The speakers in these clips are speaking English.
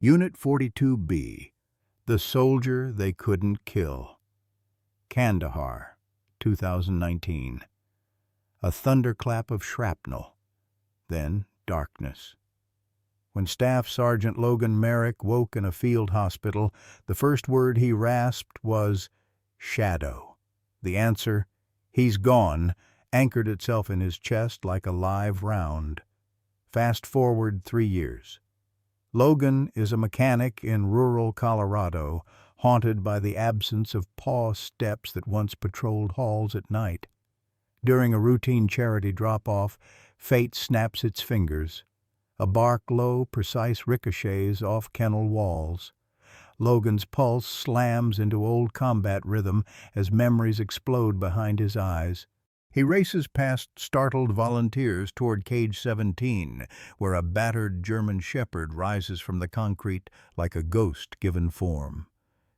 Unit 42B, The Soldier They Couldn't Kill. Kandahar, 2019. A thunderclap of shrapnel, then darkness. When Staff Sergeant Logan Merrick woke in a field hospital, the first word he rasped was, "Shadow." The answer, "He's gone," anchored itself in his chest like a live round. Fast forward 3 years. Logan is a mechanic in rural Colorado, haunted by the absence of paw steps that once patrolled halls at night. During a routine charity drop-off, fate snaps its fingers. A bark low, precise ricochets off kennel walls. Logan's pulse slams into old combat rhythm as memories explode behind his eyes. He races past startled volunteers toward Cage 17, where a battered German shepherd rises from the concrete like a ghost given form.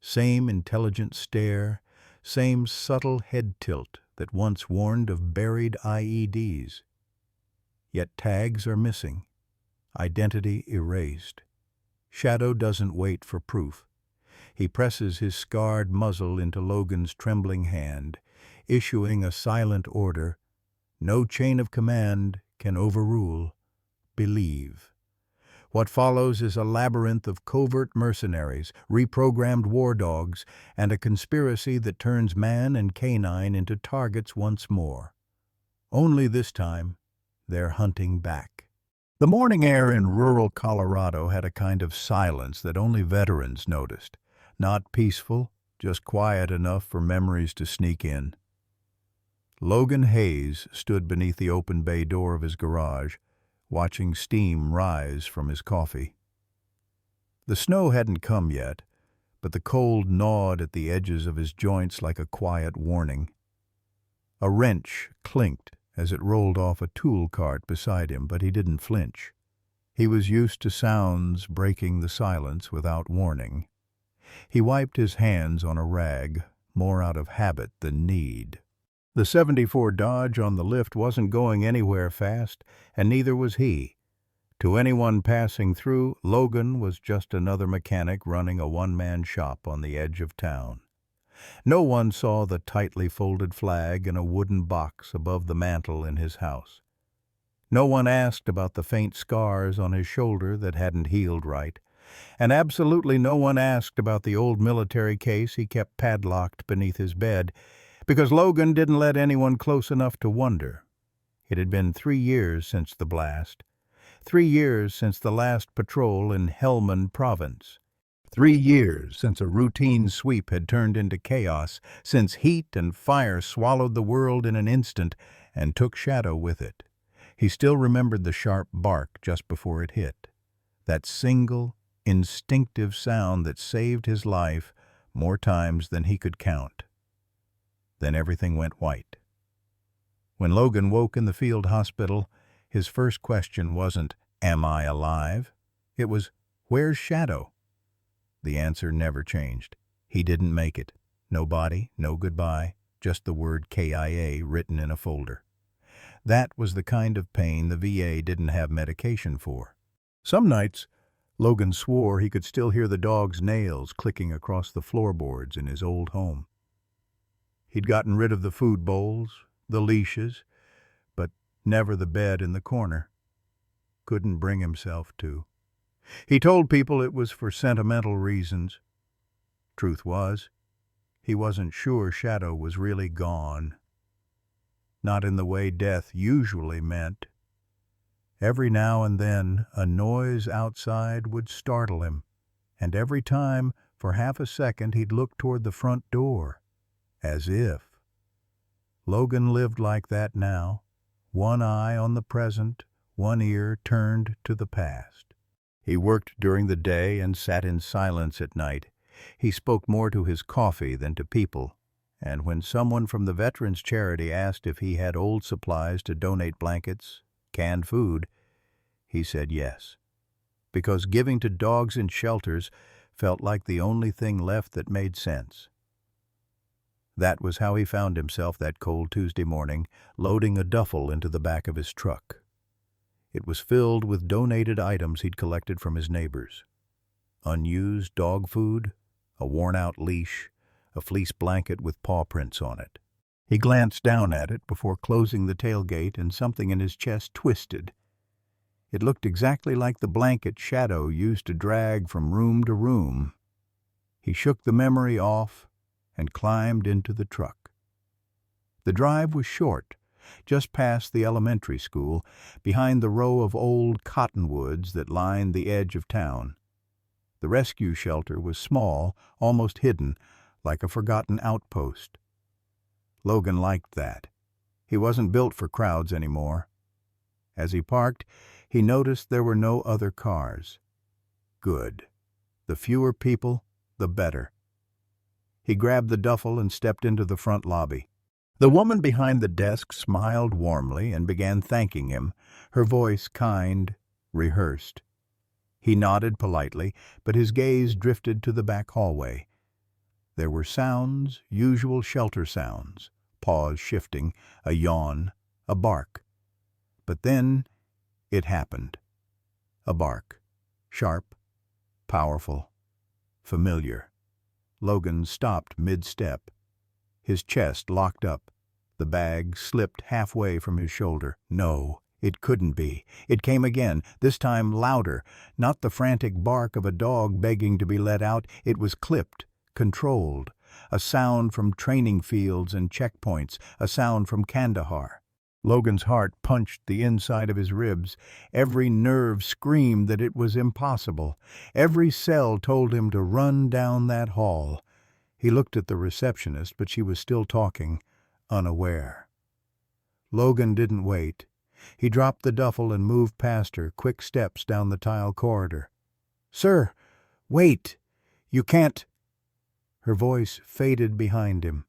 Same intelligent stare, same subtle head tilt that once warned of buried IEDs. Yet tags are missing, identity erased. Shadow doesn't wait for proof. He presses his scarred muzzle into Logan's trembling hand, issuing a silent order. No chain of command can overrule. Believe. What follows is a labyrinth of covert mercenaries, reprogrammed war dogs, and a conspiracy that turns man and canine into targets once more. Only this time, they're hunting back. The morning air in rural Colorado had a kind of silence that only veterans noticed. Not peaceful, just quiet enough for memories to sneak in. Logan Hayes stood beneath the open bay door of his garage, watching steam rise from his coffee. The snow hadn't come yet, but the cold gnawed at the edges of his joints like a quiet warning. A wrench clinked as it rolled off a tool cart beside him, but he didn't flinch. He was used to sounds breaking the silence without warning. He wiped his hands on a rag, more out of habit than need. The 74 Dodge on the lift wasn't going anywhere fast, and neither was he. To anyone passing through, Logan was just another mechanic running a one-man shop on the edge of town. No one saw the tightly folded flag in a wooden box above the mantel in his house. No one asked about the faint scars on his shoulder that hadn't healed right, and absolutely no one asked about the old military case he kept padlocked beneath his bed, because Logan didn't let anyone close enough to wonder. It had been 3 years since the blast. 3 years since the last patrol in Helmand Province. 3 years since a routine sweep had turned into chaos, since heat and fire swallowed the world in an instant and took Shadow with it. He still remembered the sharp bark just before it hit. That single, instinctive sound that saved his life more times than he could count. Then everything went white. When Logan woke in the field hospital, his first question wasn't, "Am I alive?" It was, "Where's Shadow?" The answer never changed. He didn't make it. No body, no goodbye, just the word KIA written in a folder. That was the kind of pain the VA didn't have medication for. Some nights, Logan swore he could still hear the dog's nails clicking across the floorboards in his old home. He'd gotten rid of the food bowls, the leashes, but never the bed in the corner. Couldn't bring himself to. He told people it was for sentimental reasons. Truth was, he wasn't sure Shadow was really gone. Not in the way death usually meant. Every now and then, a noise outside would startle him, and every time, for half a second, he'd look toward the front door. As if. Logan lived like that now, one eye on the present, one ear turned to the past. He worked during the day and sat in silence at night. He spoke more to his coffee than to people, and when someone from the Veterans Charity asked if he had old supplies to donate blankets, canned food, he said yes, because giving to dogs in shelters felt like the only thing left that made sense. That was how he found himself that cold Tuesday morning, loading a duffel into the back of his truck. It was filled with donated items he'd collected from his neighbors. unused dog food, a worn-out leash, a fleece blanket with paw prints on it. He glanced down at it before closing the tailgate, and something in his chest twisted. It looked exactly like the blanket Shadow used to drag from room to room. He shook the memory off and climbed into the truck. The drive was short, just past the elementary school, behind the row of old cottonwoods that lined the edge of town. The rescue shelter was small, almost hidden, like a forgotten outpost. Logan liked that. He wasn't built for crowds anymore. As he parked, he noticed there were no other cars. Good. The fewer people, the better. He grabbed the duffel and stepped into the front lobby. The woman behind the desk smiled warmly and began thanking him, her voice kind, rehearsed. He nodded politely, but his gaze drifted to the back hallway. There were sounds, usual shelter sounds, paws shifting, a yawn, a bark. But then it happened. A bark. Sharp, powerful, familiar. Logan stopped mid-step. His chest locked up. The bag slipped halfway from his shoulder. No, it couldn't be. It came again, this time louder. Not the frantic bark of a dog begging to be let out. It was clipped, controlled. A sound from training fields and checkpoints. A sound from Kandahar. Logan's heart punched the inside of his ribs. Every nerve screamed that it was impossible. Every cell told him to run down that hall. He looked at the receptionist, but she was still talking, unaware. Logan didn't wait. He dropped the duffel and moved past her, quick steps down the tile corridor. "Sir, wait! You can't—" Her voice faded behind him.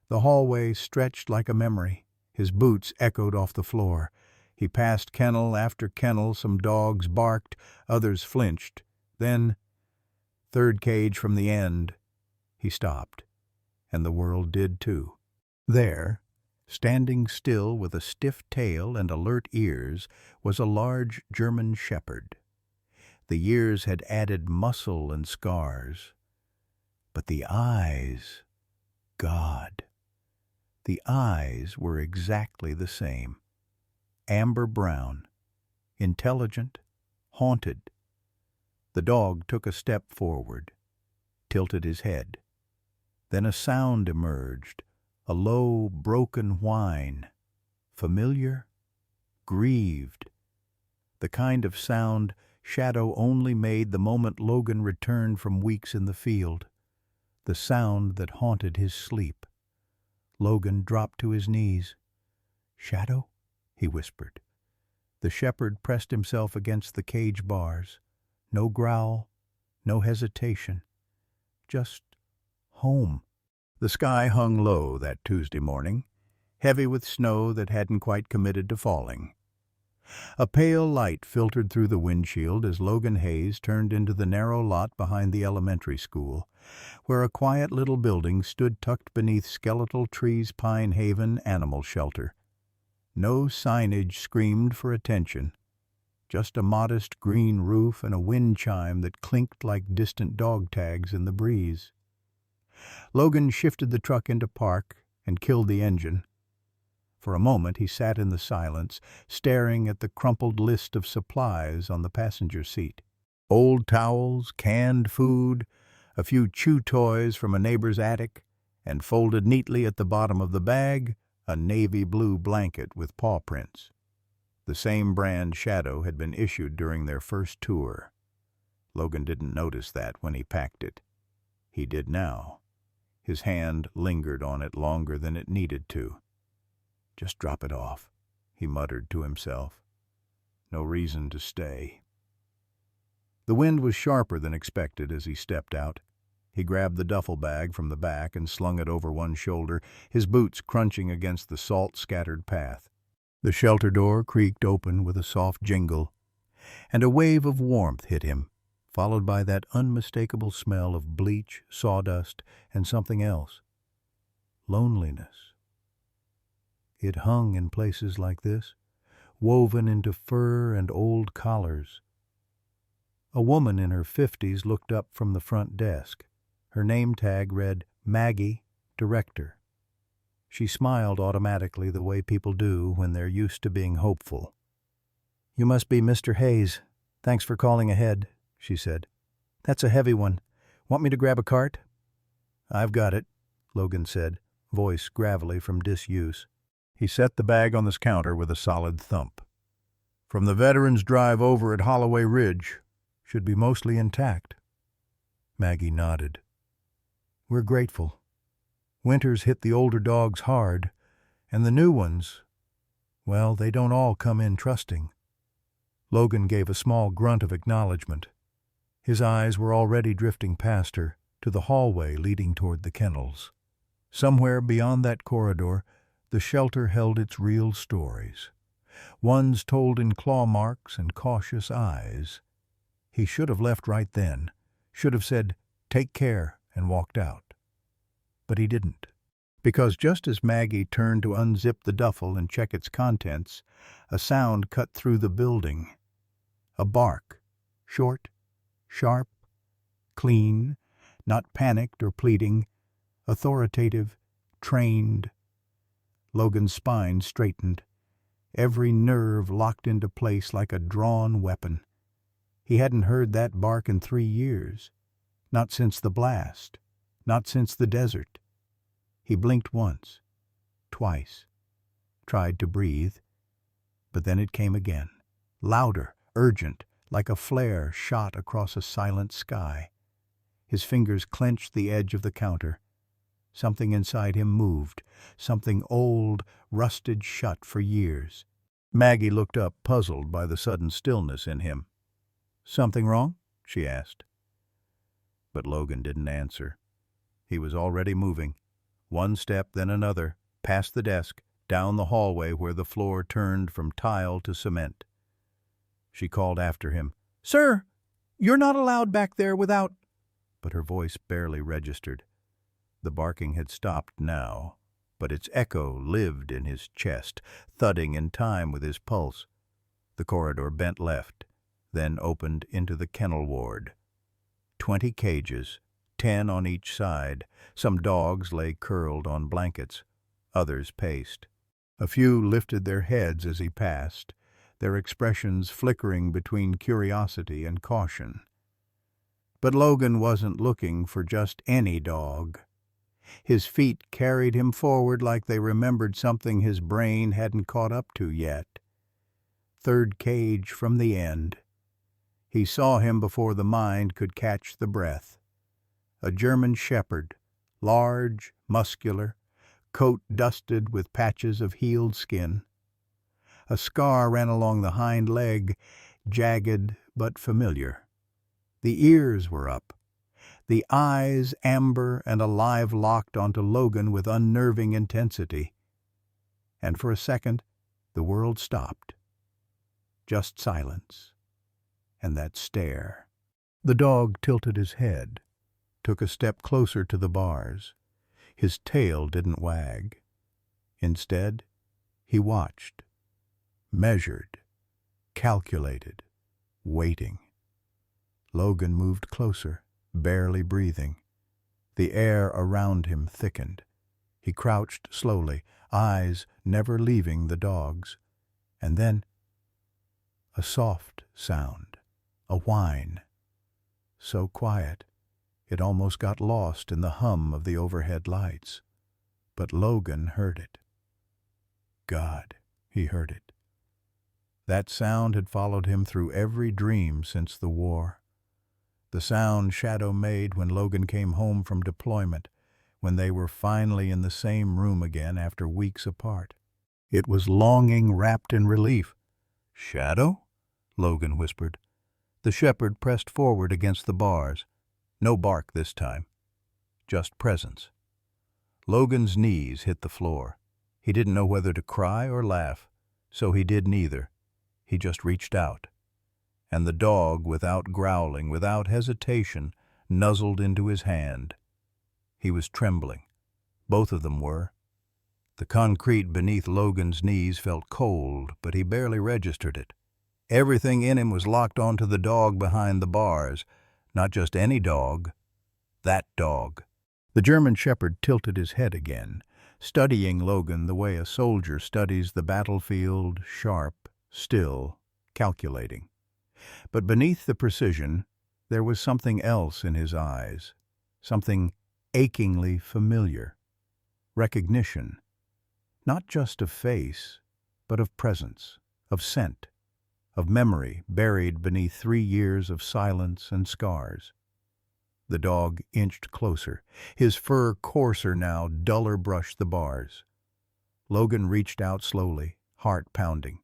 The hallway stretched like a memory. His boots echoed off the floor. He passed kennel after kennel. Some dogs barked, others flinched. Then, third cage from the end, he stopped, and the world did too. There, standing still with a stiff tail and alert ears, was a large German shepherd. The years had added muscle and scars. But the eyes, God! The eyes were exactly the same. Amber brown, intelligent, haunted. The dog took a step forward, tilted his head. Then a sound emerged, a low, broken whine. Familiar, grieved. The kind of sound Shadow only made the moment Logan returned from weeks in the field. The sound that haunted his sleep. Logan dropped to his knees. "Shadow?" he whispered. The shepherd pressed himself against the cage bars. No growl, no hesitation. Just home. The sky hung low that Tuesday morning, heavy with snow that hadn't quite committed to falling. A pale light filtered through the windshield as Logan Hayes turned into the narrow lot behind the elementary school, where a quiet little building stood tucked beneath Skeletal Tree's Pine Haven Animal Shelter. No signage screamed for attention, just a modest green roof and a wind chime that clinked like distant dog tags in the breeze. Logan shifted the truck into park and killed the engine. For a moment he sat in the silence, staring at the crumpled list of supplies on the passenger seat. Old towels, canned food, a few chew toys from a neighbor's attic, and folded neatly at the bottom of the bag, a navy blue blanket with paw prints. The same brand Shadow had been issued during their first tour. Logan didn't notice that when he packed it. He did now. His hand lingered on it longer than it needed to. "Just drop it off," he muttered to himself. "No reason to stay." The wind was sharper than expected as he stepped out. He grabbed the duffel bag from the back and slung it over one shoulder, his boots crunching against the salt-scattered path. The shelter door creaked open with a soft jingle, and a wave of warmth hit him, followed by that unmistakable smell of bleach, sawdust, and something else. Loneliness. It hung in places like this, woven into fur and old collars. A woman in her 50s looked up from the front desk. Her name tag read, Maggie, Director. She smiled automatically the way people do when they're used to being hopeful. "You must be Mr. Hayes. Thanks for calling ahead," she said. "That's a heavy one. Want me to grab a cart?" "I've got it," Logan said, voice gravelly from disuse. He set the bag on the counter with a solid thump. "From the Veterans Drive over at Holloway Ridge. Should be mostly intact." Maggie nodded. "We're grateful. Winters hit the older dogs hard, and the new ones, well, they don't all come in trusting." Logan gave a small grunt of acknowledgement. His eyes were already drifting past her to the hallway leading toward the kennels. Somewhere beyond that corridor, the shelter held its real stories, ones told in claw marks and cautious eyes. He should have left right then, should have said, "Take care," and walked out. But he didn't, because just as Maggie turned to unzip the duffel and check its contents, a sound cut through the building. A bark, short, sharp, clean, not panicked or pleading, authoritative, trained. Logan's spine straightened, every nerve locked into place like a drawn weapon. He hadn't heard that bark in 3 years, not since the blast, not since the desert. He blinked once, twice, tried to breathe, but then it came again, louder, urgent, like a flare shot across a silent sky. His fingers clenched the edge of the counter. Something inside him moved, something old, rusted shut for years. Maggie looked up, puzzled by the sudden stillness in him. "Something wrong?" she asked. But Logan didn't answer. He was already moving, one step then another, past the desk, down the hallway where the floor turned from tile to cement. She called after him, "Sir, you're not allowed back there without—" But her voice barely registered. The barking had stopped now, but its echo lived in his chest, thudding in time with his pulse. The corridor bent left, then opened into the kennel ward. 20 cages, 10 on each side. Some dogs lay curled on blankets. Others paced. A few lifted their heads as he passed, their expressions flickering between curiosity and caution. But Logan wasn't looking for just any dog. His feet carried him forward like they remembered something his brain hadn't caught up to yet. 3rd cage from the end. He saw him before the mind could catch the breath. A German shepherd, large, muscular, coat dusted with patches of healed skin. A scar ran along the hind leg, jagged but familiar. The ears were up. The eyes, amber and alive, locked onto Logan with unnerving intensity. And for a second, the world stopped. Just silence. And that stare. The dog tilted his head, took a step closer to the bars. His tail didn't wag. Instead, he watched, measured, calculated, waiting. Logan moved closer, barely breathing. The air around him thickened. He crouched slowly, eyes never leaving the dog's. And then, a soft sound, a whine. So quiet, it almost got lost in the hum of the overhead lights. But Logan heard it. God, he heard it. That sound had followed him through every dream since the war. The sound Shadow made when Logan came home from deployment, when they were finally in the same room again after weeks apart. It was longing wrapped in relief. "Shadow?" Logan whispered. The shepherd pressed forward against the bars. No bark this time. Just presence. Logan's knees hit the floor. He didn't know whether to cry or laugh, so he did neither. He just reached out. And the dog, without growling, without hesitation, nuzzled into his hand. He was trembling. Both of them were. The concrete beneath Logan's knees felt cold, but he barely registered it. Everything in him was locked onto the dog behind the bars. Not just any dog, that dog. The German shepherd tilted his head again, studying Logan the way a soldier studies the battlefield, sharp, still, calculating. But beneath the precision, there was something else in his eyes, something achingly familiar. Recognition, not just of face, but of presence, of scent, of memory buried beneath 3 years of silence and scars. The dog inched closer, his fur coarser now, duller brushed the bars. Logan reached out slowly, heart pounding.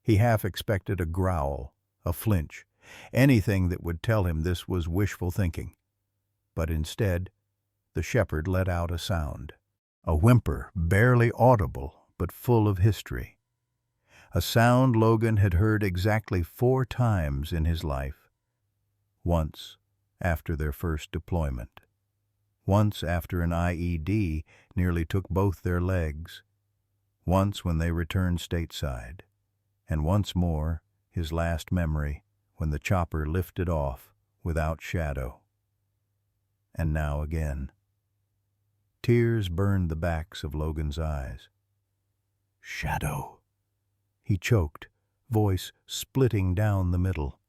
He half expected a growl, a flinch, anything that would tell him this was wishful thinking. But instead, the shepherd let out a sound, a whimper barely audible but full of history. A sound Logan had heard exactly 4 times in his life. Once after their first deployment. Once after an IED nearly took both their legs. Once when they returned stateside. And once more, his last memory, when the chopper lifted off without Shadow. And now again. Tears burned the backs of Logan's eyes. Shadow. He choked, voice splitting down the middle.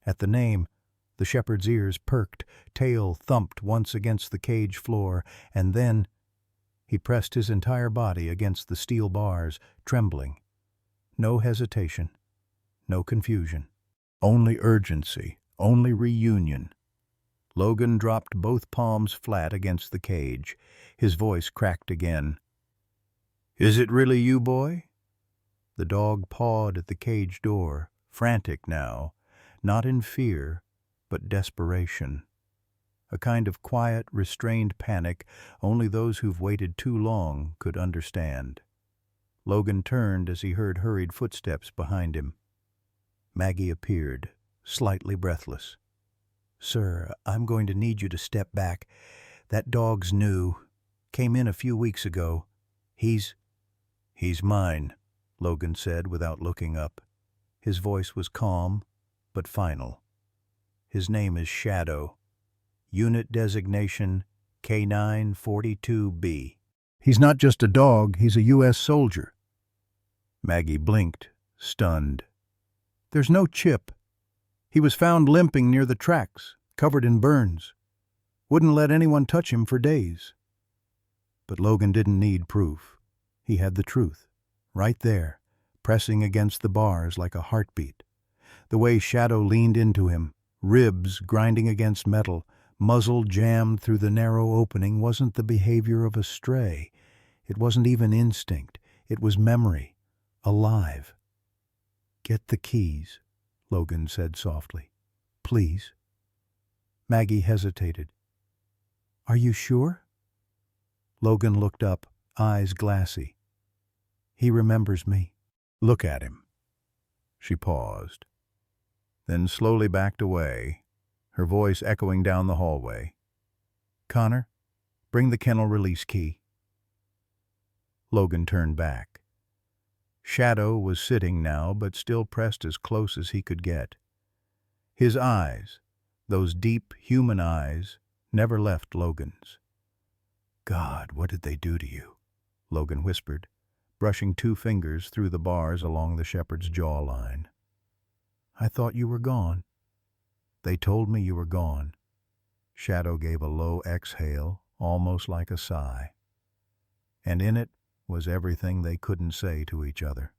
At the name, the shepherd's ears perked, tail thumped once against the cage floor, and then he pressed his entire body against the steel bars, trembling. No hesitation, no confusion. Only urgency, only reunion. Logan dropped both palms flat against the cage. His voice cracked again. "Is it really you, boy?" The dog pawed at the cage door, frantic now, not in fear, but desperation. A kind of quiet, restrained panic only those who've waited too long could understand. Logan turned as he heard hurried footsteps behind him. Maggie appeared, slightly breathless. "Sir, I'm going to need you to step back. That dog's new. Came in a few weeks ago. He's mine," Logan said without looking up. His voice was calm, but final. "His name is Shadow. Unit designation K942B. He's not just a dog, he's a U.S. soldier." Maggie blinked, stunned. "There's no chip. He was found limping near the tracks, covered in burns. Wouldn't let anyone touch him for days." But Logan didn't need proof. He had the truth, right there, pressing against the bars like a heartbeat. The way Shadow leaned into him, ribs grinding against metal, muzzle jammed through the narrow opening, wasn't the behavior of a stray. It wasn't even instinct. It was memory, alive. "Get the keys," Logan said softly. "Please." Maggie hesitated. "Are you sure?" Logan looked up, eyes glassy. "He remembers me." "Look at him." She paused, then slowly backed away, her voice echoing down the hallway. "Connor, bring the kennel release key." Logan turned back. Shadow was sitting now, but still pressed as close as he could get. His eyes, those deep human eyes, never left Logan's. "God, what did they do to you?" Logan whispered, brushing 2 fingers through the bars along the shepherd's jawline. "I thought you were gone." "They told me you were gone." Shadow gave a low exhale, almost like a sigh. And in it was everything they couldn't say to each other.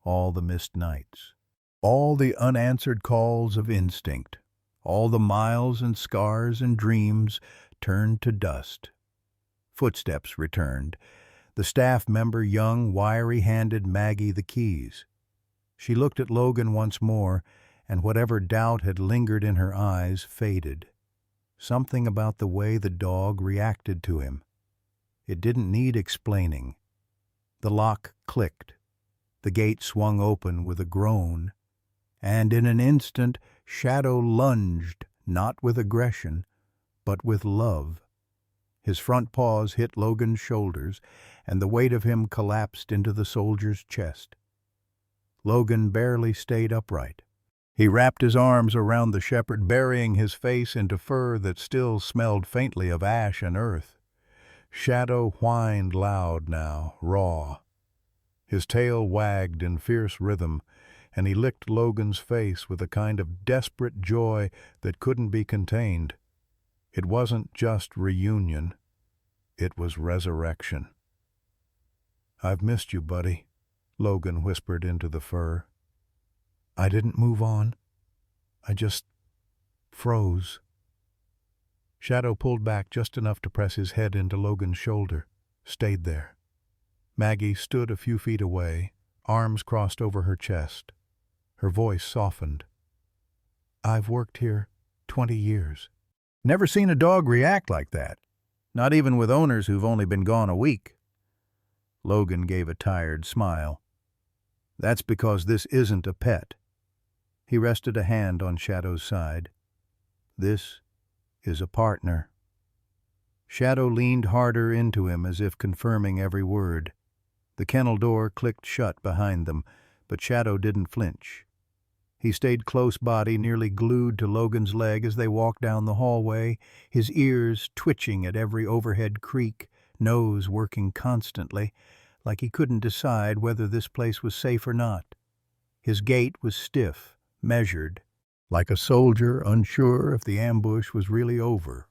All the missed nights, all the unanswered calls of instinct, all the miles and scars and dreams turned to dust. Footsteps returned. The staff member, young, wiry, handed Maggie the keys. She looked at Logan once more, and whatever doubt had lingered in her eyes faded. Something about the way the dog reacted to him. It didn't need explaining. The lock clicked. The gate swung open with a groan, and in an instant Shadow lunged, not with aggression, but with love. His front paws hit Logan's shoulders, and the weight of him collapsed into the soldier's chest. Logan barely stayed upright. He wrapped his arms around the shepherd, burying his face into fur that still smelled faintly of ash and earth. Shadow whined loud now, raw. His tail wagged in fierce rhythm, and he licked Logan's face with a kind of desperate joy that couldn't be contained. It wasn't just reunion. It was resurrection. "I've missed you, buddy," Logan whispered into the fur. "I didn't move on. I just froze." Shadow pulled back just enough to press his head into Logan's shoulder, stayed there. Maggie stood a few feet away, arms crossed over her chest. Her voice softened. "I've worked here 20 years. Never seen a dog react like that, not even with owners who've only been gone a week." Logan gave a tired smile. "That's because this isn't a pet." He rested a hand on Shadow's side. "This is a partner." Shadow leaned harder into him as if confirming every word. The kennel door clicked shut behind them, but Shadow didn't flinch. He stayed close body, nearly glued to Logan's leg as they walked down the hallway, his ears twitching at every overhead creak, nose working constantly, like he couldn't decide whether this place was safe or not. His gait was stiff, measured, like a soldier unsure if the ambush was really over.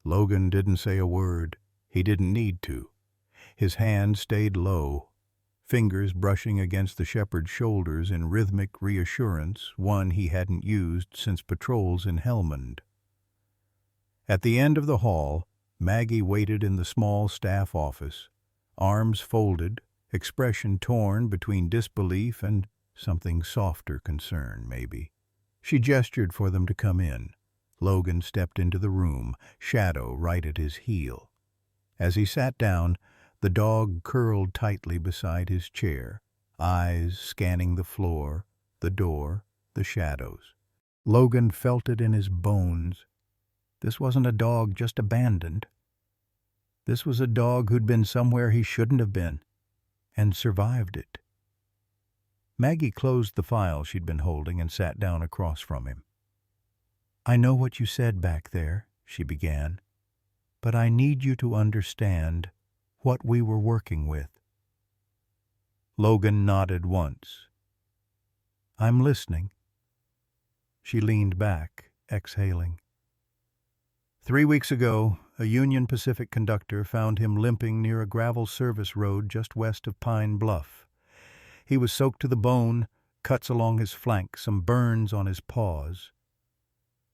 Logan didn't say a word. He didn't need to. His hand stayed low, fingers brushing against the shepherd's shoulders in rhythmic reassurance, one he hadn't used since patrols in Helmand. At the end of the hall, Maggie waited in the small staff office, arms folded, expression torn between disbelief and something softer concern, maybe. She gestured for them to come in. Logan stepped into the room, Shadow right at his heel. As he sat down, the dog curled tightly beside his chair, eyes scanning the floor, the door, the shadows. Logan felt it in his bones. This wasn't a dog just abandoned. This was a dog who'd been somewhere he shouldn't have been, and survived it. Maggie closed the file she'd been holding and sat down across from him. "I know what you said back there," she began, "but I need you to understand what we were working with." Logan nodded once. "I'm listening." She leaned back, exhaling. 3 weeks ago, a Union Pacific conductor found him limping near a gravel service road just west of Pine Bluff. He was soaked to the bone, cuts along his flank, some burns on his paws.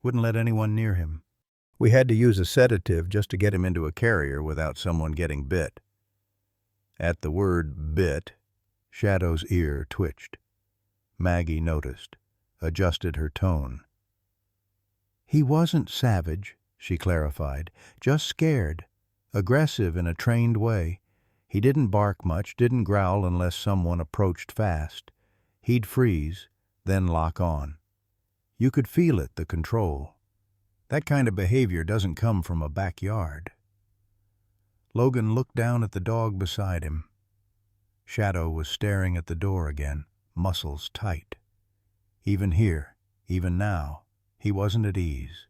Wouldn't let anyone near him. We had to use a sedative just to get him into a carrier without someone getting bit. At the word bit, Shadow's ear twitched. Maggie noticed, adjusted her tone. "He wasn't savage," she clarified, "just scared, aggressive in a trained way. He didn't bark much, didn't growl unless someone approached fast. He'd freeze, then lock on. You could feel it, the control. That kind of behavior doesn't come from a backyard." Logan looked down at the dog beside him. Shadow was staring at the door again, muscles tight. Even here, even now, he wasn't at ease.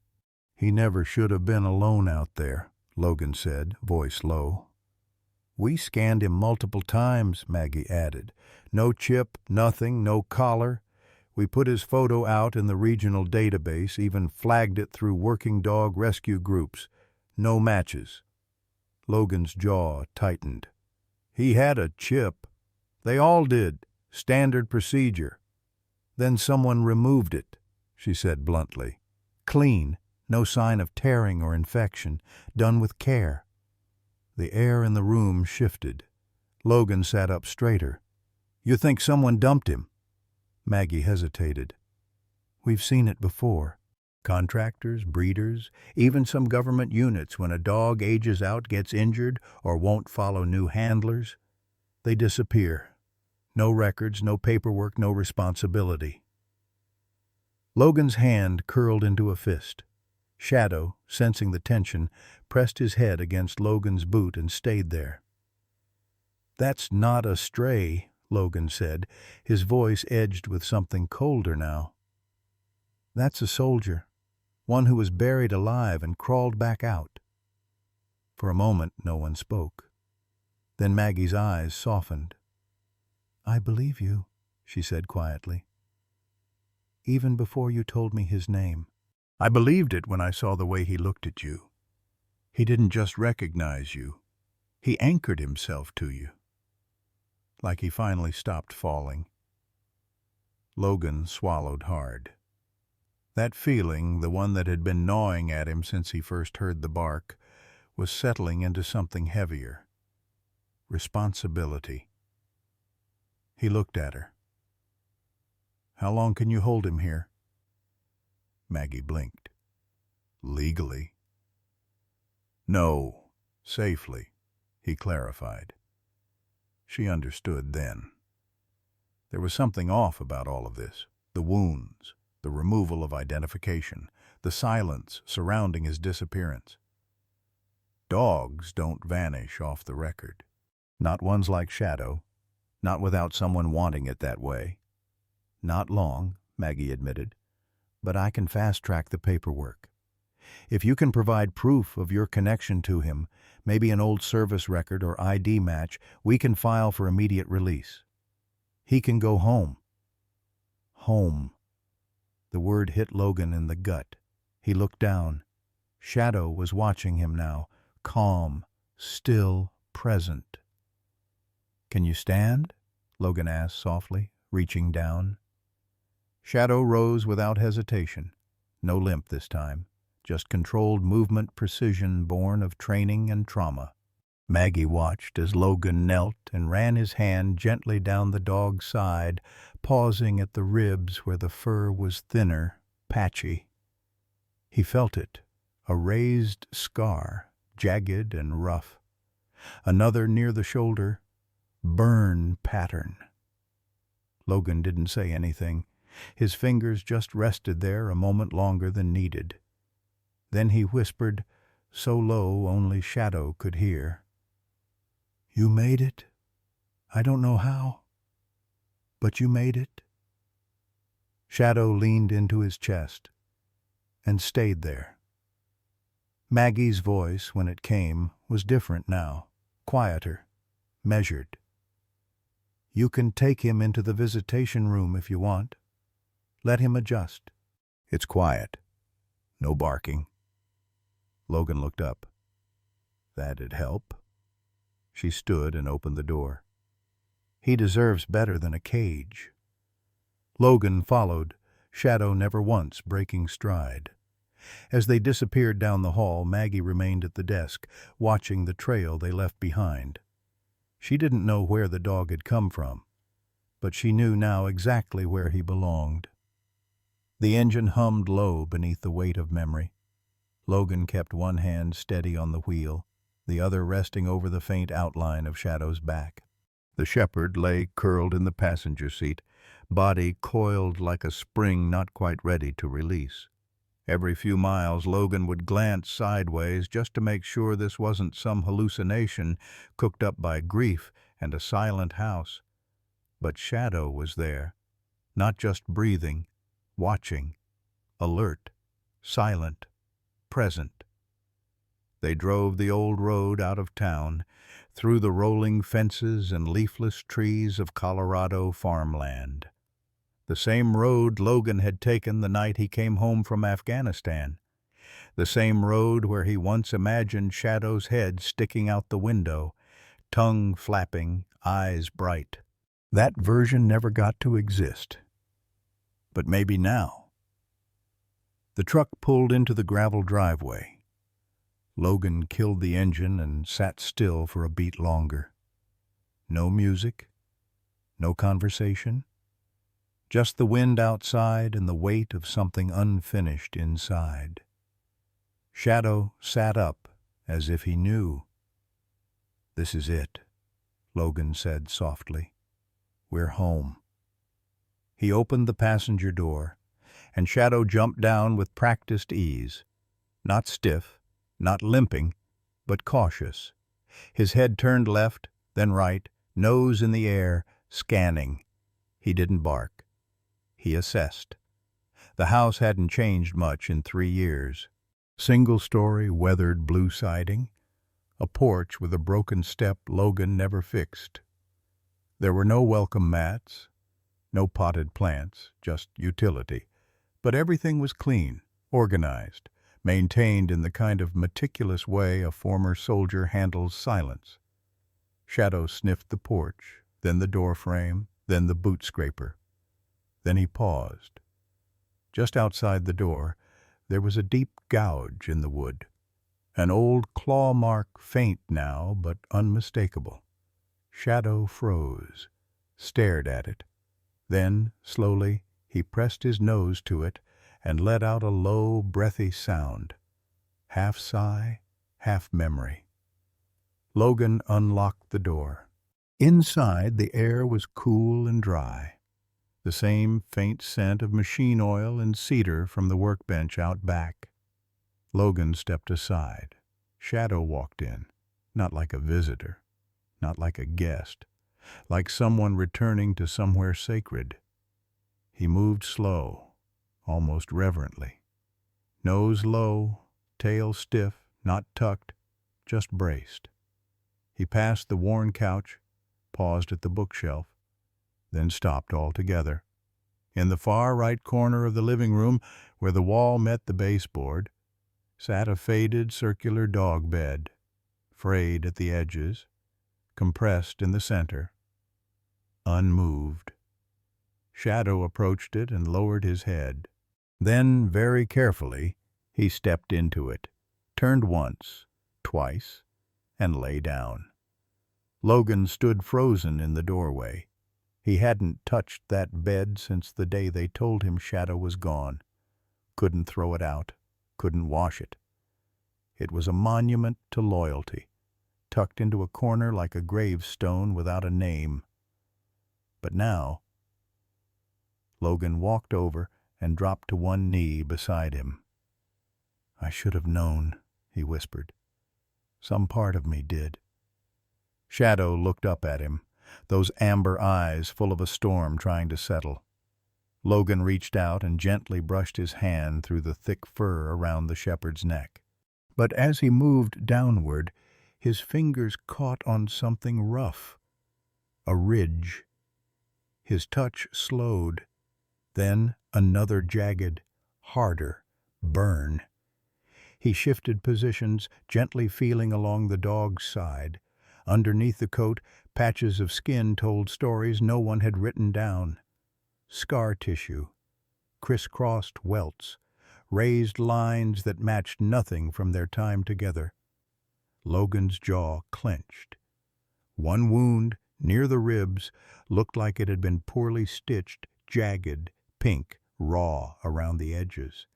"He never should have been alone out there," Logan said, voice low. "We scanned him multiple times," Maggie added. "No chip, nothing, no collar. We put his photo out in the regional database, even flagged it through working dog rescue groups. No matches." Logan's jaw tightened. "He had a chip. They all did. Standard procedure. Then someone removed it," she said bluntly. "Clean, no sign of tearing or infection, done with care." The air in the room shifted. Logan sat up straighter. "You think someone dumped him?" Maggie hesitated. "We've seen it before. Contractors, breeders, even some government units, when a dog ages out, gets injured, or won't follow new handlers, they disappear. No records, no paperwork, no responsibility." Logan's hand curled into a fist. Shadow, sensing the tension, pressed his head against Logan's boot and stayed there. "That's not a stray," Logan said, his voice edged with something colder now. "That's a soldier, one who was buried alive and crawled back out." For a moment no one spoke. Then Maggie's eyes softened. "I believe you," she said quietly. "Even before you told me his name." "I believed it when I saw the way he looked at you. He didn't just recognize you. He anchored himself to you." Like he finally stopped falling. Logan swallowed hard. That feeling, the one that had been gnawing at him since he first heard the bark, was settling into something heavier. Responsibility. He looked at her. "How long can you hold him here?" Maggie blinked. "Legally?" "No, safely," he clarified. She understood then. There was something off about all of this. The wounds, the removal of identification, the silence surrounding his disappearance. Dogs don't vanish off the record. Not ones like Shadow. Not without someone wanting it that way. "Not long," Maggie admitted. "But I can fast-track the paperwork. If you can provide proof of your connection to him, maybe an old service record or ID match, we can file for immediate release. He can go home." Home. The word hit Logan in the gut. He looked down. Shadow was watching him now, calm, still, present. "Can you stand?" Logan asked softly, reaching down. Shadow rose without hesitation. No limp this time. Just controlled movement precision born of training and trauma. Maggie watched as Logan knelt and ran his hand gently down the dog's side, pausing at the ribs where the fur was thinner, patchy. He felt it, a raised scar, jagged and rough. Another near the shoulder, burn pattern. Logan didn't say anything. His fingers just rested there a moment longer than needed. Then he whispered, so low only Shadow could hear. "You made it. I don't know how, but you made it." Shadow leaned into his chest and stayed there. Maggie's voice, when it came, was different now, quieter, measured. "You can take him into the visitation room if you want. Let him adjust." It's quiet. No barking. Logan looked up. "That'd help." She stood and opened the door. "He deserves better than a cage." Logan followed, Shadow never once breaking stride. As they disappeared down the hall, Maggie remained at the desk, watching the trail they left behind. She didn't know where the dog had come from, but she knew now exactly where he belonged. The engine hummed low beneath the weight of memory. Logan kept one hand steady on the wheel, the other resting over the faint outline of Shadow's back. The shepherd lay curled in the passenger seat, body coiled like a spring not quite ready to release. Every few miles, Logan would glance sideways just to make sure this wasn't some hallucination cooked up by grief and a silent house. But Shadow was there, not just breathing, watching, alert, silent, present. They drove the old road out of town, through the rolling fences and leafless trees of Colorado farmland. The same road Logan had taken the night he came home from Afghanistan. The same road where he once imagined Shadow's head sticking out the window, tongue flapping, eyes bright. That version never got to exist. But maybe now. The truck pulled into the gravel driveway. Logan killed the engine and sat still for a beat longer. No music, no conversation, just the wind outside and the weight of something unfinished inside. Shadow sat up as if he knew. "This is it," Logan said softly. "We're home." He opened the passenger door, and Shadow jumped down with practiced ease. Not stiff, not limping, but cautious. His head turned left, then right, nose in the air, scanning. He didn't bark. He assessed. The house hadn't changed much in 3 years. Single-story, weathered blue siding, a porch with a broken step Logan never fixed. There were no welcome mats, no potted plants, just utility. But everything was clean, organized, maintained in the kind of meticulous way a former soldier handles silence. Shadow sniffed the porch, then the door frame, then the boot scraper. Then he paused. Just outside the door, there was a deep gouge in the wood. An old claw mark, faint now, but unmistakable. Shadow froze, stared at it. Then, slowly, he pressed his nose to it and let out a low, breathy sound. Half sigh, half memory. Logan unlocked the door. Inside, the air was cool and dry. The same faint scent of machine oil and cedar from the workbench out back. Logan stepped aside. Shadow walked in, not like a visitor, not like a guest, like someone returning to somewhere sacred. He moved slow, almost reverently. Nose low, tail stiff, not tucked, just braced. He passed the worn couch, paused at the bookshelf, then stopped altogether. In the far right corner of the living room, where the wall met the baseboard, sat a faded circular dog bed, frayed at the edges, compressed in the center, unmoved. Shadow approached it and lowered his head. Then, very carefully, he stepped into it, turned once, twice, and lay down. Logan stood frozen in the doorway. He hadn't touched that bed since the day they told him Shadow was gone. Couldn't throw it out, couldn't wash it. It was a monument to loyalty, tucked into a corner like a gravestone without a name. But now, Logan walked over and dropped to one knee beside him. "I should have known," he whispered. "Some part of me did." Shadow looked up at him, those amber eyes full of a storm trying to settle. Logan reached out and gently brushed his hand through the thick fur around the shepherd's neck. But as he moved downward, his fingers caught on something rough, a ridge. His touch slowed, then another jagged, harder burn. He shifted positions, gently feeling along the dog's side. Underneath the coat, patches of skin told stories no one had written down. Scar tissue, crisscrossed welts, raised lines that matched nothing from their time together. Logan's jaw clenched. One wound, near the ribs, looked like it had been poorly stitched, jagged, pink, raw around the edges.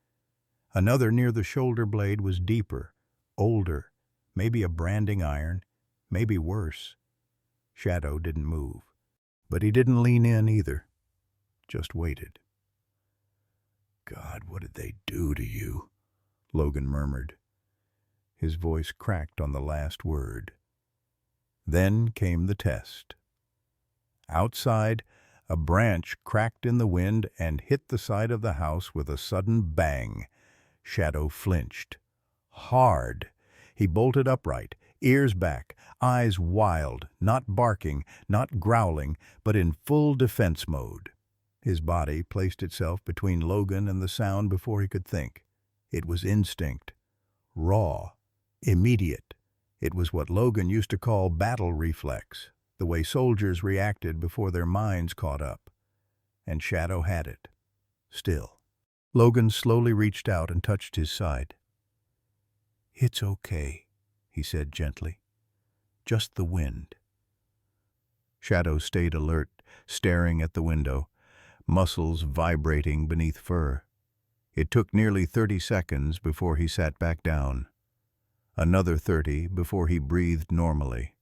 Another near the shoulder blade was deeper, older, maybe a branding iron, maybe worse. Shadow didn't move, but he didn't lean in either, just waited. "God, what did they do to you?" Logan murmured. His voice cracked on the last word. Then came the test. Outside, a branch cracked in the wind and hit the side of the house with a sudden bang. Shadow flinched. Hard. He bolted upright, ears back, eyes wild, not barking, not growling, but in full defense mode. His body placed itself between Logan and the sound before he could think. It was instinct. Raw. Immediate. It was what Logan used to call battle reflex, the way soldiers reacted before their minds caught up. And Shadow had it. Still. Logan slowly reached out and touched his side. "It's okay," he said gently. "Just the wind." Shadow stayed alert, staring at the window, muscles vibrating beneath fur. It took nearly 30 seconds before he sat back down. Another 30 before he breathed normally.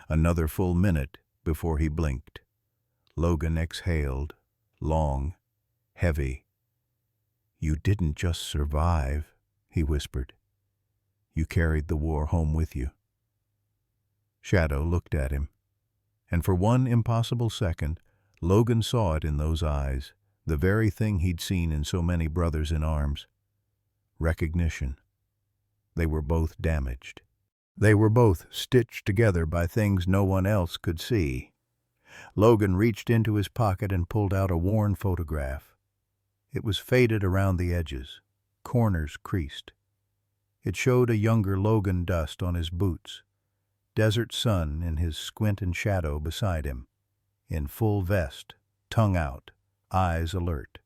Another full minute before he blinked. Logan exhaled, long, heavy. "You didn't just survive," he whispered. "You carried the war home with you." Shadow looked at him, and for one impossible second, Logan saw it in those eyes, the very thing he'd seen in so many brothers in arms. Recognition. They were both damaged. They were both stitched together by things no one else could see. Logan reached into his pocket and pulled out a worn photograph. It was faded around the edges, corners creased. It showed a younger Logan dust on his boots, desert sun in his squint and shadow beside him, in full vest, tongue out, eyes alert.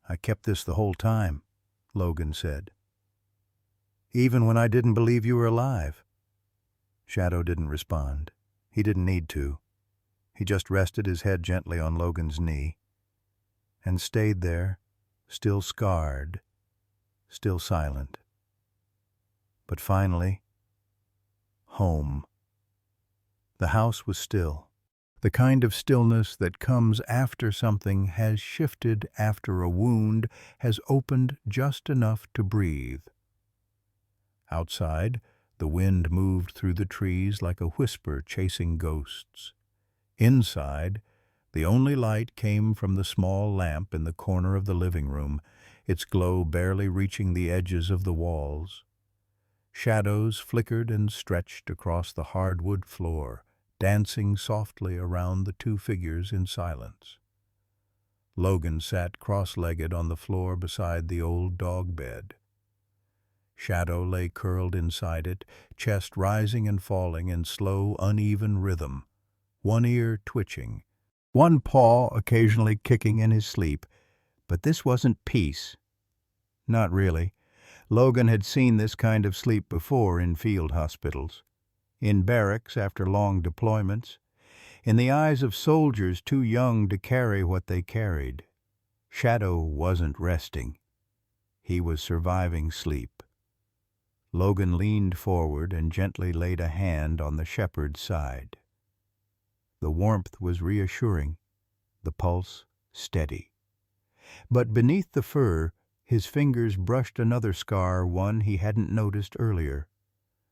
"I kept this the whole time," Logan said. "Even when I didn't believe you were alive." Shadow didn't respond. He didn't need to. He just rested his head gently on Logan's knee and stayed there, still scarred, still silent. But finally, home. The house was still. The kind of stillness that comes after something has shifted, after a wound has opened just enough to breathe. Outside, the wind moved through the trees like a whisper chasing ghosts. Inside, the only light came from the small lamp in the corner of the living room, its glow barely reaching the edges of the walls. Shadows flickered and stretched across the hardwood floor, dancing softly around the two figures in silence. Logan sat cross-legged on the floor beside the old dog bed. Shadow lay curled inside it, chest rising and falling in slow, uneven rhythm, one ear twitching, one paw occasionally kicking in his sleep. But this wasn't peace. Not really. Logan had seen this kind of sleep before in field hospitals, in barracks after long deployments, in the eyes of soldiers too young to carry what they carried. Shadow wasn't resting. He was surviving sleep. Logan leaned forward and gently laid a hand on the shepherd's side. The warmth was reassuring, the pulse steady. But beneath the fur, his fingers brushed another scar, one he hadn't noticed earlier.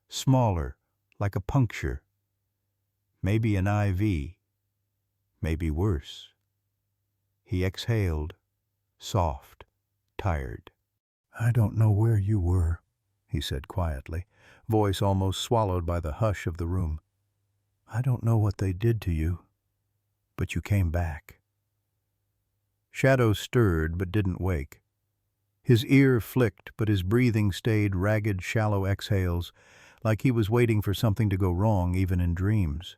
Smaller, like a puncture. Maybe an IV. Maybe worse. He exhaled, soft, tired. "I don't know where you were," he said quietly, voice almost swallowed by the hush of the room. "I don't know what they did to you, but you came back." Shadow stirred but didn't wake. His ear flicked, but his breathing stayed ragged, shallow exhales, like he was waiting for something to go wrong even in dreams.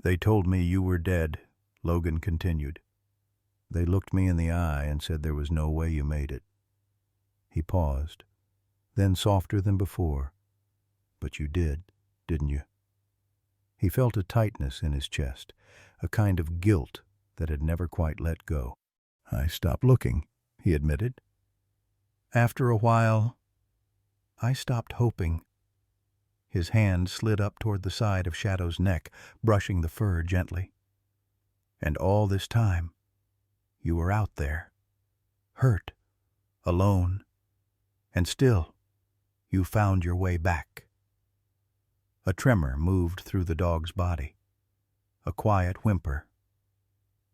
"They told me you were dead," Logan continued. "They looked me in the eye and said there was no way you made it." He paused, then softer than before. "But you did, didn't you?" He felt a tightness in his chest, a kind of guilt that had never quite let go. "I stopped looking," he admitted. "After a while, I stopped hoping." His hand slid up toward the side of Shadow's neck, brushing the fur gently. "And all this time, you were out there, hurt, alone, and still, you found your way back." A tremor moved through the dog's body, a quiet whimper.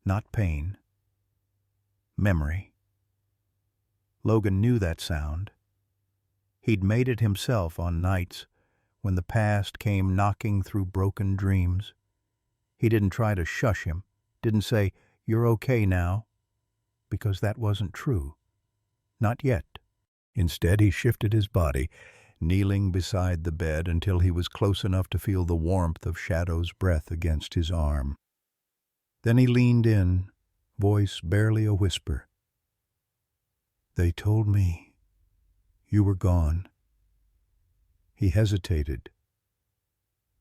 Not pain. Memory. Logan knew that sound. He'd made it himself on nights when the past came knocking through broken dreams. He didn't try to shush him, didn't say, "You're okay now," because that wasn't true. Not yet. Instead, he shifted his body, kneeling beside the bed until he was close enough to feel the warmth of Shadow's breath against his arm. Then he leaned in, voice barely a whisper. "They told me you were gone." He hesitated.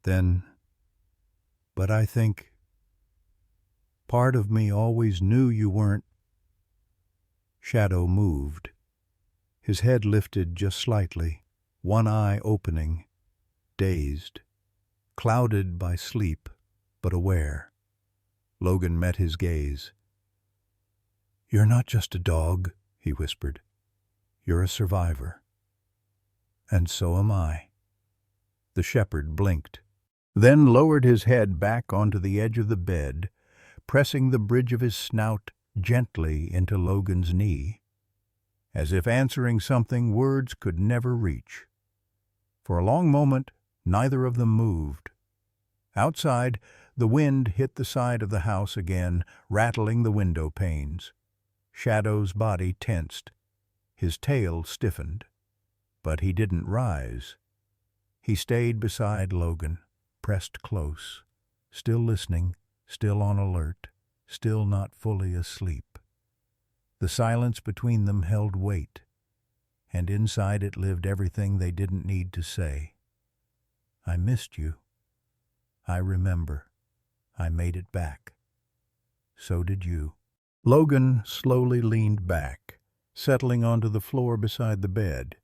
Then, "But I think part of me always knew you weren't." Shadow moved. His head lifted just slightly, one eye opening, dazed, clouded by sleep, but aware. Logan met his gaze. "You're not just a dog," he whispered. "You're a survivor. And so am I." The shepherd blinked, then lowered his head back onto the edge of the bed, pressing the bridge of his snout gently into Logan's knee, as if answering something words could never reach. For a long moment, neither of them moved. Outside, the wind hit the side of the house again, rattling the window panes. Shadow's body tensed. His tail stiffened. But he didn't rise. He stayed beside Logan, pressed close, still listening, still on alert, still not fully asleep. The silence between them held weight, and inside it lived everything they didn't need to say. I missed you. I remember. I made it back. So did you. Logan slowly leaned back, settling onto the floor beside the bed.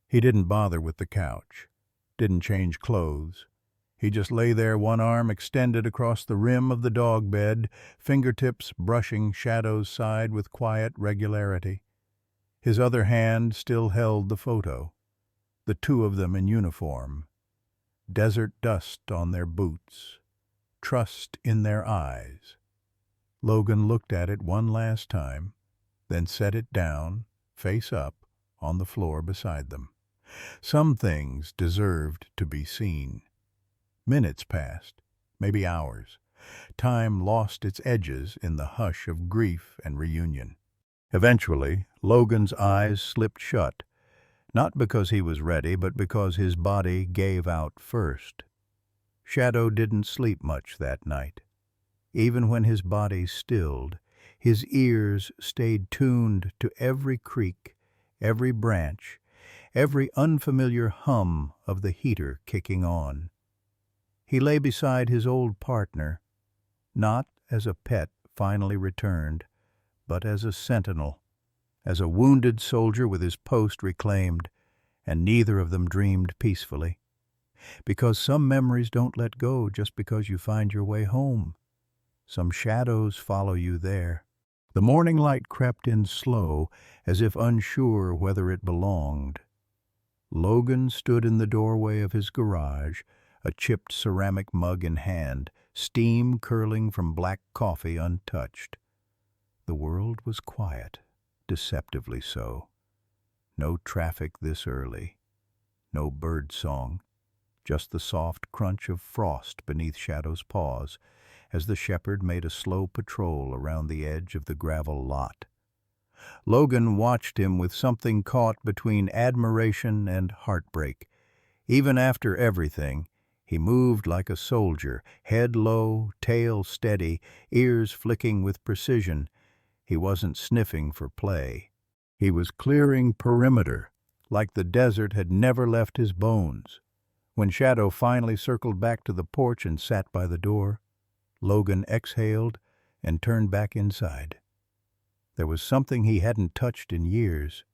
He didn't bother with the couch, didn't change clothes. He just lay there, one arm extended across the rim of the dog bed, fingertips brushing Shadow's side with quiet regularity. His other hand still held the photo, the two of them in uniform. Desert dust on their boots, trust in their eyes. Logan looked at it one last time, then set it down, face up, on the floor beside them. Some things deserved to be seen. Minutes passed, maybe hours. Time lost its edges in the hush of grief and reunion. Eventually, Logan's eyes slipped shut, not because he was ready, but because his body gave out first. Shadow didn't sleep much that night. Even when his body stilled, his ears stayed tuned to every creak, every branch, every unfamiliar hum of the heater kicking on. He lay beside his old partner, not as a pet finally returned, but as a sentinel, as a wounded soldier with his post reclaimed, and neither of them dreamed peacefully. Because some memories don't let go just because you find your way home. Some shadows follow you there. The morning light crept in slow, as if unsure whether it belonged. Logan stood in the doorway of his garage, a chipped ceramic mug in hand, steam curling from black coffee untouched. The world was quiet, deceptively so. No traffic this early, no bird song, just the soft crunch of frost beneath Shadow's paws as the shepherd made a slow patrol around the edge of the gravel lot. Logan watched him with something caught between admiration and heartbreak. Even after everything, he moved like a soldier, head low, tail steady, ears flicking with precision. He wasn't sniffing for play. He was clearing perimeter, like the desert had never left his bones. When Shadow finally circled back to the porch and sat by the door, Logan exhaled and turned back inside. There was something he hadn't touched in years.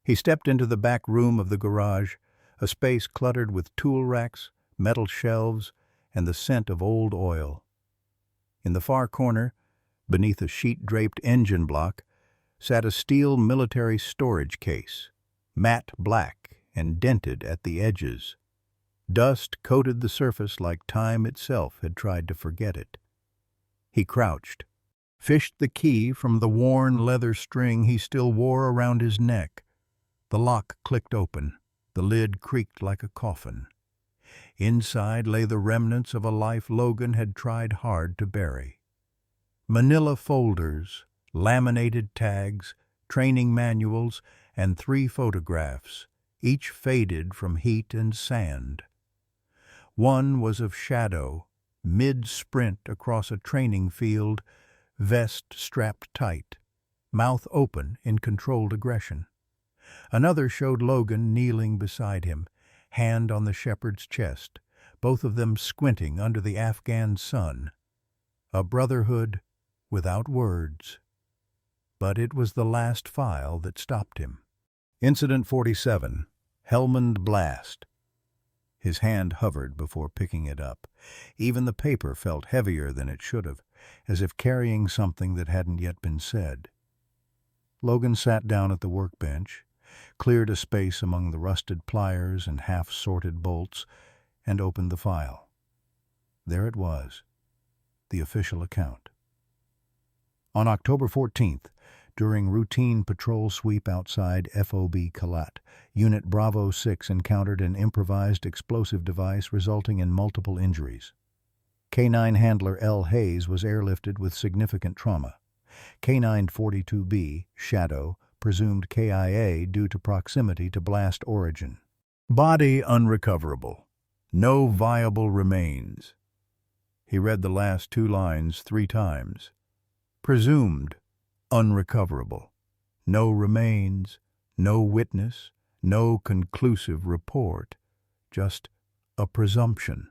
He stepped into the back room of the garage, a space cluttered with tool racks, metal shelves, and the scent of old oil. In the far corner, beneath a sheet-draped engine block, sat a steel military storage case, matte black and dented at the edges. Dust coated the surface like time itself had tried to forget it. He crouched, fished the key from the worn leather string he still wore around his neck. The lock clicked open. The lid creaked like a coffin. Inside lay the remnants of a life Logan had tried hard to bury. Manila folders, laminated tags, training manuals, and 3 photographs, each faded from heat and sand. One was of Shadow, mid-sprint across a training field, vest strapped tight, mouth open in controlled aggression. Another showed Logan kneeling beside him, hand on the shepherd's chest, both of them squinting under the Afghan sun. A brotherhood without words. But it was the last file that stopped him. Incident 47, Helmand Blast. His hand hovered before picking it up. Even the paper felt heavier than it should have, as if carrying something that hadn't yet been said. Logan sat down at the workbench, cleared a space among the rusted pliers and half-sorted bolts, and opened the file. There it was, the official account. On October 14th, during routine patrol sweep outside FOB Kalat, Unit Bravo 6 encountered an improvised explosive device resulting in multiple injuries. K-9 handler L. Hayes was airlifted with significant trauma. K-9 42B, Shadow, presumed KIA due to proximity to blast origin. Body unrecoverable. No viable remains. He read the last two lines 3 times. Presumed unrecoverable. No remains, no witness, no conclusive report. Just a presumption.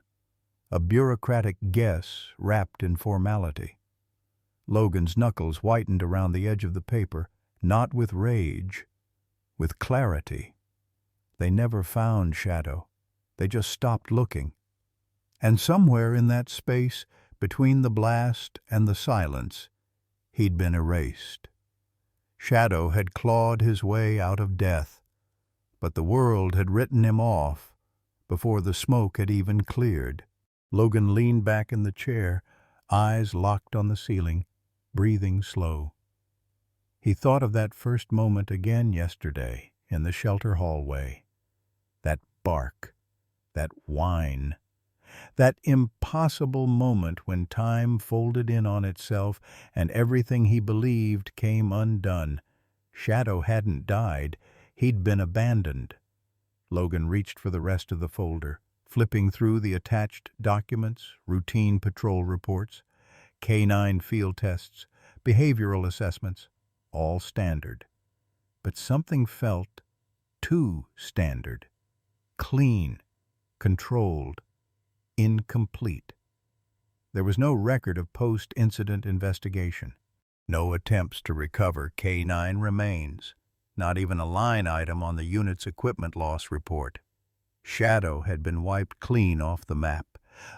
A bureaucratic guess wrapped in formality. Logan's knuckles whitened around the edge of the paper, not with rage, with clarity. They never found Shadow. They just stopped looking. And somewhere in that space, between the blast and the silence, he'd been erased. Shadow had clawed his way out of death, but the world had written him off before the smoke had even cleared. Logan leaned back in the chair, eyes locked on the ceiling, breathing slow. He thought of that first moment again yesterday in the shelter hallway. That bark, that whine, that impossible moment when time folded in on itself and everything he believed came undone. Shadow hadn't died. He'd been abandoned. Logan reached for the rest of the folder, flipping through the attached documents, routine patrol reports, K-9 field tests, behavioral assessments, all standard. But something felt too standard, clean, controlled, incomplete. There was no record of post-incident investigation, no attempts to recover K-9 remains, not even a line item on the unit's equipment loss report. Shadow had been wiped clean off the map.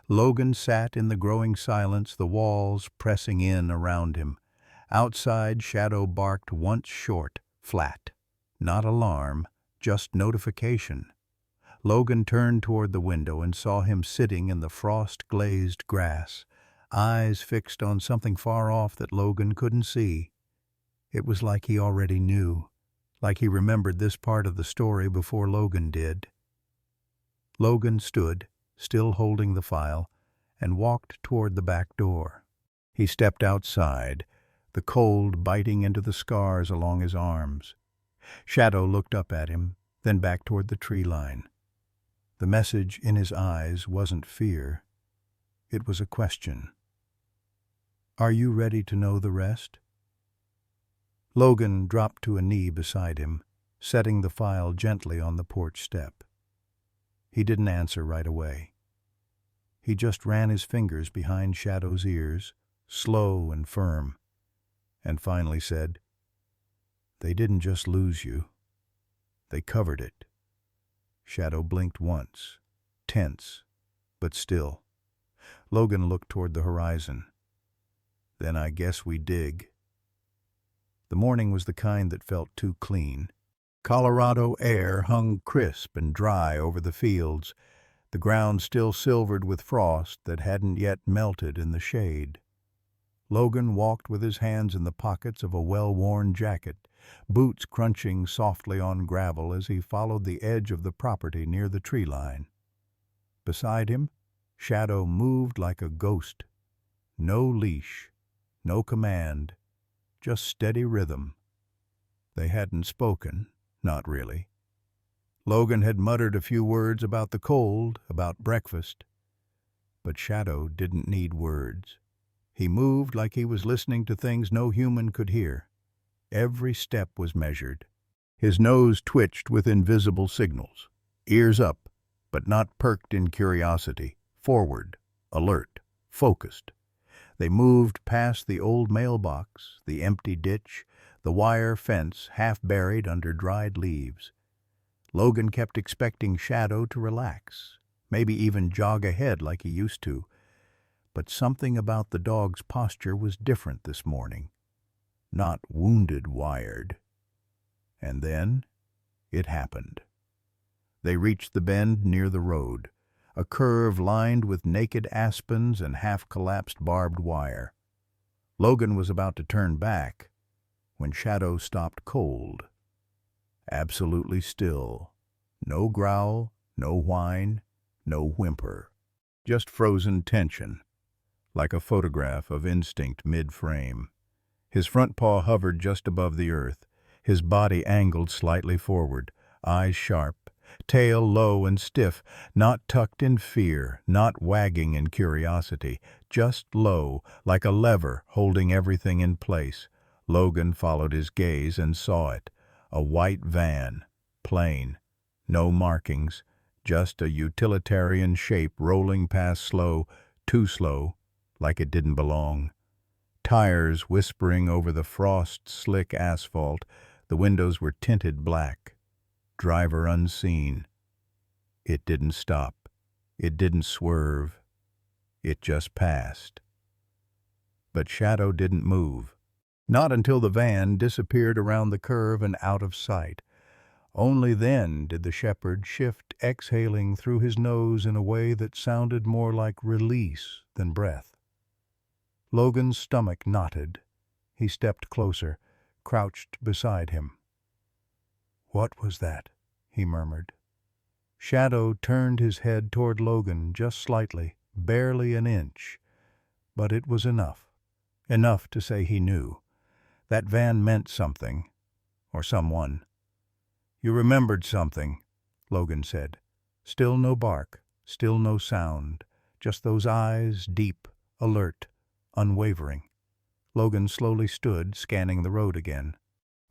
Logan sat in the growing silence, the walls pressing in around him. Outside, Shadow barked once short, flat. Not alarm, just notification. Logan turned toward the window and saw him sitting in the frost-glazed grass, eyes fixed on something far off that Logan couldn't see. It was like he already knew, like he remembered this part of the story before Logan did. Logan stood, still holding the file, and walked toward the back door. He stepped outside, the cold biting into the scars along his arms. Shadow looked up at him, then back toward the tree line. The message in his eyes wasn't fear. It was a question. "Are you ready to know the rest?" Logan dropped to a knee beside him, setting the file gently on the porch step. He didn't answer right away. He just ran his fingers behind Shadow's ears, slow and firm, and finally said, "They didn't just lose you. They covered it." Shadow blinked once, tense, but still. Logan looked toward the horizon. "Then I guess we dig." The morning was the kind that felt too clean. Colorado air hung crisp and dry over the fields, the ground still silvered with frost that hadn't yet melted in the shade. Logan walked with his hands in the pockets of a well-worn jacket, boots crunching softly on gravel as he followed the edge of the property near the tree line. Beside him, Shadow moved like a ghost. No leash, no command, just steady rhythm. They hadn't spoken, not really. Logan had muttered a few words about the cold, about breakfast. But Shadow didn't need words. He moved like he was listening to things no human could hear. Every step was measured. His nose twitched with invisible signals. Ears up, but not perked in curiosity. Forward, alert, focused. They moved past the old mailbox, the empty ditch, the wire fence half buried under dried leaves. Logan kept expecting Shadow to relax, maybe even jog ahead like he used to. But something about the dog's posture was different this morning. Not wounded wired. And then it happened. They reached the bend near the road, a curve lined with naked aspens and half-collapsed barbed wire. Logan was about to turn back when Shadow stopped cold. Absolutely still. No growl, no whine, no whimper. Just frozen tension, like a photograph of instinct mid-frame. His front paw hovered just above the earth, his body angled slightly forward, eyes sharp, tail low and stiff, not tucked in fear, not wagging in curiosity, just low, like a lever holding everything in place. Logan followed his gaze and saw it. A white van, plain, no markings, just a utilitarian shape rolling past slow, too slow, like it didn't belong. Tires whispering over the frost-slick asphalt, the windows were tinted black. Driver unseen. It didn't stop. It didn't swerve. It just passed. But Shadow didn't move. Not until the van disappeared around the curve and out of sight. Only then did the shepherd shift, exhaling through his nose in a way that sounded more like release than breath. Logan's stomach knotted. He stepped closer, crouched beside him. "What was that?" he murmured. Shadow turned his head toward Logan just slightly, barely an inch. But it was enough. Enough to say he knew. That van meant something. Or someone. "You remembered something," Logan said. Still no bark, still no sound. Just those eyes, deep, alert, unwavering. Logan slowly stood, scanning the road again.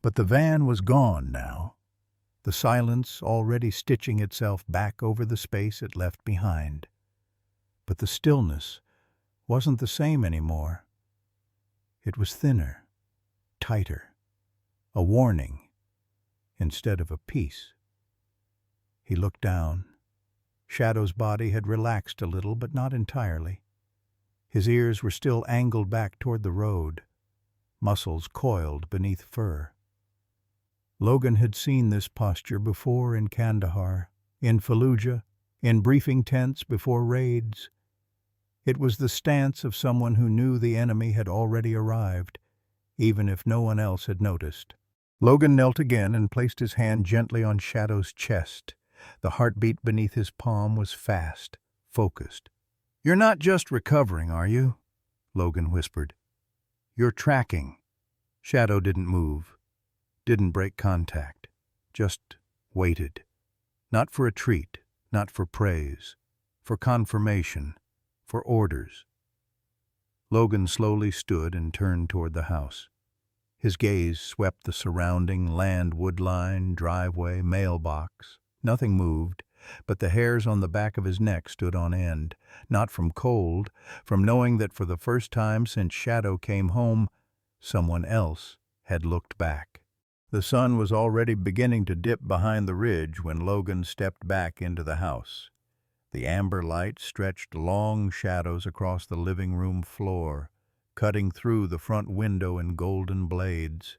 But the van was gone now. The silence already stitching itself back over the space it left behind. But the stillness wasn't the same anymore. It was thinner, tighter, a warning instead of a peace. He looked down. Shadow's body had relaxed a little, but not entirely. His ears were still angled back toward the road, muscles coiled beneath fur. Logan had seen this posture before in Kandahar, in Fallujah, in briefing tents before raids. It was the stance of someone who knew the enemy had already arrived, even if no one else had noticed. Logan knelt again and placed his hand gently on Shadow's chest. The heartbeat beneath his palm was fast, focused. "You're not just recovering, are you?" Logan whispered. "You're tracking." Shadow didn't move. Didn't break contact, just waited. Not for a treat, not for praise, for confirmation, for orders. Logan slowly stood and turned toward the house. His gaze swept the surrounding land, woodline, driveway, mailbox. Nothing moved, but the hairs on the back of his neck stood on end, not from cold, from knowing that for the first time since Shadow came home, someone else had looked back. The sun was already beginning to dip behind the ridge when Logan stepped back into the house. The amber light stretched long shadows across the living room floor, cutting through the front window in golden blades.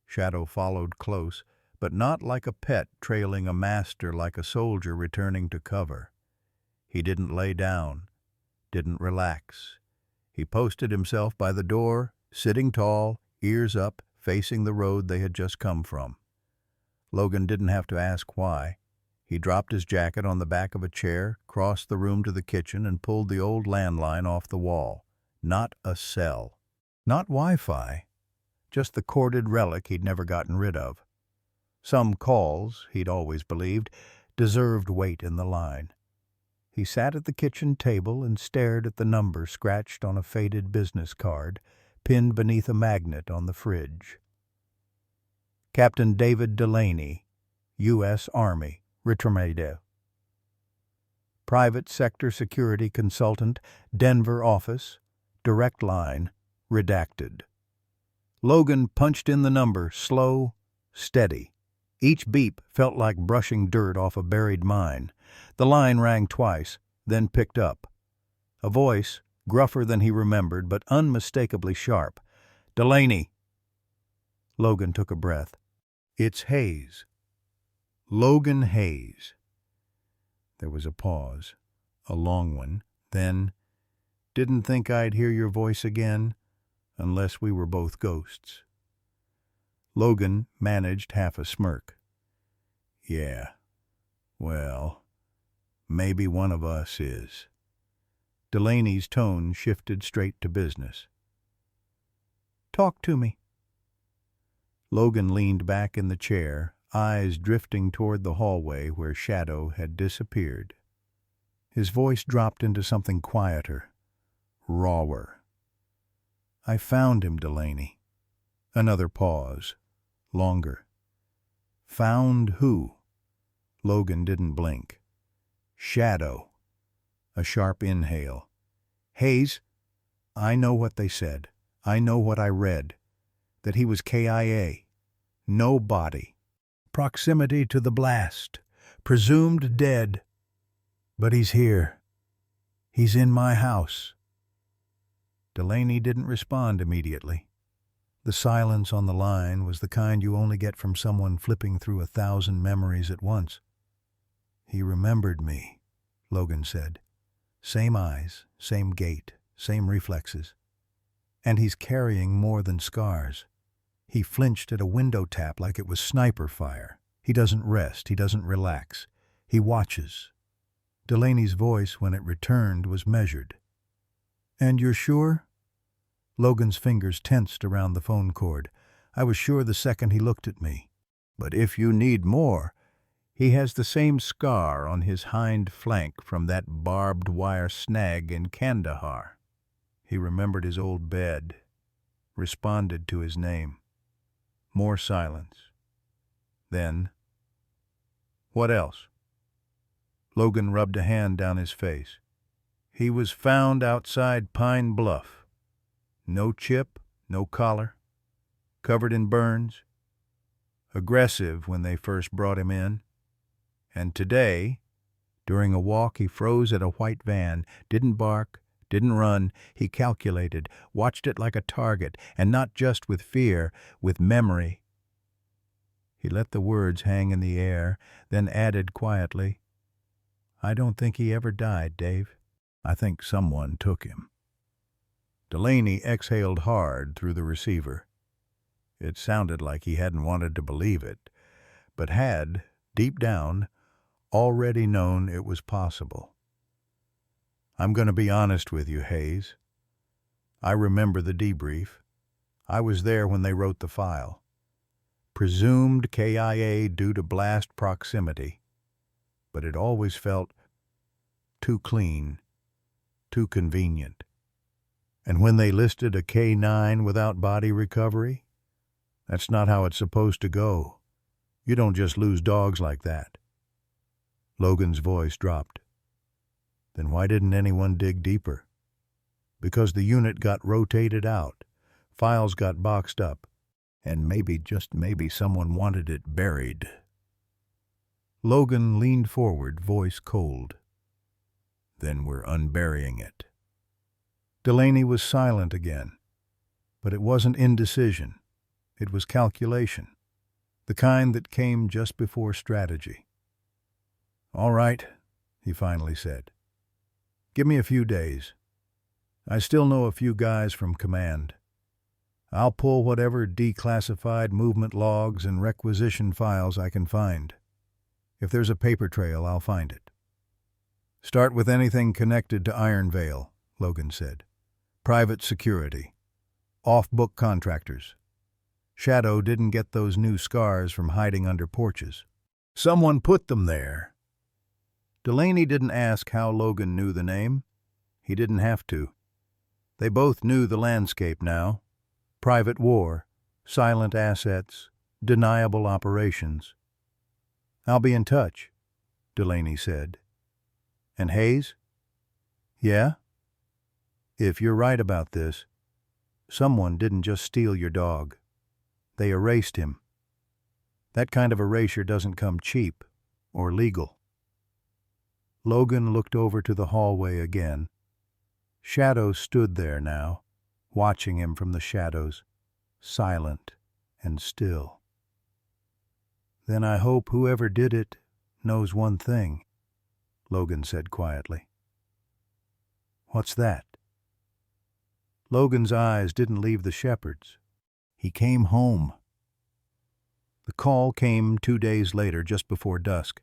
Shadow followed close, but not like a pet trailing a master, like a soldier returning to cover. He didn't lay down, didn't relax. He posted himself by the door, sitting tall, ears up, facing the road they had just come from. Logan didn't have to ask why. He dropped his jacket on the back of a chair, crossed the room to the kitchen, and pulled the old landline off the wall. Not a cell. Not Wi-Fi. Just the corded relic he'd never gotten rid of. Some calls, he'd always believed, deserved weight in the line. He sat at the kitchen table and stared at the number scratched on a faded business card, pinned beneath a magnet on the fridge. Captain David Delaney, U.S. Army, Retirement. Private Sector Security Consultant, Denver Office, Direct Line, redacted. Logan punched in the number, slow, steady. Each beep felt like brushing dirt off a buried mine. The line rang twice, then picked up. A voice, gruffer than he remembered, but unmistakably sharp. "Delaney." Logan took a breath. "It's Hayes." Logan Hayes. There was a pause, a long one. Then, "Didn't think I'd hear your voice again. unless we were both ghosts. Logan managed half a smirk. Yeah, well, maybe one of us is. Delaney's tone shifted straight to business. Talk to me. Logan leaned back in the chair, eyes drifting toward the hallway where Shadow had disappeared. His voice dropped into something quieter, rawer. I found him, Delaney. Another pause. Longer. Found who? Logan didn't blink. Shadow. A sharp inhale. Hayes, I know what they said. I know what I read. That he was KIA. No body. Proximity to the blast. Presumed dead. But he's here. He's in my house. Delaney didn't respond immediately. The silence on the line was the kind you only get from someone flipping through 1,000 memories at once. He remembered me, Logan said. Same eyes, same gait, same reflexes. And he's carrying more than scars. He flinched at a window tap like it was sniper fire. He doesn't rest, he doesn't relax. He watches. Delaney's voice, when it returned, was measured. And you're sure? Logan's fingers tensed around the phone cord. I was sure the second he looked at me. But if you need more, he has the same scar on his hind flank from that barbed wire snag in Kandahar. He remembered his old bed, responded to his name. More silence. Then, what else? Logan rubbed a hand down his face. He was found outside Pine Bluff. No chip, no collar, covered in burns. Aggressive when they first brought him in. And today, during a walk, he froze at a white van, didn't bark, didn't run. He calculated, watched it like a target, and not just with fear, with memory. He let the words hang in the air, then added quietly, I don't think he ever died, Dave. I think someone took him. Delaney exhaled hard through the receiver. It sounded like he hadn't wanted to believe it, but had, deep down, already known it was possible. I'm going to be honest with you, Hayes. I remember the debrief. I was there when they wrote the file. Presumed KIA due to blast proximity, but it always felt too clean, too convenient. And when they listed a K9 without body recovery, that's not how it's supposed to go. You don't just lose dogs like that. Logan's voice dropped. Then why didn't anyone dig deeper? Because the unit got rotated out, files got boxed up, and maybe, just maybe, someone wanted it buried. Logan leaned forward, voice cold. Then we're unburying it. Delaney was silent again, but it wasn't indecision. It was calculation, the kind that came just before strategy. All right, he finally said. Give me a few days. I still know a few guys from command. I'll pull whatever declassified movement logs and requisition files I can find. If there's a paper trail, I'll find it. Start with anything connected to Iron Veil, Logan said. Private security. Off-book contractors. Shadow didn't get those new scars from hiding under porches. Someone put them there. Delaney didn't ask how Logan knew the name. He didn't have to. They both knew the landscape now. Private war, silent assets, deniable operations. I'll be in touch, Delaney said. And Hayes? Yeah? If you're right about this, someone didn't just steal your dog. They erased him. That kind of erasure doesn't come cheap or legal. Logan looked over to the hallway again. Shadow stood there now, watching him from the shadows, silent and still. Then I hope whoever did it knows one thing, Logan said quietly. What's that? Logan's eyes didn't leave the shepherd's. He came home. The call came 2 days later, just before dusk.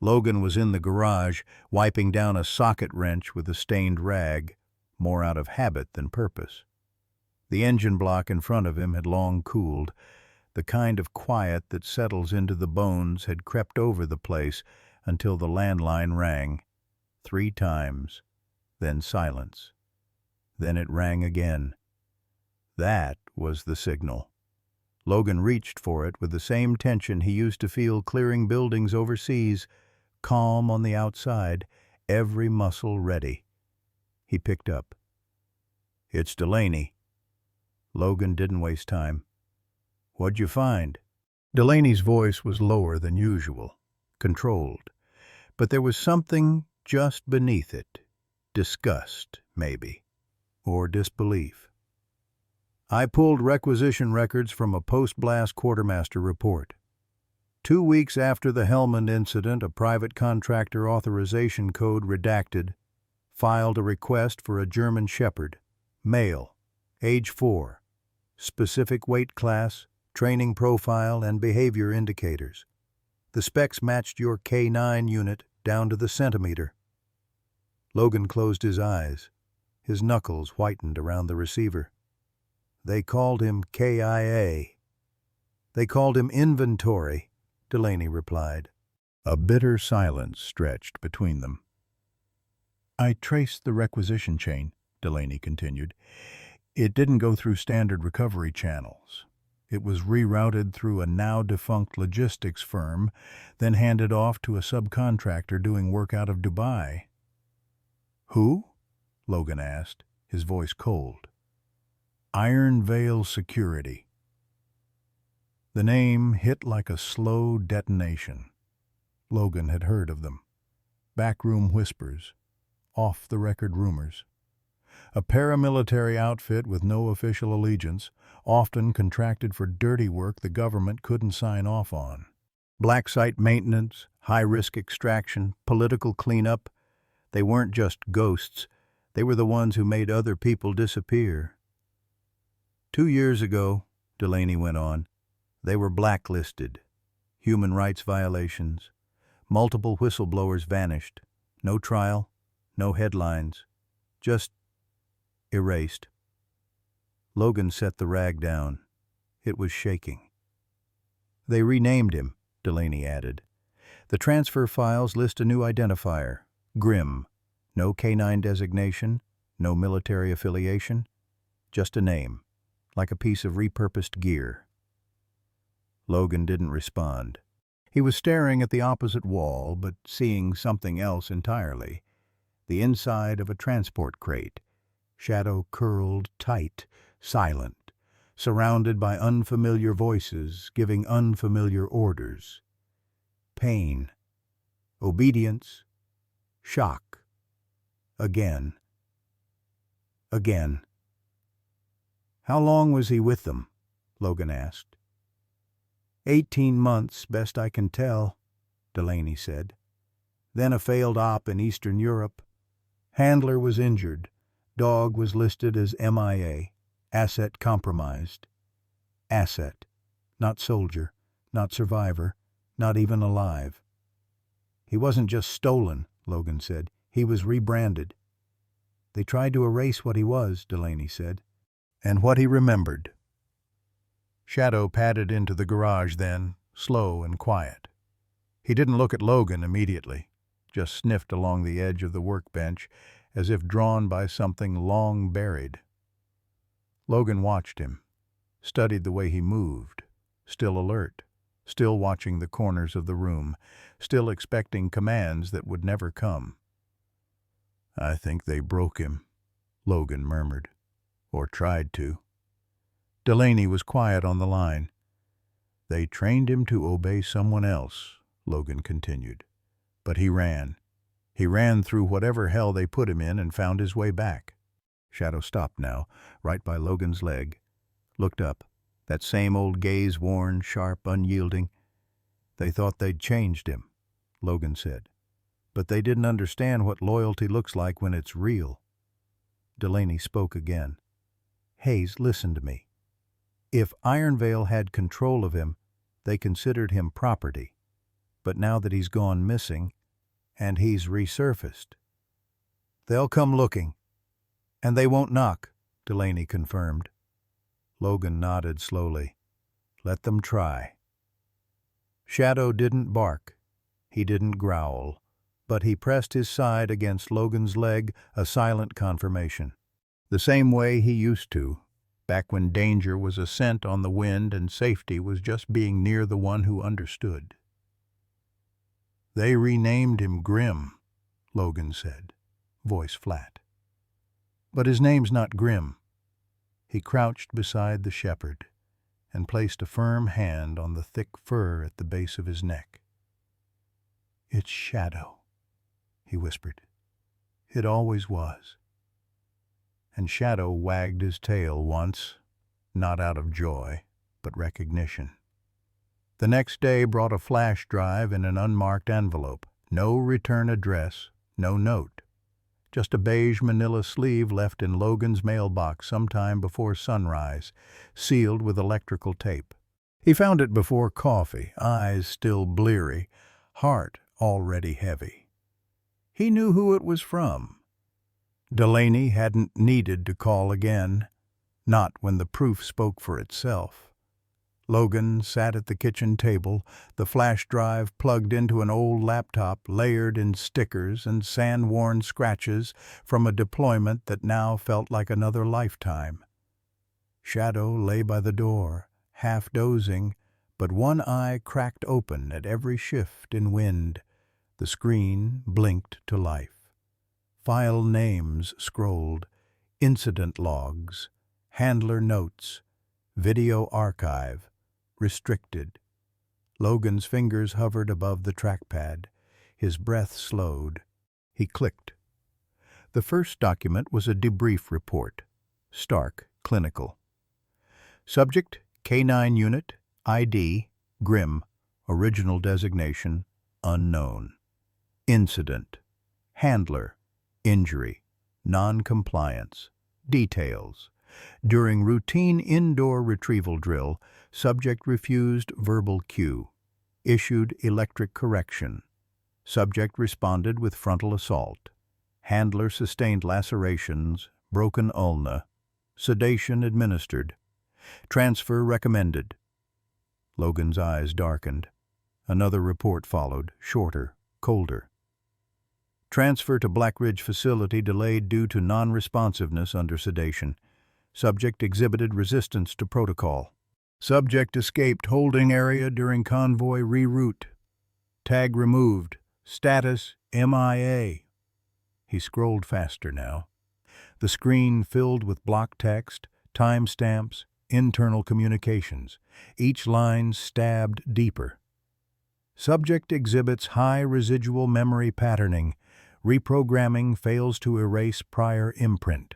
Logan was in the garage, wiping down a socket wrench with a stained rag, more out of habit than purpose. The engine block in front of him had long cooled. The kind of quiet that settles into the bones had crept over the place until the landline rang. 3 times, then silence. Then it rang again. That was the signal. Logan reached for it with the same tension he used to feel clearing buildings overseas, calm on the outside, every muscle ready. He picked up. "It's Delaney." Logan didn't waste time. "What'd you find?" Delaney's voice was lower than usual, controlled, but there was something just beneath it. Disgust, maybe, or disbelief. "I pulled requisition records from a post-blast quartermaster report. 2 weeks after the Helmand incident, a private contractor authorization code redacted filed a request for a German shepherd, male, age 4, specific weight class, training profile, and behavior indicators. The specs matched your K9 unit down to the centimeter." Logan closed his eyes. His knuckles whitened around the receiver. "They called him KIA. They called him inventory," Delaney replied. A bitter silence stretched between them. "I traced the requisition chain," Delaney continued. "It didn't go through standard recovery channels. It was rerouted through a now-defunct logistics firm, then handed off to a subcontractor doing work out of Dubai." "Who?" Logan asked, his voice cold. "Iron Veil Security." The name hit like a slow detonation. Logan had heard of them. Backroom whispers, off-the-record rumors. A paramilitary outfit with no official allegiance, often contracted for dirty work the government couldn't sign off on. Black site maintenance, high-risk extraction, political cleanup. They weren't just ghosts. They were the ones who made other people disappear. 2 years ago, Delaney went on, they were blacklisted. Human rights violations. Multiple whistleblowers vanished. No trial, no headlines. Just erased. Logan set the rag down. It was shaking. "They renamed him," Delaney added. "The transfer files list a new identifier, Grim. No K9 designation, no military affiliation, just a name, like a piece of repurposed gear." Logan didn't respond. He was staring at the opposite wall, but seeing something else entirely. The inside of a transport crate, shadow curled tight, silent, surrounded by unfamiliar voices giving unfamiliar orders. Pain, obedience, shock. Again. Again. "How long was he with them?" Logan asked. 18 months, best I can tell," Delaney said. "Then a failed op in Eastern Europe. Handler was injured. Dog was listed as MIA, asset compromised. Asset, not soldier, not survivor, not even alive. He wasn't just stolen," Logan said. "He was rebranded. They tried to erase what he was," Delaney said, "and what he remembered." Shadow padded into the garage then, slow and quiet. He didn't look at Logan immediately, just sniffed along the edge of the workbench as if drawn by something long buried. Logan watched him, studied the way he moved, still alert, still watching the corners of the room, still expecting commands that would never come. "I think they broke him," Logan murmured, "or tried to." Delaney was quiet on the line. "They trained him to obey someone else," Logan continued. "But he ran. He ran through whatever hell they put him in and found his way back." Shadow stopped now, right by Logan's leg. Looked up, that same old gaze, worn, sharp, unyielding. "They thought they'd changed him," Logan said. "But they didn't understand what loyalty looks like when it's real." Delaney spoke again. Hayes, listen to me. If Ironvale had control of him, they considered him property. But now that he's gone missing, and he's resurfaced, they'll come looking. And they won't knock, Delaney confirmed. Logan nodded slowly. Let them try. Shadow didn't bark. He didn't growl. But he pressed his side against Logan's leg, a silent confirmation. The same way he used to, back when danger was a scent on the wind and safety was just being near the one who understood. They renamed him Grim, Logan said, voice flat. But his name's not Grim. He crouched beside the shepherd and placed a firm hand on the thick fur at the base of his neck. It's Shadow, he whispered. It always was. And Shadow wagged his tail once, not out of joy, but recognition. The next day brought a flash drive in an unmarked envelope. No return address, no note. Just a beige manila sleeve left in Logan's mailbox sometime before sunrise, sealed with electrical tape. He found it before coffee, eyes still bleary, heart already heavy. He knew who it was from. Delaney hadn't needed to call again, not when the proof spoke for itself. Logan sat at the kitchen table, the flash drive plugged into an old laptop layered in stickers and sand-worn scratches from a deployment that now felt like another lifetime. Shadow lay by the door, half dozing, but one eye cracked open at every shift in wind. The screen blinked to life. File names scrolled, incident logs, handler notes, video archive, restricted. Logan's fingers hovered above the trackpad. His breath slowed. He clicked. The first document was a debrief report. Stark, clinical. Subject, K9 unit, ID, Grim, original designation, unknown. Incident, handler, injury, non-compliance, details. During routine indoor retrieval drill, subject refused verbal cue, issued electric correction. Subject responded with frontal assault. Handler sustained lacerations, broken ulna. Sedation administered. Transfer recommended. Logan's eyes darkened. Another report followed, shorter, colder. Transfer to Black Ridge facility delayed due to non-responsiveness under sedation. Subject exhibited resistance to protocol. Subject escaped holding area during convoy reroute. Tag removed. Status MIA. He scrolled faster now. The screen filled with block text, timestamps, internal communications. Each line stabbed deeper. Subject exhibits high residual memory patterning. Reprogramming fails to erase prior imprint.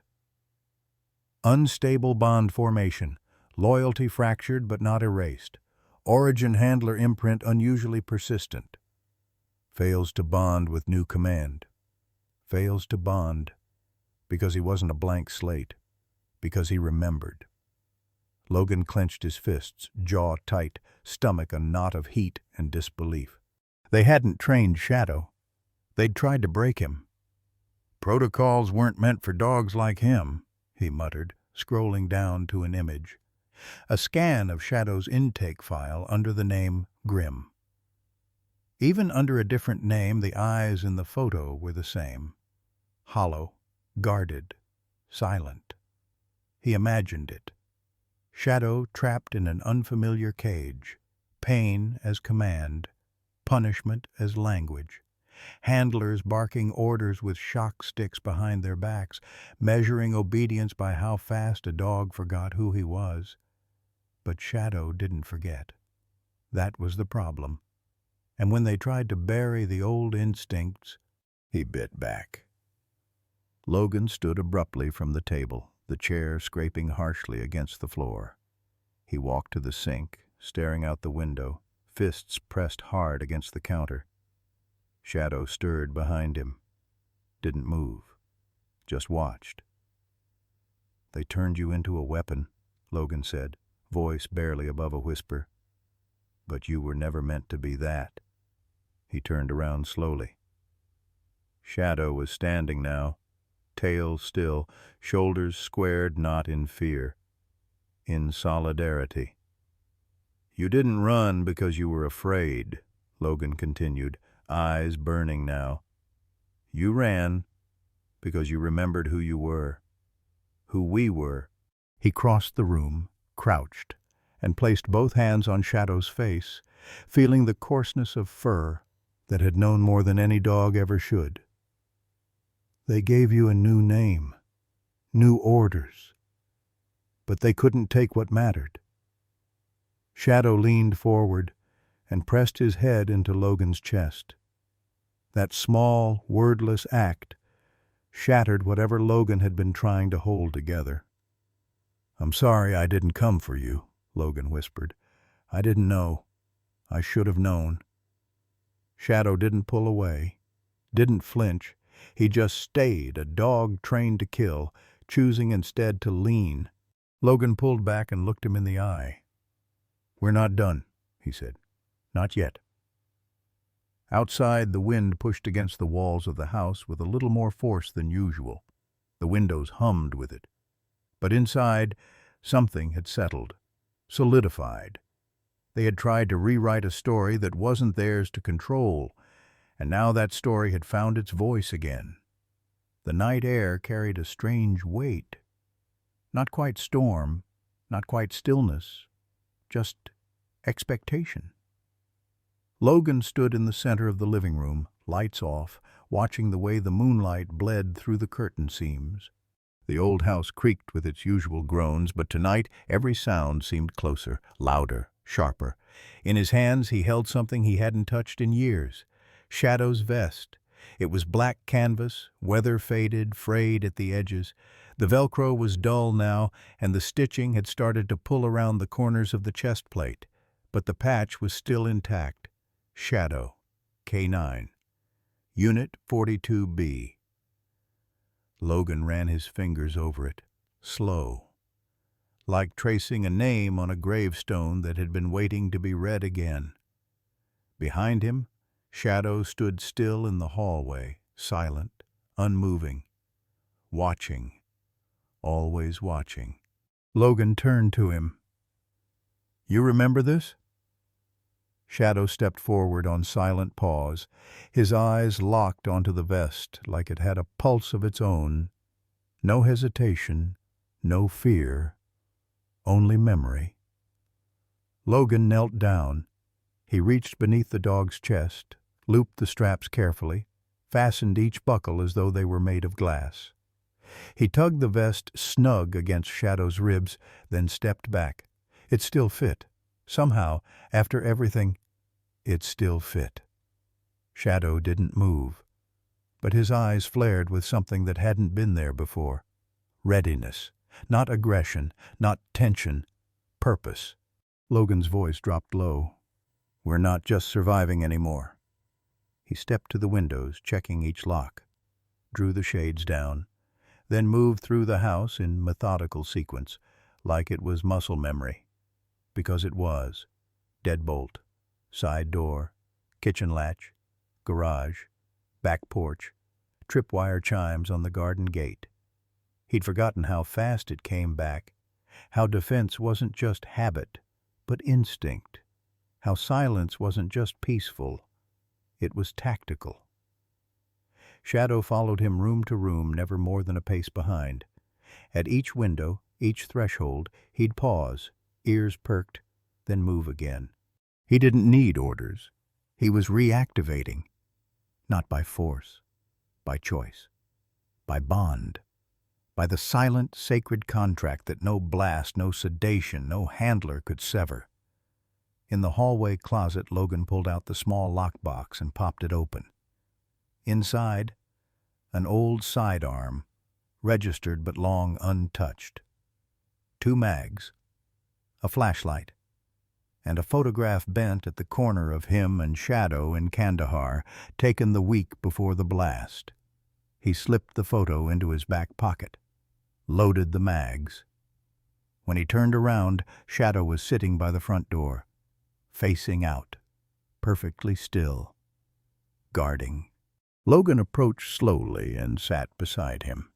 Unstable bond formation. Loyalty fractured but not erased. Origin handler imprint unusually persistent. Fails to bond with new command. Fails to bond because he wasn't a blank slate, because he remembered. Logan clenched his fists, jaw tight, stomach a knot of heat and disbelief. They hadn't trained Shadow. They'd tried to break him. Protocols weren't meant for dogs like him, he muttered, scrolling down to an image. A scan of Shadow's intake file under the name Grim. Even under a different name, the eyes in the photo were the same. Hollow, guarded, silent. He imagined it. Shadow trapped in an unfamiliar cage. Pain as command. Punishment as language. Handlers barking orders with shock sticks behind their backs, measuring obedience by how fast a dog forgot who he was. But Shadow didn't forget. That was the problem. And when they tried to bury the old instincts, he bit back. Logan stood abruptly from the table, the chair scraping harshly against the floor. He walked to the sink, staring out the window, fists pressed hard against the counter. Shadow stirred behind him. Didn't move. Just watched. They turned you into a weapon, Logan said, voice barely above a whisper. But you were never meant to be that. He turned around slowly. Shadow was standing now, tail still, shoulders squared not in fear, in solidarity. You didn't run because you were afraid, Logan continued, eyes burning now. You ran because you remembered who you were, who we were. He crossed the room, crouched, and placed both hands on Shadow's face, feeling the coarseness of fur that had known more than any dog ever should. They gave you a new name, new orders, but they couldn't take what mattered. Shadow leaned forward and pressed his head into Logan's chest. That small, wordless act shattered whatever Logan had been trying to hold together. "I'm sorry I didn't come for you," Logan whispered. "I didn't know. I should have known." Shadow didn't pull away, didn't flinch. He just stayed, a dog trained to kill, choosing instead to lean. Logan pulled back and looked him in the eye. "We're not done," he said. "Not yet." Outside, the wind pushed against the walls of the house with a little more force than usual. The windows hummed with it. But inside, something had settled, solidified. They had tried to rewrite a story that wasn't theirs to control, and now that story had found its voice again. The night air carried a strange weight. Not quite storm, not quite stillness, just expectation. Logan stood in the center of the living room, lights off, watching the way the moonlight bled through the curtain seams. The old house creaked with its usual groans, but tonight every sound seemed closer, louder, sharper. In his hands he held something he hadn't touched in years. Shadow's vest. It was black canvas, weather-faded, frayed at the edges. The Velcro was dull now, and the stitching had started to pull around the corners of the chest plate. But the patch was still intact. Shadow, K9. Unit 42B. Logan ran his fingers over it, slow, like tracing a name on a gravestone that had been waiting to be read again. Behind him, Shadow stood still in the hallway, silent, unmoving, watching, always watching. Logan turned to him. "You remember this?" Shadow stepped forward on silent pause, his eyes locked onto the vest like it had a pulse of its own. No hesitation, no fear, only memory. Logan knelt down. He reached beneath the dog's chest, looped the straps carefully, fastened each buckle as though they were made of glass. He tugged the vest snug against Shadow's ribs, then stepped back. It still fit. Somehow, after everything, it still fit. Shadow didn't move, but his eyes flared with something that hadn't been there before. Readiness, not aggression, not tension, purpose. Logan's voice dropped low. "We're not just surviving anymore." He stepped to the windows, checking each lock, drew the shades down, then moved through the house in methodical sequence, like it was muscle memory. Because it was. Deadbolt, side door, kitchen latch, garage, back porch, tripwire chimes on the garden gate. He'd forgotten how fast it came back, how defense wasn't just habit, but instinct, how silence wasn't just peaceful, it was tactical. Shadow followed him room to room, never more than a pace behind. At each window, each threshold, he'd pause, ears perked, then move again. He didn't need orders. He was reactivating, not by force, by choice, by bond, by the silent, sacred contract that no blast, no sedation, no handler could sever. In the hallway closet, Logan pulled out the small lockbox and popped it open. Inside, an old sidearm, registered but long untouched. 2 mags, a flashlight, and a photograph bent at the corner of him and Shadow in Kandahar, taken the week before the blast. He slipped the photo into his back pocket. loaded the mags. When he turned around, Shadow was sitting by the front door, facing out, perfectly still, guarding. Logan approached slowly and sat beside him.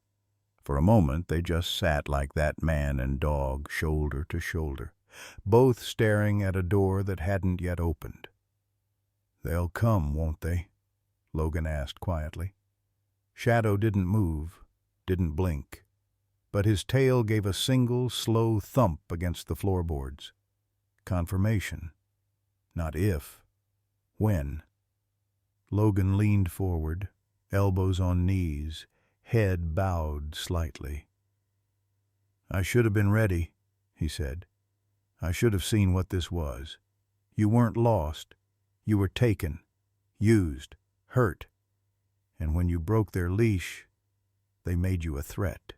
For a moment they just sat like that man and dog, shoulder to shoulder, both staring at a door that hadn't yet opened. "They'll come, won't they?" Logan asked quietly. Shadow didn't move, didn't blink, but his tail gave a single, slow thump against the floorboards. Confirmation. Not if. When. Logan leaned forward, elbows on knees, head bowed slightly. "I should have been ready," he said. "I should have seen what this was. You weren't lost. You were taken, used, hurt. And when you broke their leash, they made you a threat."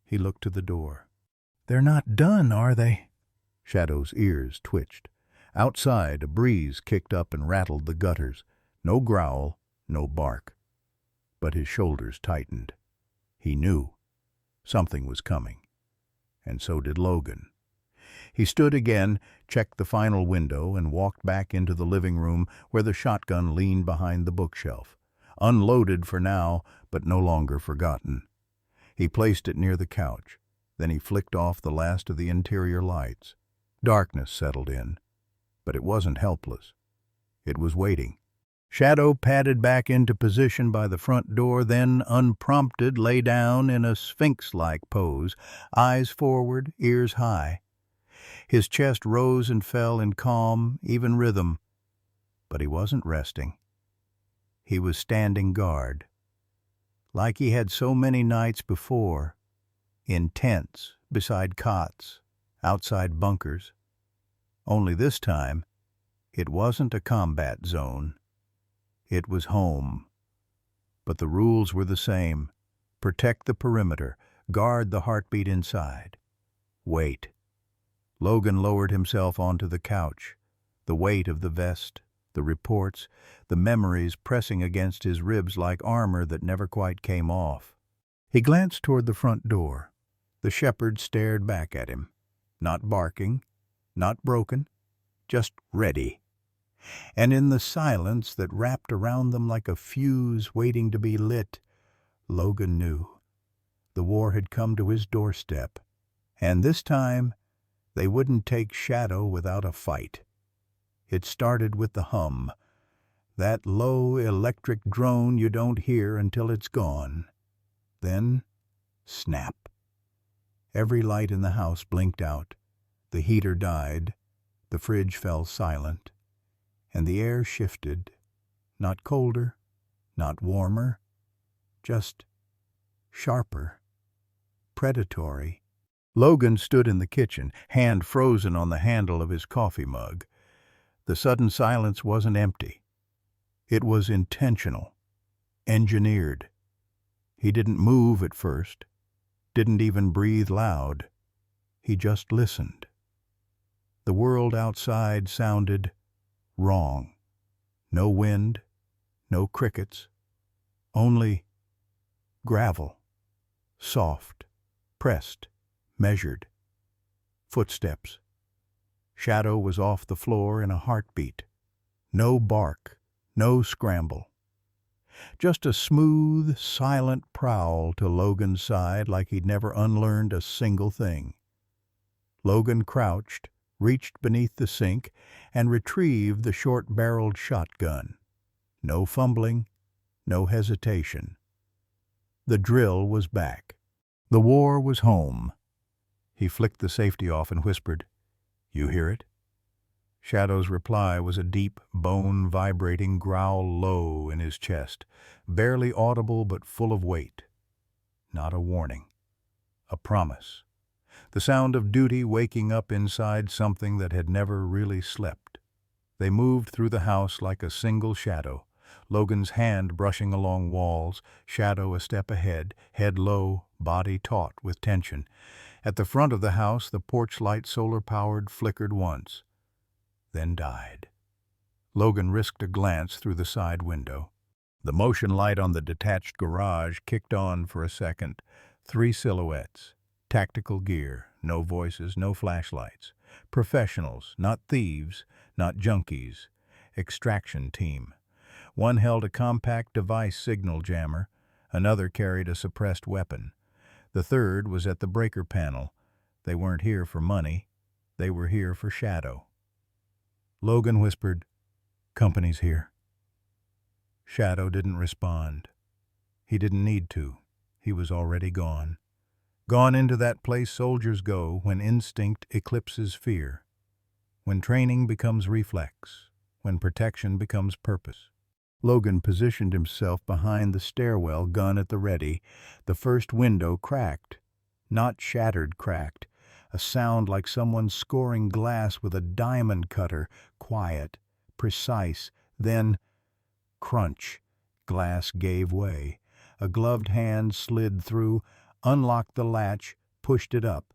He looked to the door. "They're not done, are they?" Shadow's ears twitched. Outside, a breeze kicked up and rattled the gutters. No growl, no bark. But his shoulders tightened. He knew something was coming. And so did Logan. He stood again, checked the final window, and walked back into the living room where the shotgun leaned behind the bookshelf. Unloaded for now, but no longer forgotten. He placed it near the couch. Then he flicked off the last of the interior lights. Darkness settled in, but it wasn't helpless. It was waiting. Shadow padded back into position by the front door, then, unprompted, lay down in a sphinx-like pose, eyes forward, ears high. His chest rose and fell in calm, even rhythm. But he wasn't resting. He was standing guard, like he had so many nights before, in tents, beside cots, outside bunkers. Only this time, it wasn't a combat zone. It was home. But the rules were the same. Protect the perimeter, guard the heartbeat inside. Wait. Logan lowered himself onto the couch, the weight of the vest, the reports, the memories pressing against his ribs like armor that never quite came off. He glanced toward the front door. The shepherd stared back at him, not barking, not broken, just ready. And in the silence that wrapped around them like a fuse waiting to be lit, Logan knew. The war had come to his doorstep, and this time they wouldn't take Shadow without a fight. It started with the hum, that low electric drone you don't hear until it's gone. Then, snap. Every light in the house blinked out. The heater died. The fridge fell silent. And the air shifted, not colder, not warmer, just sharper, predatory. Logan stood in the kitchen, hand frozen on the handle of his coffee mug. The sudden silence wasn't empty. It was intentional, engineered. He didn't move at first, didn't even breathe loud. He just listened. The world outside sounded wrong. No wind, no crickets, only gravel, soft, pressed, measured. Footsteps. Shadow was off the floor in a heartbeat. No bark, no scramble. Just a smooth, silent prowl to Logan's side like he'd never unlearned a single thing. Logan crouched, reached beneath the sink, and retrieved the short-barreled shotgun. No fumbling, no hesitation. The drill was back. The war was home. He flicked the safety off and whispered, "You hear it?" Shadow's reply was a deep, bone-vibrating growl low in his chest, barely audible but full of weight. Not a warning. A promise. The sound of duty waking up inside something that had never really slept. They moved through the house like a single shadow, Logan's hand brushing along walls, Shadow a step ahead, head low, body taut with tension. At the front of the house, the porch light, solar-powered, flickered once, then died. Logan risked a glance through the side window. The motion light on the detached garage kicked on for a second, 3 silhouettes, tactical gear, no voices, no flashlights. Professionals, not thieves, not junkies. Extraction team. One held a compact device signal jammer, another carried a suppressed weapon. The third was at the breaker panel. They weren't here for money. They were here for Shadow. Logan whispered, "Company's here." Shadow didn't respond. He didn't need to. He was already gone. Gone into that place soldiers go when instinct eclipses fear, when training becomes reflex, when protection becomes purpose. Logan positioned himself behind the stairwell, gun at the ready. The first window cracked. Not shattered, cracked. A sound like someone scoring glass with a diamond cutter. Quiet, precise. Then, crunch. Glass gave way. A gloved hand slid through, unlocked the latch, pushed it up.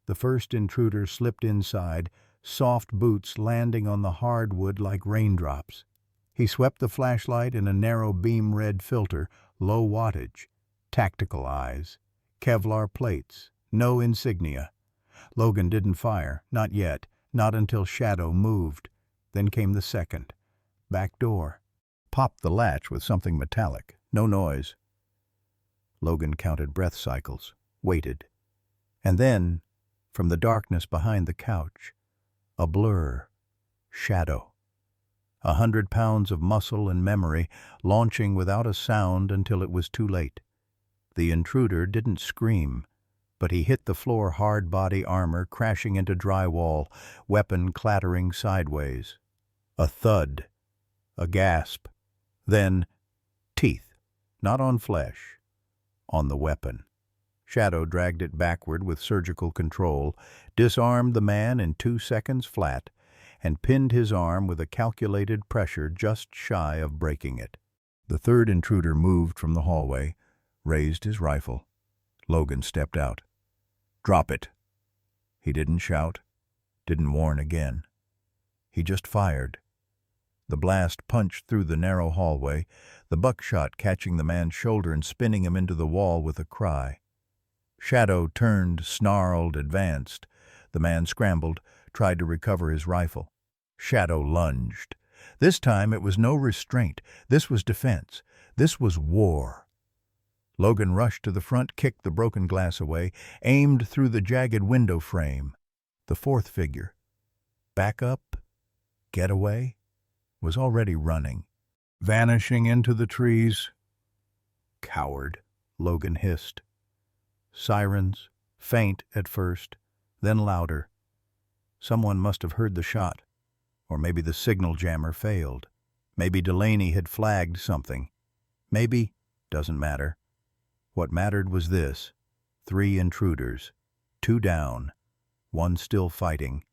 The first intruder slipped inside, soft boots landing on the hardwood like raindrops. He swept the flashlight in a narrow beam red filter, low wattage, tactical eyes, Kevlar plates, no insignia. Logan didn't fire, not yet, not until Shadow moved. Then came the second. Back door. Popped the latch with something metallic, no noise. Logan counted breath cycles, waited. And then, from the darkness behind the couch, a blur. Shadow. 100 pounds of muscle and memory, launching without a sound until it was too late. The intruder didn't scream, but he hit the floor hard body armor, crashing into drywall, weapon clattering sideways. A thud. A gasp. Then, teeth. Not on flesh. On the weapon. Shadow dragged it backward with surgical control, disarmed the man in 2 seconds flat, and pinned his arm with a calculated pressure just shy of breaking it. The third intruder moved from the hallway, raised his rifle. Logan stepped out. "Drop it." He didn't shout, didn't warn again. He just fired. The blast punched through the narrow hallway, the buckshot catching the man's shoulder and spinning him into the wall with a cry. Shadow turned, snarled, advanced. The man scrambled, tried to recover his rifle. Shadow lunged. This time it was no restraint. This was defense. This was war. Logan rushed to the front, kicked the broken glass away, aimed through the jagged window frame. The fourth figure, back up, get away, was already running, vanishing into the trees. "Coward," Logan hissed. Sirens, faint at first, then louder. Someone must have heard the shot, or maybe the signal jammer failed. Maybe Delaney had flagged something. Maybe, doesn't matter. What mattered was this: 3 intruders, 2 down, 1 still fighting.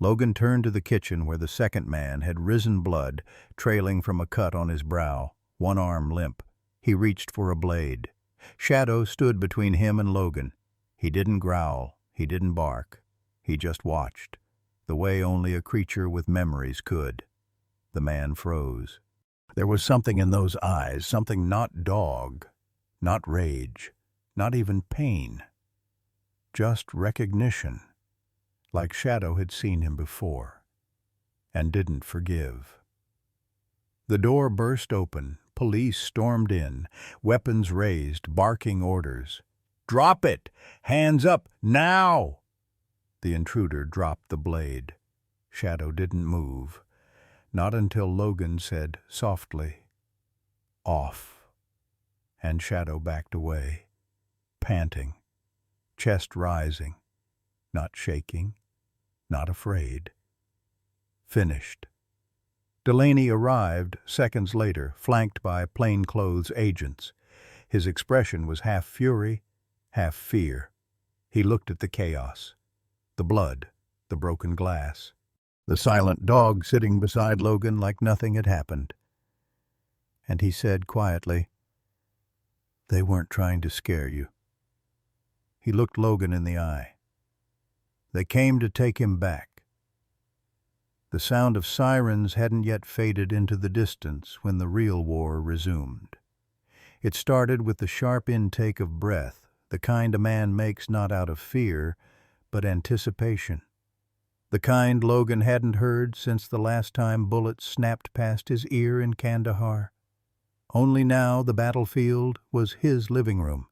Logan turned to the kitchen where the second man had risen, blood trailing from a cut on his brow, one arm limp. He reached for a blade. Shadow stood between him and Logan. He didn't growl, he didn't bark. He just watched, the way only a creature with memories could. The man froze. There was something in those eyes, something not dog, not rage, not even pain. Just recognition, like Shadow had seen him before, and didn't forgive. The door burst open. Police stormed in, weapons raised, barking orders. "Drop it! Hands up, now!" The intruder dropped the blade. Shadow didn't move, not until Logan said softly, "Off." And Shadow backed away, panting, chest rising, not shaking, not afraid. Finished. Delaney arrived seconds later, flanked by plainclothes agents. His expression was half fury, half fear. He looked at the chaos, the blood, the broken glass, the silent dog sitting beside Logan like nothing had happened. And he said quietly, "They weren't trying to scare you." He looked Logan in the eye. "They came to take him back." The sound of sirens hadn't yet faded into the distance when the real war resumed. It started with the sharp intake of breath, the kind a man makes not out of fear, but anticipation. The kind Logan hadn't heard since the last time bullets snapped past his ear in Kandahar. Only now the battlefield was his living room.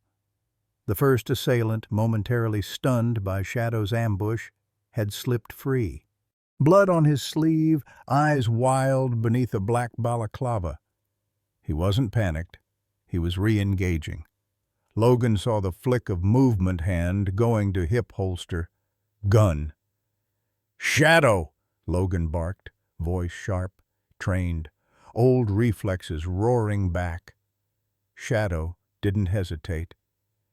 The first assailant, momentarily stunned by Shadow's ambush, had slipped free. Blood on his sleeve, eyes wild beneath a black balaclava. He wasn't panicked. He was re-engaging. Logan saw the flick of movement hand going to hip holster. Gun. "Shadow!" Logan barked, voice sharp, trained, old reflexes roaring back. Shadow didn't hesitate.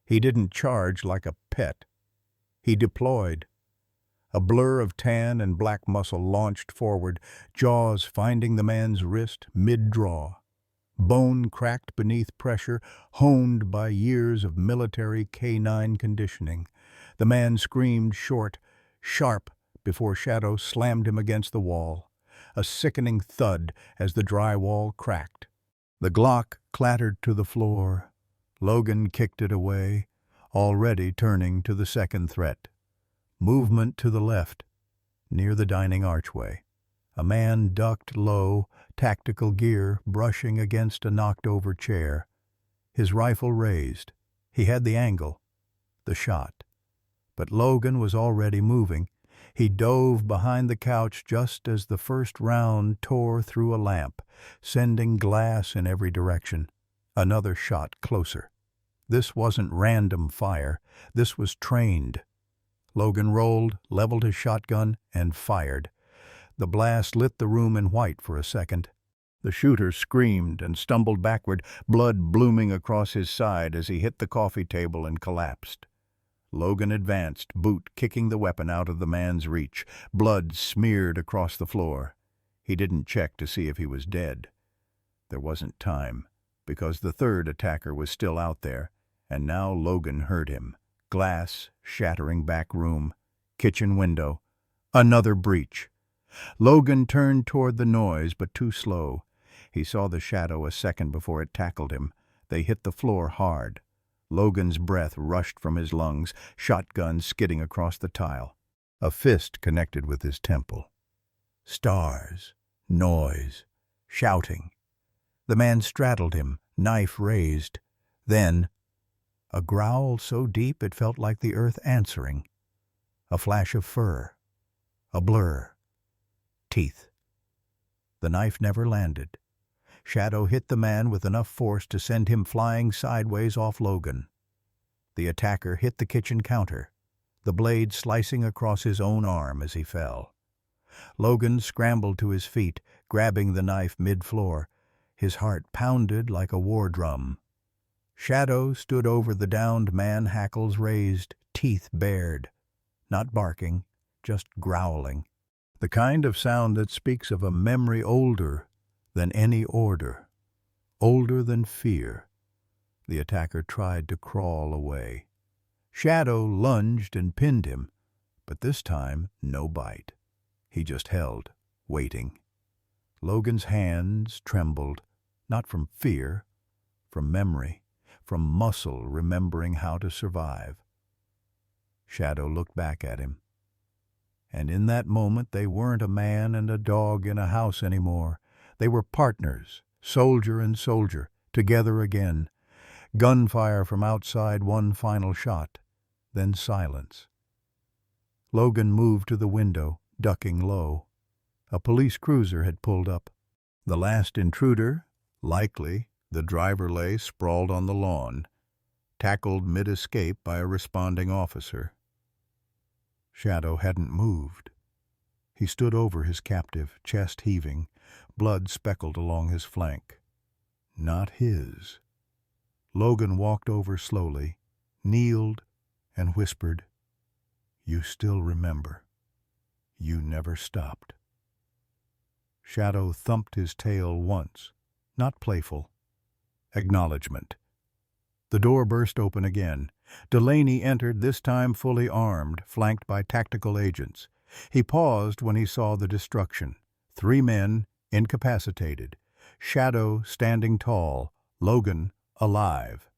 He didn't charge like a pet. He deployed. A blur of tan and black muscle launched forward, jaws finding the man's wrist mid-draw. Bone cracked beneath pressure, honed by years of military K-9 conditioning. The man screamed short, sharp, before Shadow slammed him against the wall. A sickening thud as the drywall cracked. The Glock clattered to the floor. Logan kicked it away, already turning to the second threat. Movement to the left, near the dining archway. A man ducked low, tactical gear brushing against a knocked-over chair. His rifle raised. He had the angle, the shot. But Logan was already moving. He dove behind the couch just as the first round tore through a lamp, sending glass in every direction. Another shot closer. This wasn't random fire. This was trained. Logan rolled, leveled his shotgun, and fired. The blast lit the room in white for a second. The shooter screamed and stumbled backward, blood blooming across his side as he hit the coffee table and collapsed. Logan advanced, boot kicking the weapon out of the man's reach. Blood smeared across the floor. He didn't check to see if he was dead. There wasn't time, because the third attacker was still out there, and now Logan heard him. Glass, shattering back room, kitchen window. Another breach. Logan turned toward the noise, but too slow. He saw the shadow a second before it tackled him. They hit the floor hard. Logan's breath rushed from his lungs, shotgun skidding across the tile. A fist connected with his temple. Stars, noise, shouting. The man straddled him, knife raised. Then, a growl so deep it felt like the earth answering. A flash of fur. A blur. Teeth. The knife never landed. Shadow hit the man with enough force to send him flying sideways off Logan. The attacker hit the kitchen counter, the blade slicing across his own arm as he fell. Logan scrambled to his feet, grabbing the knife mid-floor. His heart pounded like a war drum. Shadow stood over the downed man, hackles raised, teeth bared. Not barking, just growling. The kind of sound that speaks of a memory older than any order, older than fear. The attacker tried to crawl away. Shadow lunged and pinned him, but this time no bite. He just held, waiting. Logan's hands trembled, not from fear, from memory, from muscle remembering how to survive. Shadow looked back at him. And in that moment they weren't a man and a dog in a house anymore. They were partners, soldier and soldier, together again. Gunfire from outside, one final shot, then silence. Logan moved to the window, ducking low. A police cruiser had pulled up. The last intruder, likely, the driver lay sprawled on the lawn, tackled mid-escape by a responding officer. Shadow hadn't moved. He stood over his captive, chest heaving, blood speckled along his flank. Not his. Logan walked over slowly, kneeled, and whispered, "You still remember. You never stopped." Shadow thumped his tail once, not playful. Acknowledgement. The door burst open again. Delaney entered, this time fully armed, flanked by tactical agents. He paused when he saw the destruction. 3 men, incapacitated. Shadow standing tall, Logan alive.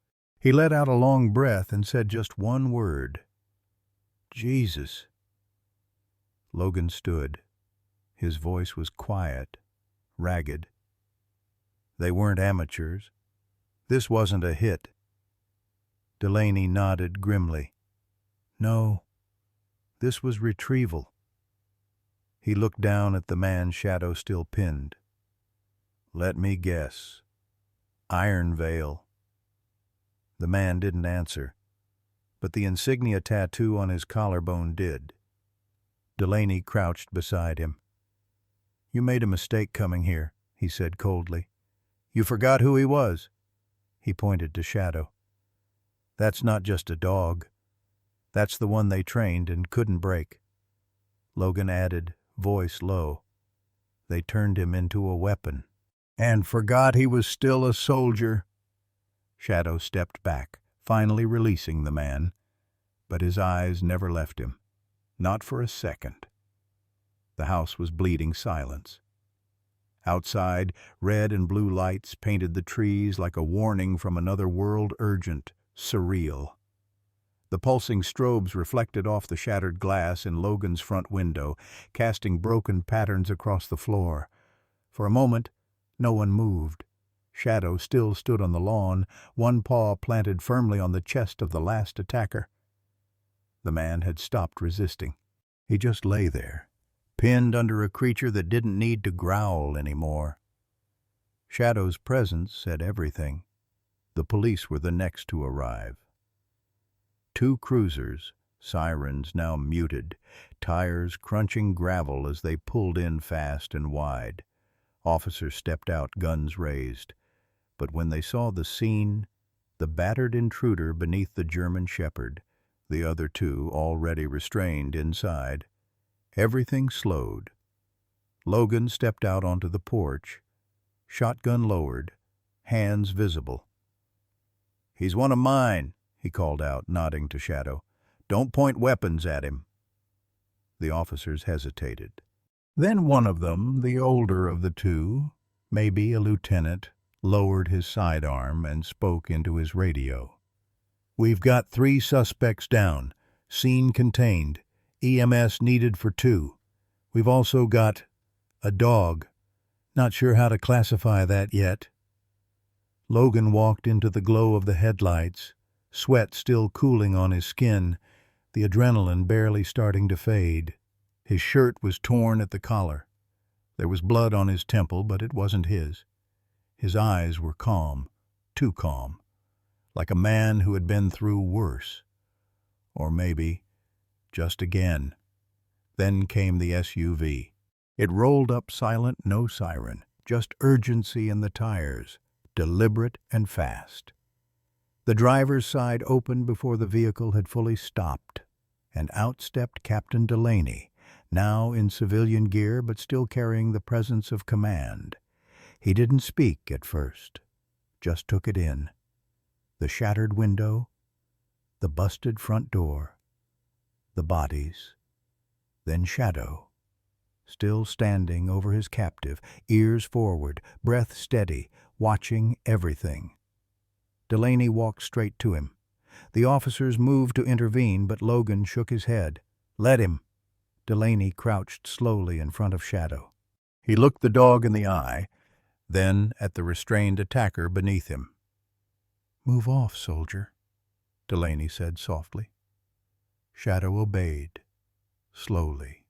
He let out a long breath and said just one word. "Jesus." Logan stood. His voice was quiet, ragged. They weren't amateurs. This wasn't a hit. Delaney nodded grimly. No, this was retrieval. He looked down at the man Shadow still pinned. "Let me guess. Iron Veil." The man didn't answer, but the insignia tattoo on his collarbone did. Delaney crouched beside him. "You made a mistake coming here," he said coldly. "You forgot who he was." He pointed to Shadow. "That's not just a dog. That's the one they trained and couldn't break." Logan added, voice low, "They turned him into a weapon." "And forgot he was still a soldier." Shadow stepped back, finally releasing the man, but his eyes never left him. Not for a second. The house was bleeding silence. Outside, red and blue lights painted the trees like a warning from another world, urgent, surreal. The pulsing strobes reflected off the shattered glass in Logan's front window, casting broken patterns across the floor. For a moment, no one moved. Shadow still stood on the lawn, one paw planted firmly on the chest of the last attacker. The man had stopped resisting. He just lay there, pinned under a creature that didn't need to growl anymore. Shadow's presence said everything. The police were the next to arrive. 2 cruisers, sirens now muted, tires crunching gravel as they pulled in fast and wide. Officers stepped out, guns raised. But when they saw the scene, the battered intruder beneath the German Shepherd, the other 2 already restrained inside, everything slowed. Logan stepped out onto the porch, shotgun lowered, hands visible. "He's one of mine," he called out, nodding to Shadow. "Don't point weapons at him." The officers hesitated. Then one of them, the older of the 2, maybe a lieutenant, lowered his sidearm and spoke into his radio. "We've got 3 suspects down. Scene contained. EMS needed for 2. We've also got a dog. Not sure how to classify that yet." Logan walked into the glow of the headlights, sweat still cooling on his skin, the adrenaline barely starting to fade. His shirt was torn at the collar. There was blood on his temple, but it wasn't his. His eyes were calm, too calm, like a man who had been through worse. Or maybe, just again. Then came the SUV. It rolled up silent, no siren, just urgency in the tires, deliberate and fast. The driver's side opened before the vehicle had fully stopped, and out stepped Captain Delaney, now in civilian gear but still carrying the presence of command. He didn't speak at first, just took it in. The shattered window, the busted front door, the bodies, then Shadow, still standing over his captive, ears forward, breath steady, watching everything. Delaney walked straight to him. The officers moved to intervene, but Logan shook his head. "Let him." Delaney crouched slowly in front of Shadow. He looked the dog in the eye, then at the restrained attacker beneath him. "Move off, soldier," Delaney said softly. Shadow obeyed, slowly.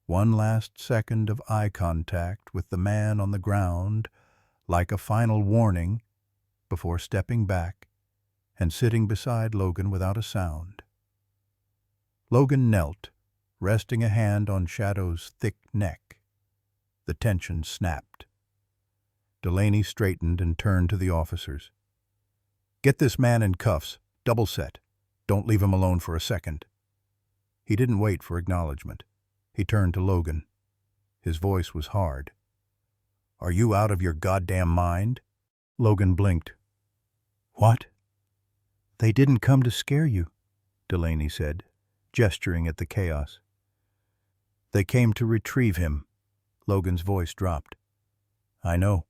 One last second of eye contact with the man on the ground, like a final warning, before stepping back and sitting beside Logan without a sound. Logan knelt, resting a hand on Shadow's thick neck. The tension snapped. Delaney straightened and turned to the officers. "Get this man in cuffs, double set. Don't leave him alone for a second." He didn't wait for acknowledgement. He turned to Logan. His voice was hard. "Are you out of your goddamn mind?" Logan blinked. "What?" "They didn't come to scare you," Delaney said, gesturing at the chaos. "They came to retrieve him." Logan's voice dropped. "I know."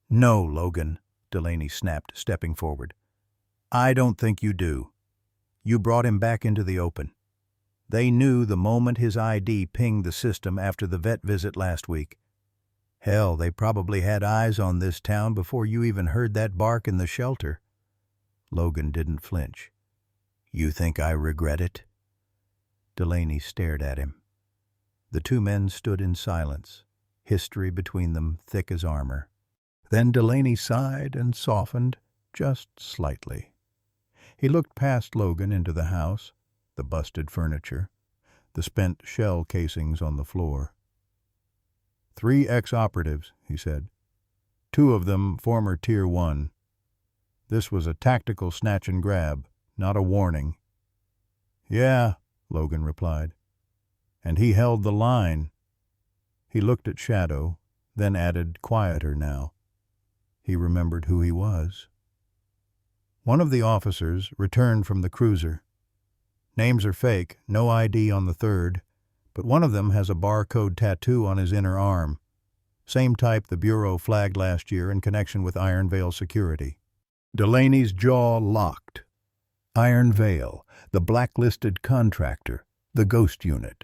"No, Logan," Delaney snapped, stepping forward. I don't think you do. You brought him back into the open. They knew the moment his ID pinged the system after the vet visit last week. Hell, they probably had eyes on this town before you even heard that bark in the shelter. Logan didn't flinch. You think I regret it? Delaney stared at him. The two men stood in silence, history between them thick as armor. Then Delaney sighed and softened, just slightly. He looked past Logan into the house, the busted furniture, the spent shell casings on the floor. 3 ex-operatives, he said. 2 of them former Tier 1. This was a tactical snatch and grab, not a warning. Yeah, Logan replied. And he held the line. He looked at Shadow, then added, quieter now. He remembered who he was. One of the officers returned from the cruiser. Names are fake, no ID on the third, but one of them has a barcode tattoo on his inner arm. Same type the Bureau flagged last year in connection with Iron Veil security. Delaney's jaw locked. Iron Veil, the blacklisted contractor, the ghost unit.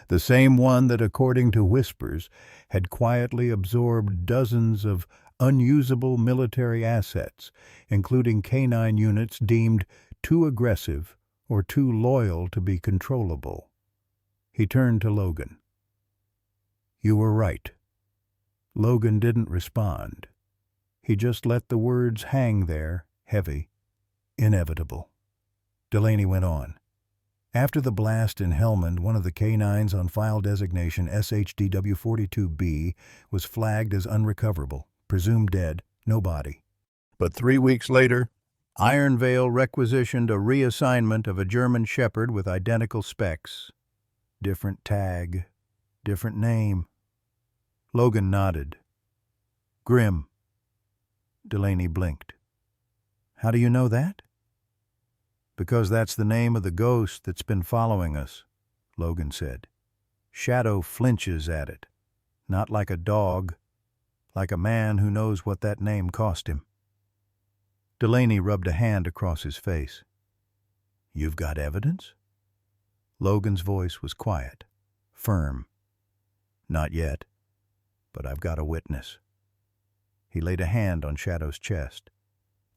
The same one that, according to whispers, had quietly absorbed dozens of unusable military assets, including canine units deemed too aggressive or too loyal to be controllable. He turned to Logan. You were right. Logan didn't respond. He just let the words hang there, heavy, inevitable. Delaney went on. After the blast in Helmand, one of the canines on file designation SHDW-42B was flagged as unrecoverable, presumed dead, no body. But 3 weeks later, Iron Veil requisitioned a reassignment of a German Shepherd with identical specs. Different tag, different name. Logan nodded. Grim. Delaney blinked. How do you know that? Because that's the name of the ghost that's been following us, Logan said. Shadow flinches at it. Not like a dog, like a man who knows what that name cost him. Delaney rubbed a hand across his face. You've got evidence? Logan's voice was quiet, firm. Not yet, but I've got a witness. He laid a hand on Shadow's chest.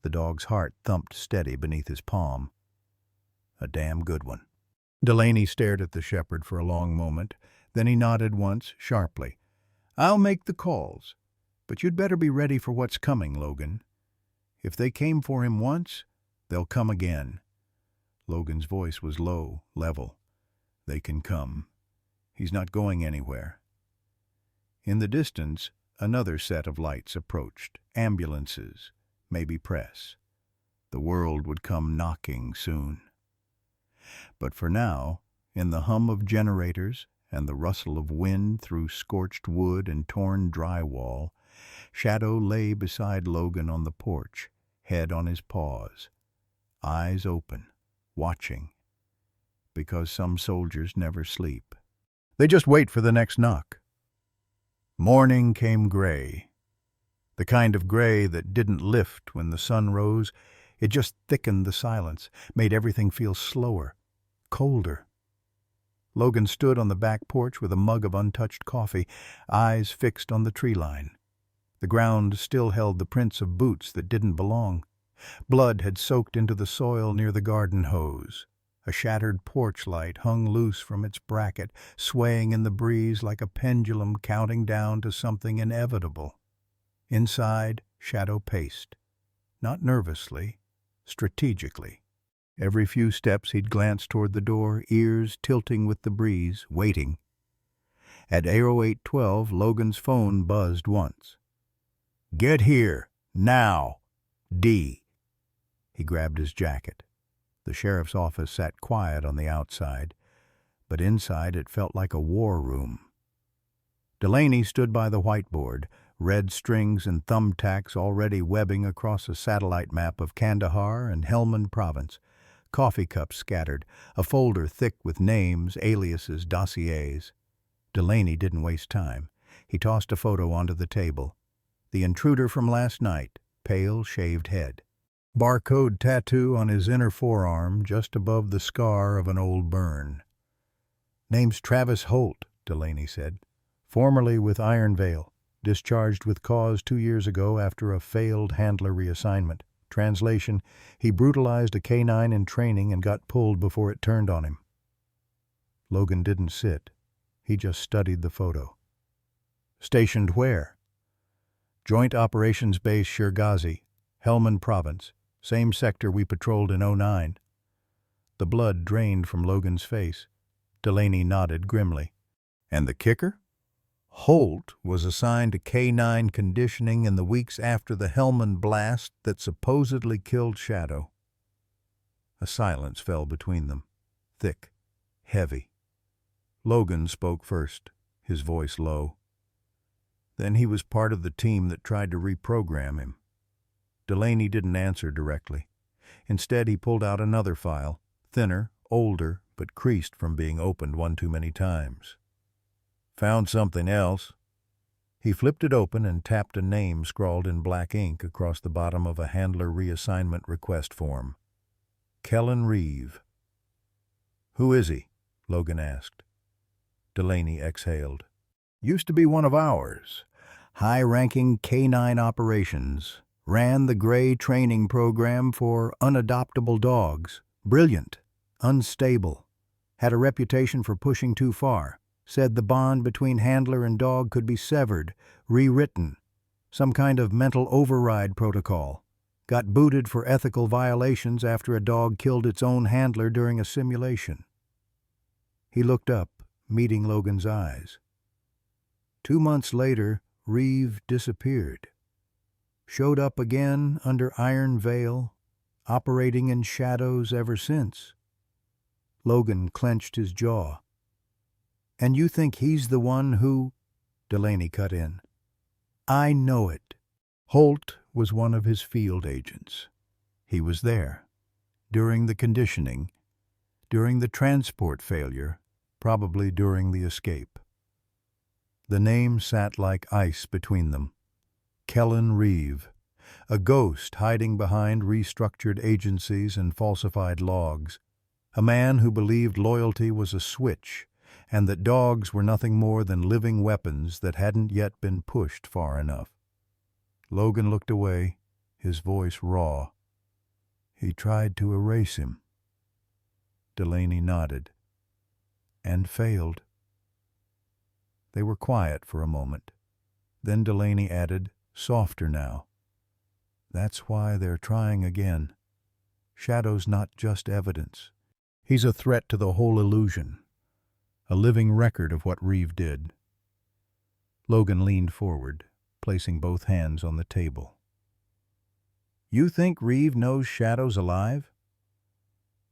The dog's heart thumped steady beneath his palm. A damn good one. Delaney stared at the shepherd for a long moment. Then he nodded once, sharply. I'll make the calls, but you'd better be ready for what's coming, Logan. If they came for him once, they'll come again. Logan's voice was low, level. They can come. He's not going anywhere. In the distance, another set of lights approached. Ambulances, maybe press. The world would come knocking soon. But for now, in the hum of generators and the rustle of wind through scorched wood and torn drywall, Shadow lay beside Logan on the porch, head on his paws, eyes open, watching, because some soldiers never sleep. They just wait for the next knock. Morning came gray, the kind of gray that didn't lift when the sun rose. It just thickened the silence, made everything feel slower, colder. Logan stood on the back porch with a mug of untouched coffee, eyes fixed on the tree line. The ground still held the prints of boots that didn't belong. Blood had soaked into the soil near the garden hose. A shattered porch light hung loose from its bracket, swaying in the breeze like a pendulum counting down to something inevitable. Inside, Shadow paced. Not nervously, strategically. Every few steps he'd glance toward the door, ears tilting with the breeze, waiting. At 0812, Logan's phone buzzed once. Get here, now, D. He grabbed his jacket. The sheriff's office sat quiet on the outside, but inside it felt like a war room. Delaney stood by the whiteboard, red strings and thumbtacks already webbing across a satellite map of Kandahar and Helmand province. Coffee cups scattered, a folder thick with names, aliases, dossiers. Delaney didn't waste time. He tossed a photo onto the table. The intruder from last night, pale, shaved head. Barcode tattoo on his inner forearm just above the scar of an old burn. Name's Travis Holt, Delaney said. Formerly with Iron Vale. Discharged with cause 2 years ago after a failed handler reassignment. Translation, he brutalized a canine in training and got pulled before it turned on him. Logan didn't sit. He just studied the photo. Stationed where? Joint Operations Base Shirgazi, Helmand Province. Same sector we patrolled in '09. The blood drained from Logan's face. Delaney nodded grimly. And the kicker? Holt was assigned to K-9 conditioning in the weeks after the Helmand blast that supposedly killed Shadow. A silence fell between them, thick, heavy. Logan spoke first, his voice low. Then he was part of the team that tried to reprogram him. Delaney didn't answer directly. Instead, he pulled out another file, thinner, older, but creased from being opened one too many times. Found something else. He flipped it open and tapped a name scrawled in black ink across the bottom of a handler reassignment request form. Kellen Reeve. Who is he? Logan asked. Delaney exhaled. Used to be one of ours. High-ranking K-9 operations. Ran the Gray training program for unadoptable dogs. Brilliant. Unstable. Had a reputation for pushing too far. Said the bond between handler and dog could be severed, rewritten. Some kind of mental override protocol. Got booted for ethical violations after a dog killed its own handler during a simulation. He looked up, meeting Logan's eyes. 2 months later, Reeve disappeared. Showed up again under Iron Vale, operating in shadows ever since. Logan clenched his jaw. And you think he's the one who... Delaney cut in. I know it. Holt was one of his field agents. He was there. During the conditioning. During the transport failure. Probably during the escape. The name sat like ice between them. Kellen Reeve. A ghost hiding behind restructured agencies and falsified logs. A man who believed loyalty was a switch, and that dogs were nothing more than living weapons that hadn't yet been pushed far enough. Logan looked away, his voice raw. He tried to erase him. Delaney nodded. And failed. They were quiet for a moment. Then Delaney added, softer now. That's why they're trying again. Shadow's not just evidence. He's a threat to the whole illusion. A living record of what Reeve did. Logan leaned forward, placing both hands on the table. You think Reeve knows Shadow's alive?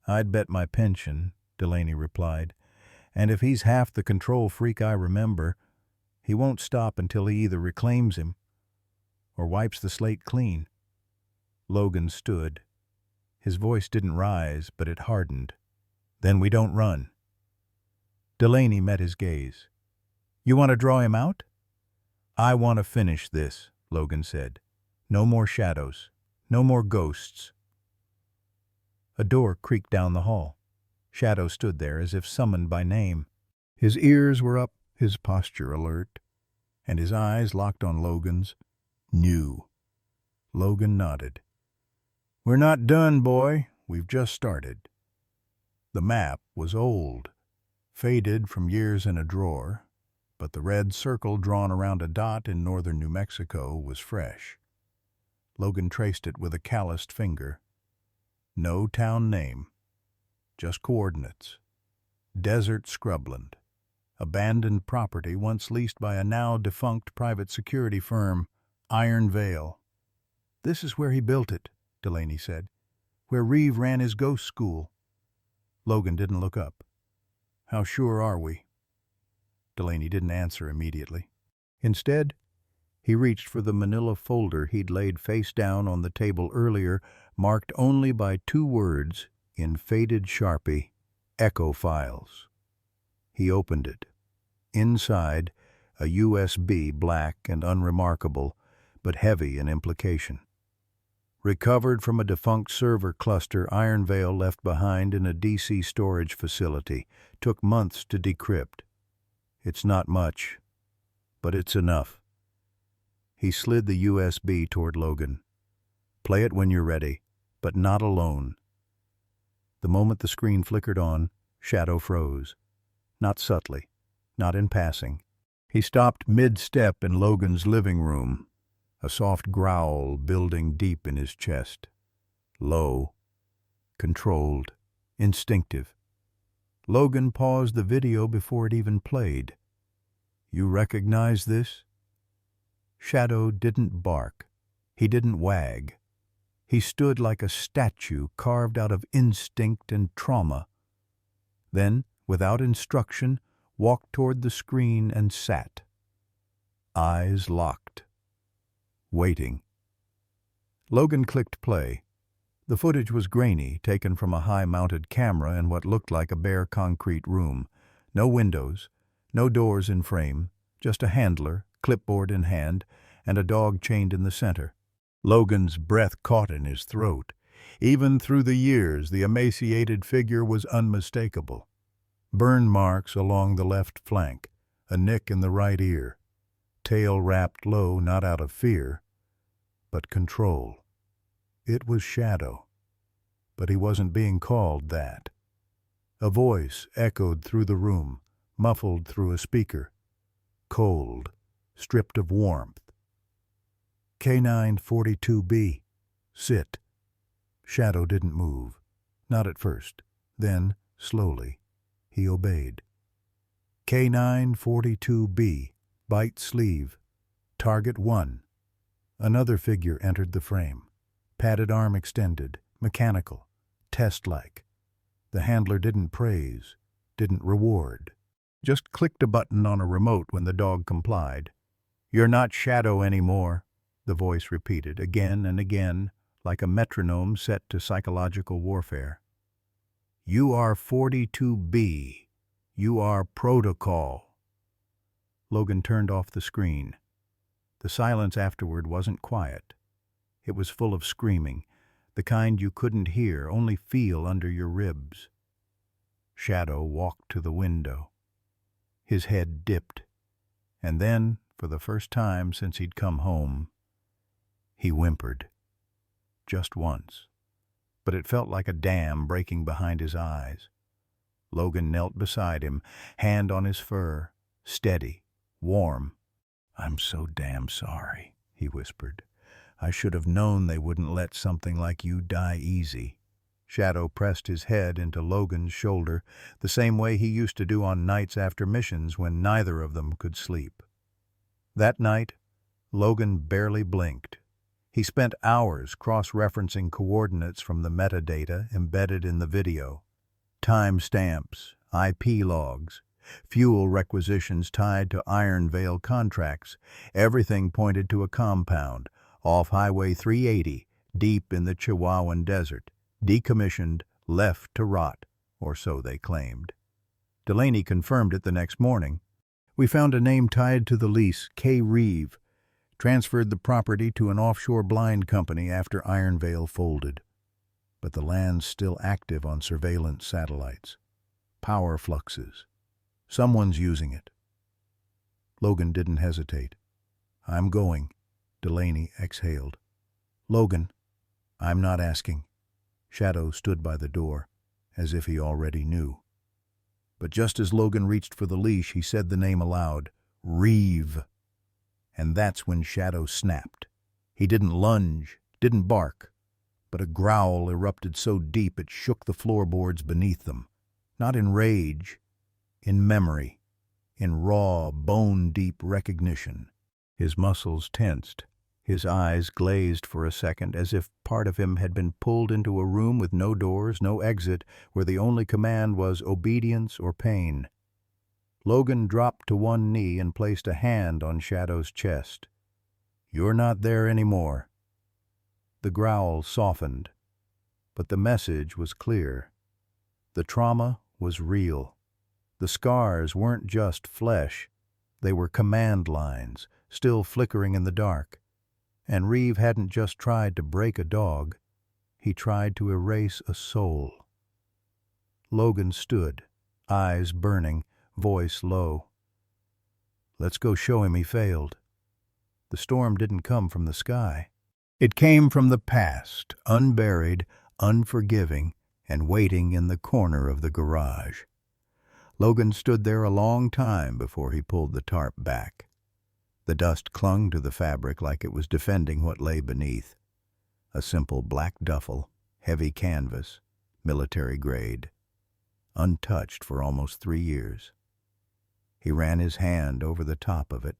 I'd bet my pension, Delaney replied. And if he's half the control freak I remember, he won't stop until he either reclaims him or wipes the slate clean. Logan stood. His voice didn't rise, but it hardened. Then we don't run. Delaney met his gaze. You want to draw him out? I want to finish this, Logan said. No more shadows. No more ghosts. A door creaked down the hall. Shadow stood there as if summoned by name. His ears were up, his posture alert, and his eyes locked on Logan's. New. Logan nodded. We're not done, boy. We've just started. The map was old, faded from years in a drawer, but the red circle drawn around a dot in northern New Mexico was fresh. Logan traced it with a calloused finger. No town name, just coordinates. Desert scrubland, abandoned property once leased by a now-defunct private security firm, Iron Vale. This is where he built it, Delaney said, where Reeve ran his ghost school. Logan didn't look up. How sure are we? Delaney didn't answer immediately. Instead, he reached for the manila folder he'd laid face down on the table earlier, marked only by 2 words in faded Sharpie, Echo Files. He opened it. Inside, a USB, black and unremarkable, but heavy in implication. recovered from a defunct server cluster Iron Veil left behind in a DC storage facility. Took months to decrypt. It's not much, but it's enough. He slid the USB toward Logan. Play it when you're ready, but not alone. The moment the screen flickered on, Shadow froze. Not subtly, not in passing. He stopped mid-step in Logan's living room, a soft growl building deep in his chest. Low, controlled, instinctive. Logan paused the video before it even played. "You recognize this?" Shadow didn't bark. He didn't wag. He stood like a statue carved out of instinct and trauma. Then, without instruction, walked toward the screen and sat. Eyes locked. Waiting. Logan clicked play. The footage was grainy, taken from a high-mounted camera in what looked like a bare concrete room. No windows, no doors in frame, just a handler, clipboard in hand, and a dog chained in the center. Logan's breath caught in his throat. Even through the years, the emaciated figure was unmistakable. Burn marks along the left flank, a nick in the right ear, tail wrapped low not out of fear, but control. It was Shadow, but he wasn't being called that. A voice echoed through the room, muffled through a speaker. Cold, stripped of warmth. K942B, sit. Shadow didn't move, not at first. Then, slowly, he obeyed. K942B, bite sleeve. Target 1. Another figure entered the frame. Padded arm extended, mechanical, test-like. The handler didn't praise, didn't reward. Just clicked a button on a remote when the dog complied. "You're not Shadow anymore," the voice repeated again and again, like a metronome set to psychological warfare. "You are 42B. You are protocol." Logan turned off the screen. The silence afterward wasn't quiet. It was full of screaming, the kind you couldn't hear, only feel under your ribs. Shadow walked to the window. His head dipped, and then, for the first time since he'd come home, he whimpered. Just once, but it felt like a dam breaking behind his eyes. Logan knelt beside him, hand on his fur, steady, warm. "I'm so damn sorry," he whispered. "I should have known they wouldn't let something like you die easy." Shadow pressed his head into Logan's shoulder, the same way he used to do on nights after missions when neither of them could sleep. That night, Logan barely blinked. He spent hours cross-referencing coordinates from the metadata embedded in the video. Time stamps, IP logs, fuel requisitions tied to Iron Veil contracts. Everything pointed to a compound off Highway 380, deep in the Chihuahuan desert, decommissioned, left to rot, or so they claimed. Delaney confirmed it the next morning. "We found a name tied to the lease, K. Reeve. Transferred the property to an offshore blind company after Iron Veil folded. But the land's still active on surveillance satellites. Power fluxes. Someone's using it." Logan didn't hesitate. "I'm going," Delaney exhaled. "Logan, I'm not asking." Shadow stood by the door, as if he already knew. But just as Logan reached for the leash, he said the name aloud, "Reeve." And that's when Shadow snapped. He didn't lunge, didn't bark, but a growl erupted so deep it shook the floorboards beneath them. Not in rage, in memory, in raw, bone-deep recognition. His muscles tensed, his eyes glazed for a second, as if part of him had been pulled into a room with no doors, no exit, where the only command was obedience or pain. Logan dropped to one knee and placed a hand on Shadow's chest. "You're not there anymore." The growl softened, but the message was clear. The trauma was real. The scars weren't just flesh. They were command lines, still flickering in the dark. And Reeve hadn't just tried to break a dog, he tried to erase a soul. Logan stood, eyes burning, voice low. "Let's go show him he failed." The storm didn't come from the sky. It came from the past, unburied, unforgiving, and waiting in the corner of the garage. Logan stood there a long time before he pulled the tarp back. The dust clung to the fabric like it was defending what lay beneath. A simple black duffel, heavy canvas, military grade, untouched for almost 3 years. He ran his hand over the top of it,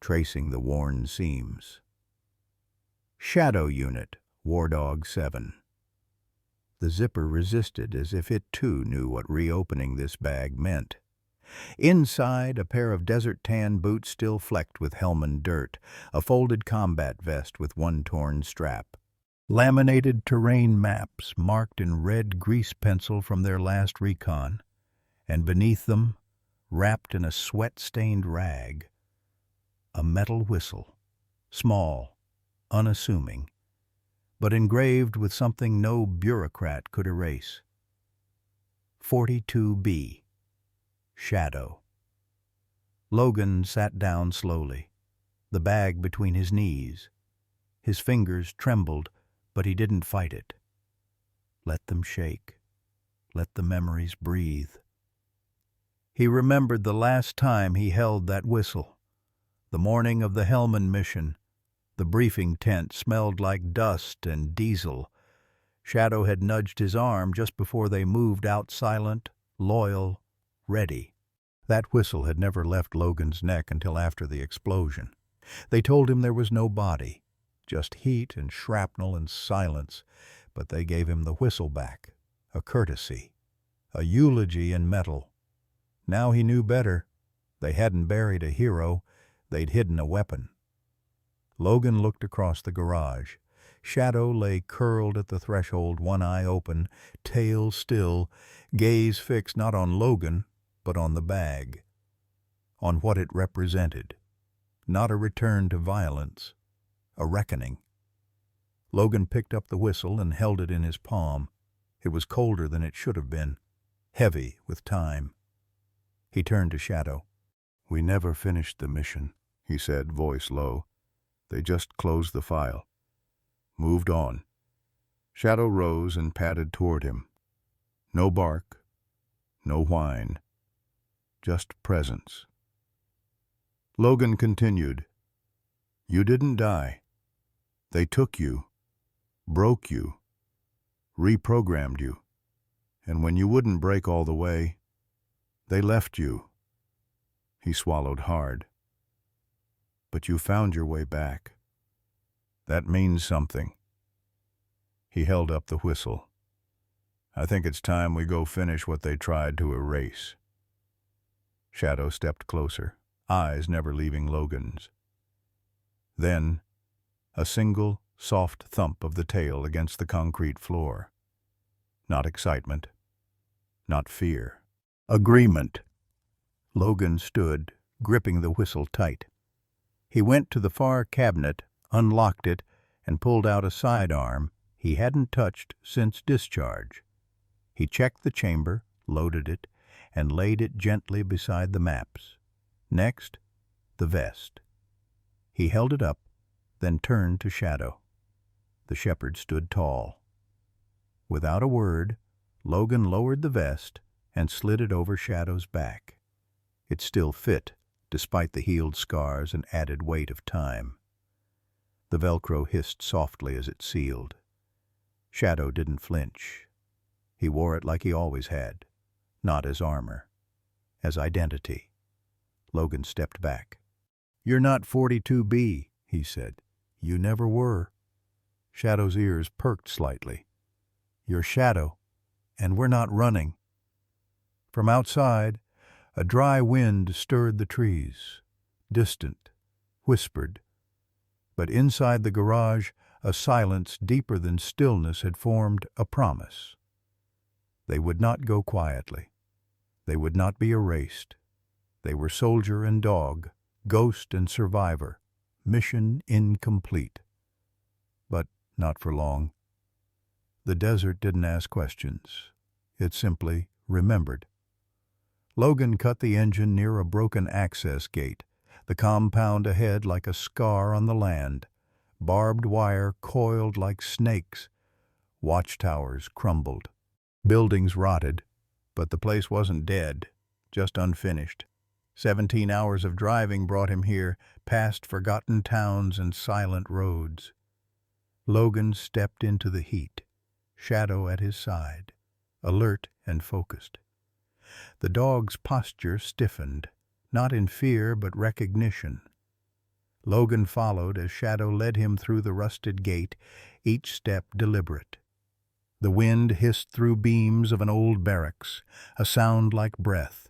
tracing the worn seams. Shadow Unit, War Dog 7. The zipper resisted as if it too knew what reopening this bag meant. Inside, a pair of desert tan boots still flecked with Helmand dirt, a folded combat vest with one torn strap. Laminated terrain maps marked in red grease pencil from their last recon, and beneath them, wrapped in a sweat-stained rag, a metal whistle, small, unassuming, but engraved with something no bureaucrat could erase. 42B. Shadow. Logan sat down slowly, the bag between his knees. His fingers trembled, but he didn't fight it. Let them shake. Let the memories breathe. He remembered the last time he held that whistle, the morning of the Helmand mission. The briefing tent smelled like dust and diesel. Shadow had nudged his arm just before they moved out, silent, loyal, ready. That whistle had never left Logan's neck until after the explosion. They told him there was no body, just heat and shrapnel and silence, but they gave him the whistle back, a courtesy, a eulogy in metal. Now he knew better. They hadn't buried a hero, they'd hidden a weapon. Logan looked across the garage. Shadow lay curled at the threshold, one eye open, tail still, gaze fixed not on Logan, but on the bag, on what it represented. Not a return to violence, a reckoning. Logan picked up the whistle and held it in his palm. It was colder than it should have been, heavy with time. He turned to Shadow. "We never finished the mission," he said, voice low. "They just closed the file. Moved on." Shadow rose and padded toward him. No bark, no whine, just presence. Logan continued, "You didn't die. They took you, broke you, reprogrammed you, and when you wouldn't break all the way, they left you." He swallowed hard. "But you found your way back. That means something." He held up the whistle. "I think it's time we go finish what they tried to erase." Shadow stepped closer, eyes never leaving Logan's. Then, a single, soft thump of the tail against the concrete floor. Not excitement, not fear. Agreement. Logan stood, gripping the whistle tight. He went to the far cabinet, unlocked it, and pulled out a sidearm he hadn't touched since discharge. He checked the chamber, loaded it, and laid it gently beside the maps. Next, the vest. He held it up, then turned to Shadow. The shepherd stood tall. Without a word, Logan lowered the vest and slid it over Shadow's back. It still fit, despite the healed scars and added weight of time. The Velcro hissed softly as it sealed. Shadow didn't flinch. He wore it like he always had, not as armor, as identity. Logan stepped back. "You're not 42B, he said. "You never were." Shadow's ears perked slightly. "You're Shadow, and we're not running." From outside, a dry wind stirred the trees, distant, whispered. But inside the garage, a silence deeper than stillness had formed a promise. They would not go quietly. They would not be erased. They were soldier and dog, ghost and survivor, mission incomplete. but not for long. The desert didn't ask questions. It simply remembered. Logan cut the engine near a broken access gate, the compound ahead like a scar on the land, barbed wire coiled like snakes, watchtowers crumbled. Buildings rotted, but the place wasn't dead, just unfinished. 17 hours of driving brought him here, past forgotten towns and silent roads. Logan stepped into the heat, Shadow at his side, alert and focused. The dog's posture stiffened, not in fear but recognition. Logan followed as Shadow led him through the rusted gate, each step deliberate. The wind hissed through beams of an old barracks, a sound like breath.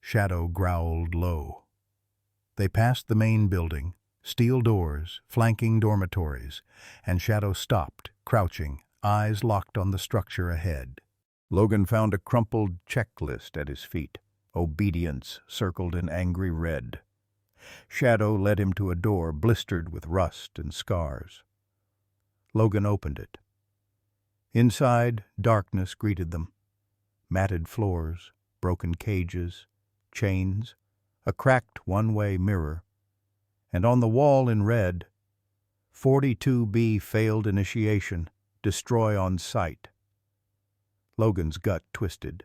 Shadow growled low. They passed the main building, steel doors, flanking dormitories, and Shadow stopped, crouching, eyes locked on the structure ahead. Logan found a crumpled checklist at his feet, obedience circled in angry red. Shadow led him to a door blistered with rust and scars. Logan opened it. Inside, darkness greeted them. Matted floors, broken cages, chains, a cracked one-way mirror, and on the wall in red, 42B failed initiation, destroy on sight. Logan's gut twisted.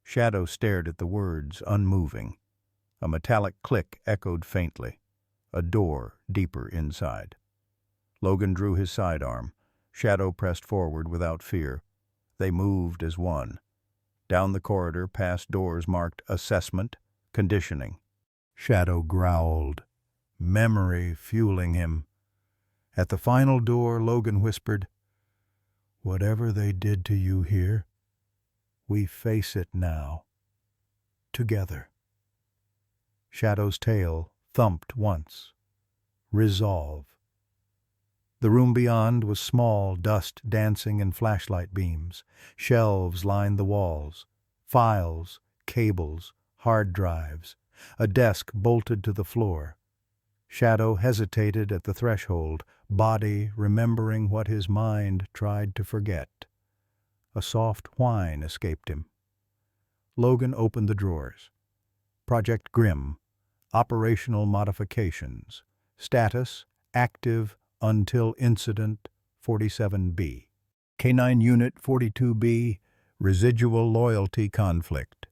Shadow stared at the words, unmoving. A metallic click echoed faintly. A door deeper inside. Logan drew his sidearm. Shadow pressed forward without fear. They moved as one. Down the corridor, past doors marked assessment, conditioning. Shadow growled, memory fueling him. At the final door, Logan whispered, "Whatever they did to you here, we face it now. Together." Shadow's tail thumped once. Resolve. The room beyond was small, dust dancing in flashlight beams. Shelves lined the walls. Files, cables, hard drives. A desk bolted to the floor. Shadow hesitated at the threshold, body remembering what his mind tried to forget. A soft whine escaped him. Logan opened the drawers. Project Grim. Operational modifications. Status, active until Incident 47B. K9 Unit 42B, residual loyalty conflict.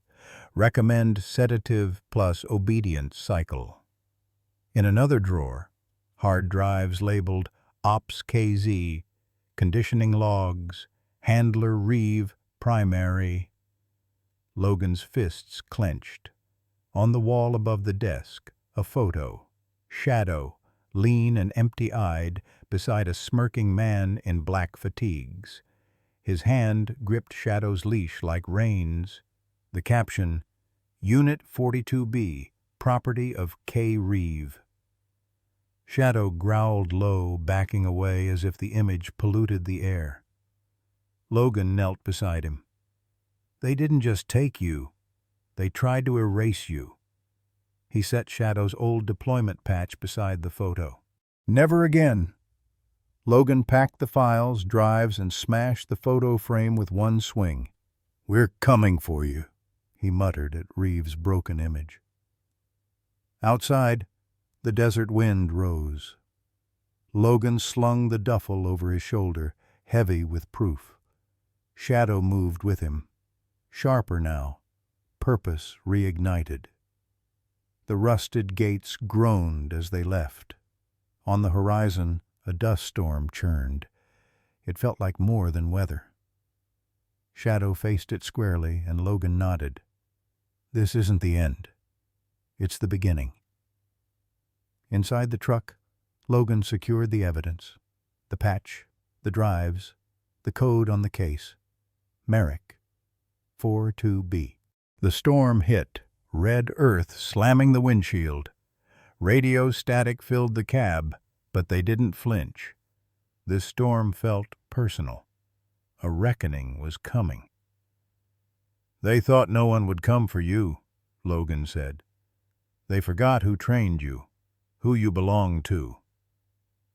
Recommend sedative plus obedience cycle. In another drawer, hard drives labeled Ops KZ, conditioning logs, Handler Reeve, primary. Logan's fists clenched. On the wall above the desk, a photo. Shadow, lean and empty-eyed, beside a smirking man in black fatigues. His hand gripped Shadow's leash like reins. The caption, Unit 42B, property of K. Reeve. Shadow growled low, backing away as if the image polluted the air. Logan knelt beside him. "They didn't just take you. They tried to erase you." He set Shadow's old deployment patch beside the photo. "Never again." Logan packed the files, drives, and smashed the photo frame with one swing. "We're coming for you," he muttered at Reeve's broken image. Outside, the desert wind rose. Logan slung the duffel over his shoulder, heavy with proof. Shadow moved with him. Sharper now, purpose reignited. The rusted gates groaned as they left. On the horizon, a dust storm churned. It felt like more than weather. Shadow faced it squarely, and Logan nodded. "This isn't the end. It's the beginning." Inside the truck, Logan secured the evidence. The patch, the drives, the code on the case. Merrick, 42B. The storm hit, red earth slamming the windshield. Radio static filled the cab, but they didn't flinch. This storm felt personal. A reckoning was coming. "They thought no one would come for you," Logan said. "They forgot who trained you, who you belonged to."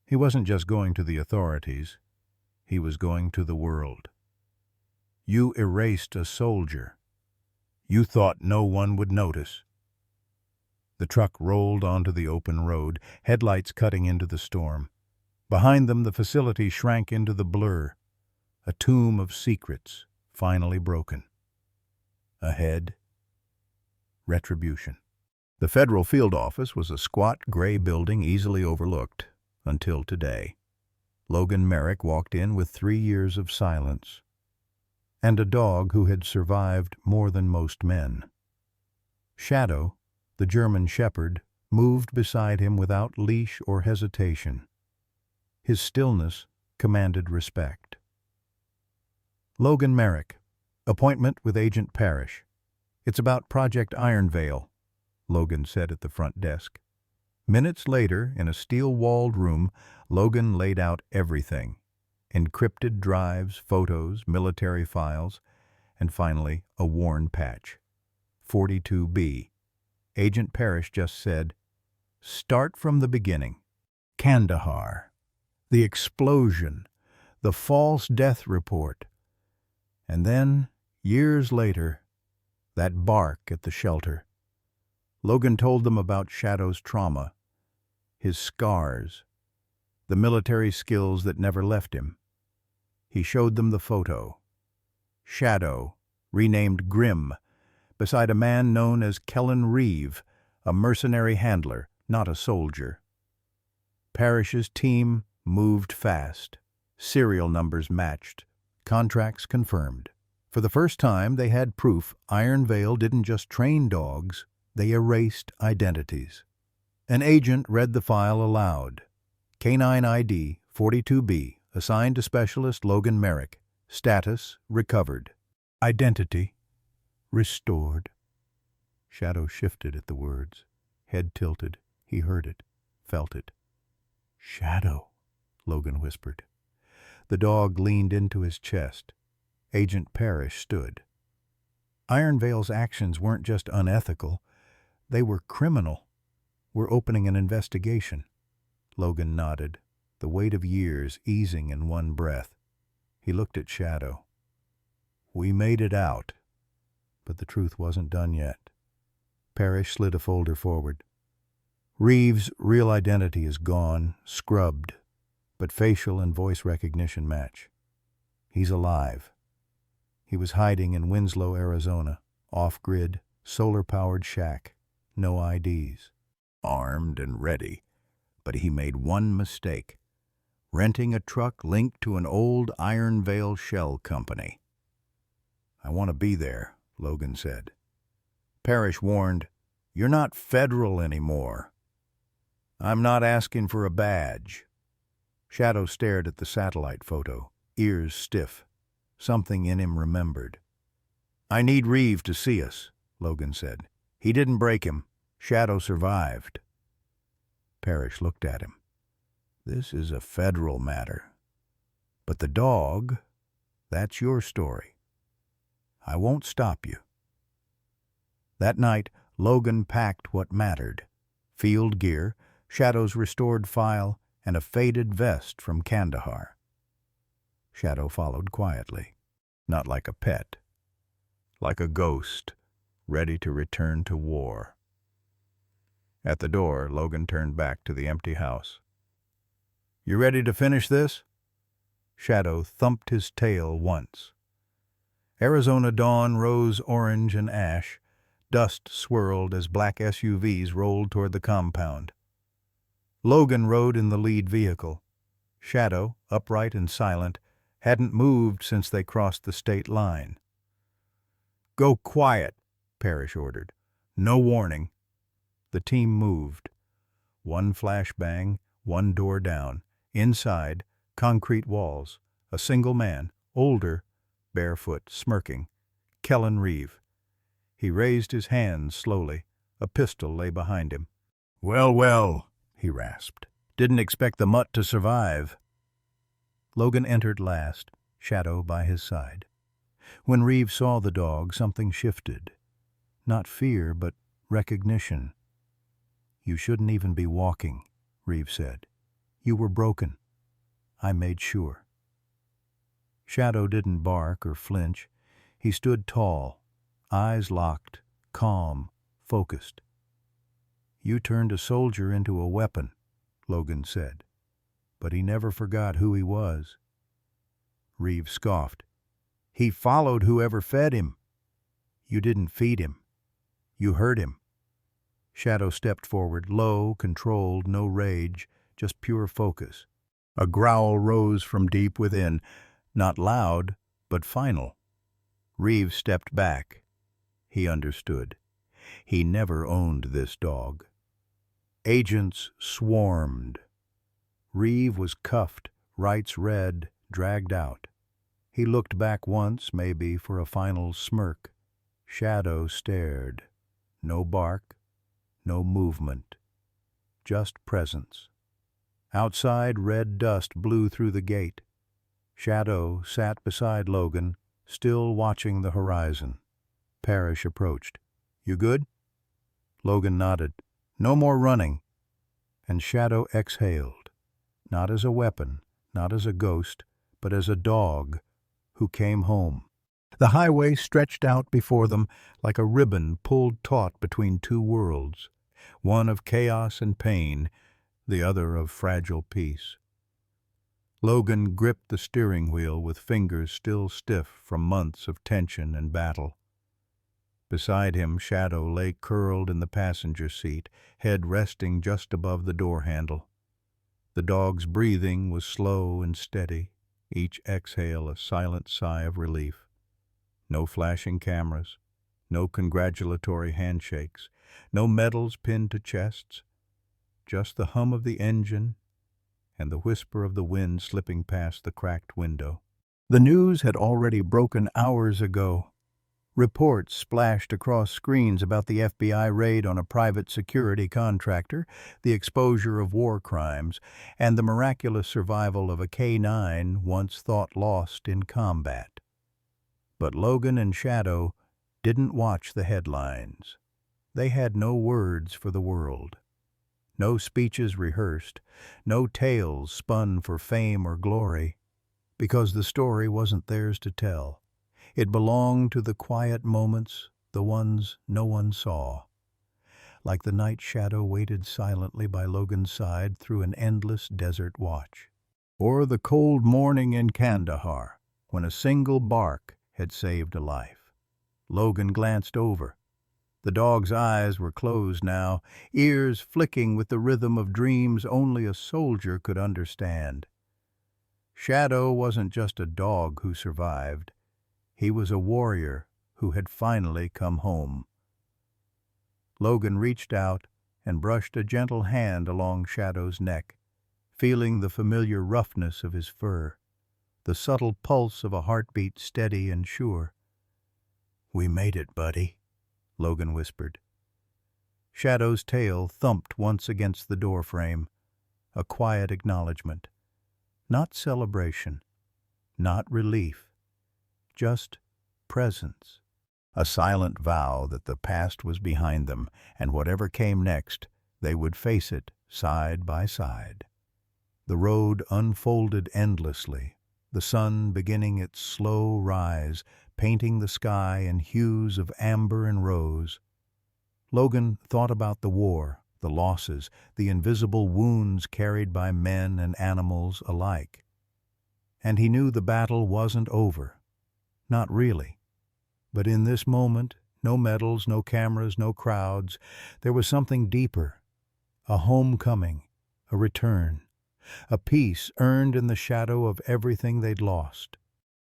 He wasn't just going to the authorities. He was going to the world. You erased a soldier. You thought no one would notice. The truck rolled onto the open road, headlights cutting into the storm. Behind them, the facility shrank into the blur, a tomb of secrets finally broken. Ahead, retribution. The federal field office was a squat gray building easily overlooked, until today. Logan Merrick walked in with 3 years of silence, and a dog who had survived more than most men. Shadow, the German shepherd, moved beside him without leash or hesitation. His stillness commanded respect. Logan Merrick, appointment with Agent Parrish. It's about Project Iron Veil, Logan said at the front desk. Minutes later, in a steel-walled room, Logan laid out everything. Encrypted drives, photos, military files, and finally a worn patch. 42B. Agent Parrish just said, "Start from the beginning." Kandahar. The explosion. The false death report. And then, years later, that bark at the shelter. Logan told them about Shadow's trauma, his scars, the military skills that never left him. He showed them the photo. Shadow, renamed Grim, beside a man known as Kellen Reeve, a mercenary handler, not a soldier. Parrish's team moved fast. Serial numbers matched. Contracts confirmed. For the first time, they had proof Iron Veil didn't just train dogs, they erased identities. An agent read the file aloud. Canine ID 42B, assigned to Specialist Logan Merrick. Status recovered. Identity restored. Shadow shifted at the words. Head tilted. He heard it, felt it. "Shadow," Logan whispered. The dog leaned into his chest. Agent Parrish stood. Iron Veil's actions weren't just unethical. They were criminal. We're opening an investigation. Logan nodded, the weight of years easing in one breath. He looked at Shadow. "We made it out." But the truth wasn't done yet. Parrish slid a folder forward. "Reeves' real identity is gone, scrubbed, but facial and voice recognition match. He's alive. He was hiding in Winslow, Arizona, off-grid, solar-powered shack, no IDs. Armed and ready, but he made one mistake, renting a truck linked to an old Iron Veil shell company. "I want to be there," Logan said. Parrish warned, "You're not federal anymore." "I'm not asking for a badge." Shadow stared at the satellite photo, ears stiff. Something in him remembered. "I need Reeve to see us," Logan said. "He didn't break him. Shadow survived." Parrish looked at him. "This is a federal matter. But the dog, that's your story. I won't stop you." That night, Logan packed what mattered. Field gear, Shadow's restored file, and a faded vest from Kandahar. Shadow followed quietly, not like a pet, like a ghost, ready to return to war. At the door, Logan turned back to the empty house. "You ready to finish this?" Shadow thumped his tail once. Arizona dawn rose orange and ash. Dust swirled as black SUVs rolled toward the compound. Logan rode in the lead vehicle. Shadow, upright and silent, hadn't moved since they crossed the state line. "Go quiet," Parrish ordered. "No warning." The team moved. One flashbang, one door down. Inside, concrete walls. A single man, older, barefoot, smirking. Kellen Reeve. He raised his hands slowly. A pistol lay behind him. "Well, well," he rasped. "Didn't expect the mutt to survive." Logan entered last, Shadow by his side. When Reeve saw the dog, something shifted. Not fear, but recognition. "You shouldn't even be walking," Reeve said. You were broken. I made sure." Shadow didn't bark or flinch. He stood tall, eyes locked, calm, focused. "You turned a soldier into a weapon," Logan said. "But he never forgot who he was." Reeve scoffed. "He followed whoever fed him." "You didn't feed him. You hurt him." Shadow stepped forward, low, controlled, no rage, just pure focus. A growl rose from deep within, not loud, but final. Reeve stepped back. He understood. He never owned this dog. Agents swarmed. Reeve was cuffed, rights read, dragged out. He looked back once, maybe, for a final smirk. Shadow stared. No bark, no movement. Just presence. Outside, red dust blew through the gate. Shadow sat beside Logan, still watching the horizon. Parrish approached. "You good?" Logan nodded. "No more running." And Shadow exhaled, not as a weapon, not as a ghost, but as a dog who came home. The highway stretched out before them like a ribbon pulled taut between two worlds, one of chaos and pain, the other of fragile peace. Logan gripped the steering wheel with fingers still stiff from months of tension and battle. Beside him, Shadow lay curled in the passenger seat, head resting just above the door handle. The dog's breathing was slow and steady, each exhale a silent sigh of relief. No flashing cameras, no congratulatory handshakes, no medals pinned to chests, just the hum of the engine and the whisper of the wind slipping past the cracked window. The news had already broken hours ago. Reports splashed across screens about the FBI raid on a private security contractor, the exposure of war crimes, and the miraculous survival of a K-9 once thought lost in combat. But Logan and Shadow didn't watch the headlines. They had no words for the world. No speeches rehearsed, no tales spun for fame or glory, because the story wasn't theirs to tell. It belonged to the quiet moments, the ones no one saw. Like the night Shadow waited silently by Logan's side through an endless desert watch. Or the cold morning in Kandahar, when a single bark had saved a life. Logan glanced over. The dog's eyes were closed now, ears flicking with the rhythm of dreams only a soldier could understand. Shadow wasn't just a dog who survived. He was a warrior who had finally come home. Logan reached out and brushed a gentle hand along Shadow's neck, feeling the familiar roughness of his fur, the subtle pulse of a heartbeat steady and sure. "We made it, buddy," Logan whispered. Shadow's tail thumped once against the doorframe, a quiet acknowledgement. Not celebration, not relief, just presence. A silent vow that the past was behind them, and whatever came next, they would face it side by side. The road unfolded endlessly, the sun beginning its slow rise, painting the sky in hues of amber and rose. Logan thought about the war, the losses, the invisible wounds carried by men and animals alike. And he knew the battle wasn't over. Not really. But in this moment, no medals, no cameras, no crowds, there was something deeper. A homecoming, a return, a peace earned in the shadow of everything they'd lost.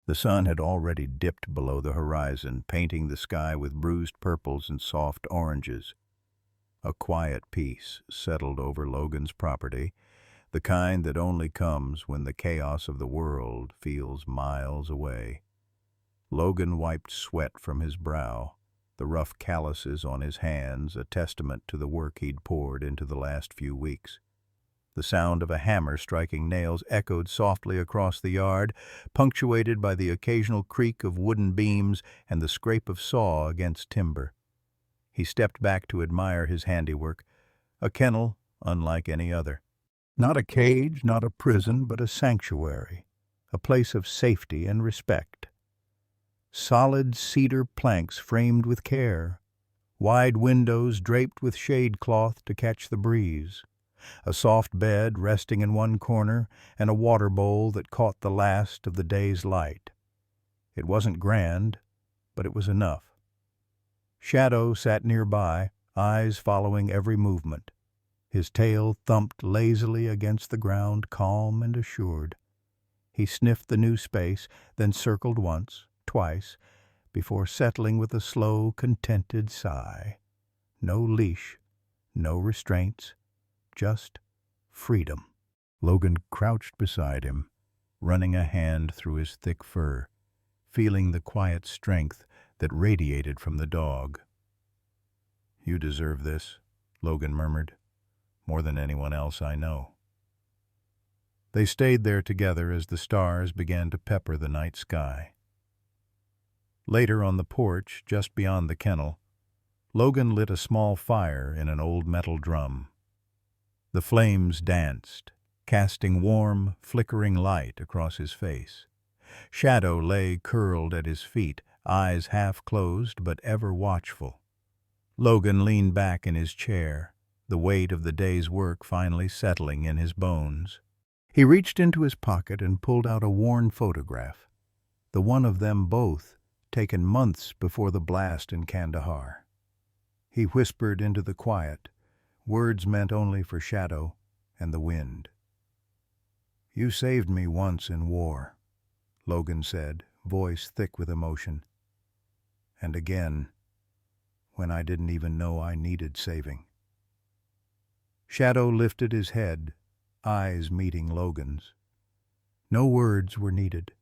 The sun had already dipped below the horizon, painting the sky with bruised purples and soft oranges. A quiet peace settled over Logan's property, the kind that only comes when the chaos of the world feels miles away. Logan wiped sweat from his brow, the rough calluses on his hands a testament to the work he'd poured into the last few weeks. The sound of a hammer striking nails echoed softly across the yard, punctuated by the occasional creak of wooden beams and the scrape of saw against timber. He stepped back to admire his handiwork, a kennel unlike any other. Not a cage, not a prison, but a sanctuary, a place of safety and respect. Solid cedar planks framed with care, wide windows draped with shade cloth to catch the breeze, a soft bed resting in one corner, and a water bowl that caught the last of the day's light. It wasn't grand, but it was enough. Shadow sat nearby, eyes following every movement. His tail thumped lazily against the ground, calm and assured. He sniffed the new space, then circled once, twice, before settling with a slow, contented sigh. No leash, no restraints, just freedom. Logan crouched beside him, running a hand through his thick fur, feeling the quiet strength that radiated from the dog. "You deserve this," Logan murmured, "more than anyone else I know." They stayed there together as the stars began to pepper the night sky. Later, on the porch, just beyond the kennel, Logan lit a small fire in an old metal drum. The flames danced, casting warm, flickering light across his face. Shadow lay curled at his feet, eyes half closed but ever watchful. Logan leaned back in his chair, the weight of the day's work finally settling in his bones. He reached into his pocket and pulled out a worn photograph, the one of them both, taken months before the blast in Kandahar. He whispered into the quiet, words meant only for Shadow and the wind. "You saved me once in war," Logan said, voice thick with emotion. "And again, when I didn't even know I needed saving." Shadow lifted his head, eyes meeting Logan's. No words were needed,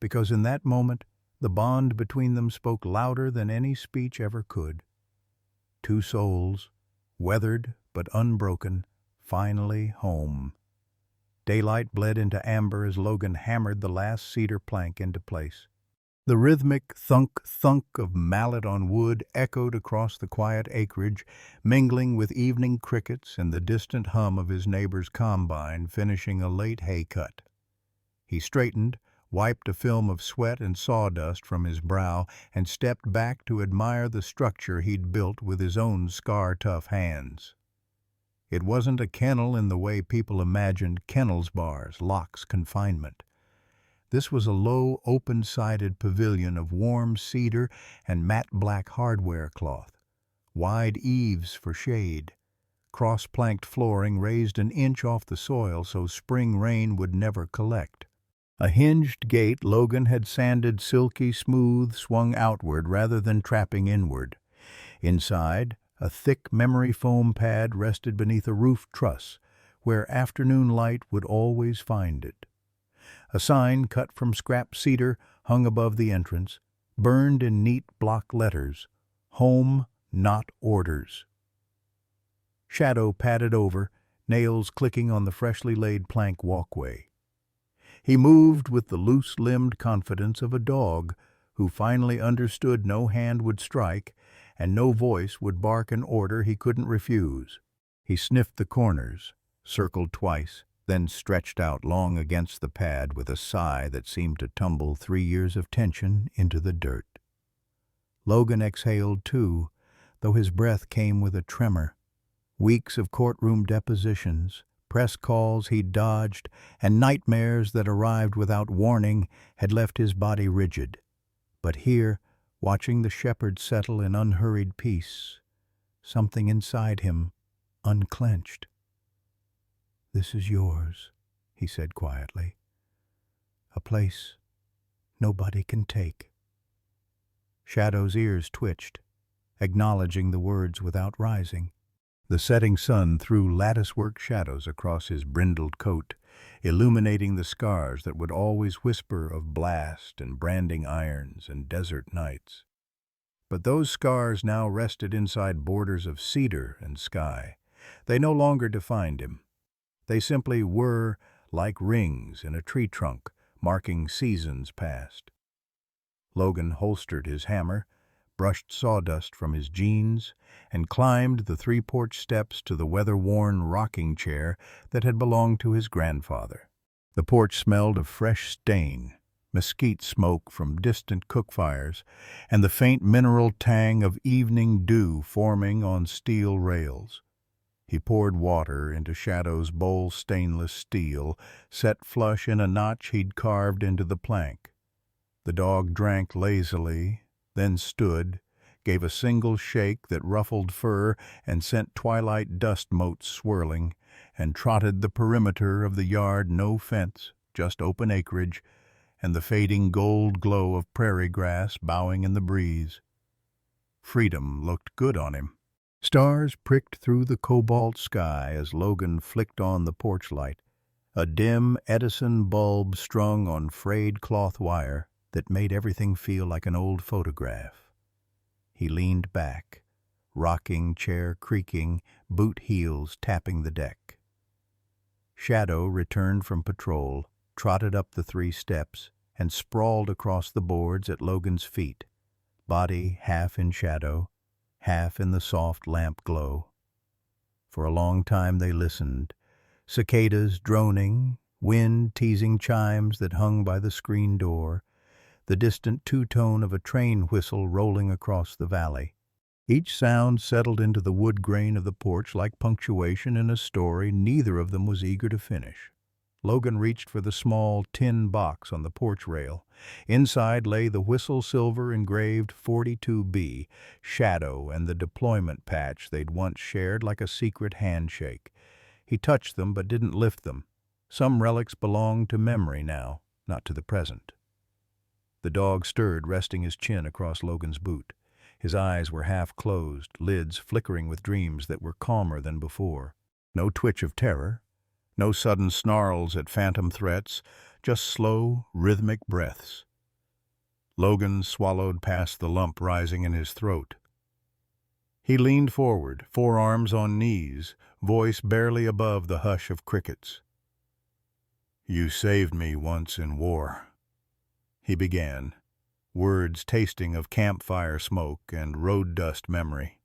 because in that moment the bond between them spoke louder than any speech ever could. Two souls, weathered but unbroken, finally home. Daylight bled into amber as Logan hammered the last cedar plank into place. The rhythmic thunk-thunk of mallet on wood echoed across the quiet acreage, mingling with evening crickets and the distant hum of his neighbor's combine finishing a late hay cut. He straightened, wiped a film of sweat and sawdust from his brow, and stepped back to admire the structure he'd built with his own scar-tough hands. It wasn't a kennel in the way people imagined kennels, bars, locks, confinement. This was a low, open-sided pavilion of warm cedar and matte black hardware cloth, wide eaves for shade, cross-planked flooring raised an inch off the soil so spring rain would never collect. A hinged gate Logan had sanded silky smooth swung outward rather than trapping inward. Inside, a thick memory foam pad rested beneath a roof truss, where afternoon light would always find it. A sign cut from scrap cedar hung above the entrance, burned in neat block letters, "Home, not orders." Shadow padded over, nails clicking on the freshly laid plank walkway. He moved with the loose-limbed confidence of a dog who finally understood no hand would strike and no voice would bark an order he couldn't refuse. He sniffed the corners, circled twice, then stretched out long against the pad with a sigh that seemed to tumble 3 years of tension into the dirt. Logan exhaled too, though his breath came with a tremor. Weeks of courtroom depositions, press calls he'd dodged, and nightmares that arrived without warning had left his body rigid. But here, watching the shepherd settle in unhurried peace, something inside him unclenched. "This is yours," he said quietly. "A place nobody can take." Shadow's ears twitched, acknowledging the words without rising. The setting sun threw lattice-work shadows across his brindled coat, illuminating the scars that would always whisper of blast and branding irons and desert nights. But those scars now rested inside borders of cedar and sky. They no longer defined him. They simply were like rings in a tree trunk, marking seasons past. Logan holstered his hammer, brushed sawdust from his jeans, and climbed the 3 porch steps to the weather-worn rocking chair that had belonged to his grandfather. The porch smelled of fresh stain, mesquite smoke from distant cook fires, and the faint mineral tang of evening dew forming on steel rails. He poured water into Shadow's bowl stainless steel, set flush in a notch he'd carved into the plank. The dog drank lazily, then stood, gave a single shake that ruffled fur and sent twilight dust motes swirling, and trotted the perimeter of the yard, no fence, just open acreage, and the fading gold glow of prairie grass bowing in the breeze. Freedom looked good on him. Stars pricked through the cobalt sky as Logan flicked on the porch light, a dim Edison bulb strung on frayed cloth wire that made everything feel like an old photograph. He leaned back, rocking chair creaking, boot heels tapping the deck. Shadow returned from patrol, trotted up the 3 steps, and sprawled across the boards at Logan's feet, body half in shadow, half in the soft lamp glow. For a long time they listened, cicadas droning, wind teasing chimes that hung by the screen door, the distant two-tone of a train whistle rolling across the valley. Each sound settled into the wood grain of the porch like punctuation in a story neither of them was eager to finish. Logan reached for the small tin box on the porch rail. Inside lay the whistle-silver engraved 42B, Shadow and the deployment patch they'd once shared like a secret handshake. He touched them but didn't lift them. Some relics belonged to memory now, not to the present. The dog stirred, resting his chin across Logan's boot. His eyes were half closed, lids flickering with dreams that were calmer than before. No twitch of terror. No sudden snarls at phantom threats, just slow, rhythmic breaths. Logan swallowed past the lump rising in his throat. He leaned forward, forearms on knees, voice barely above the hush of crickets. "You saved me once in war," he began, words tasting of campfire smoke and road dust memory.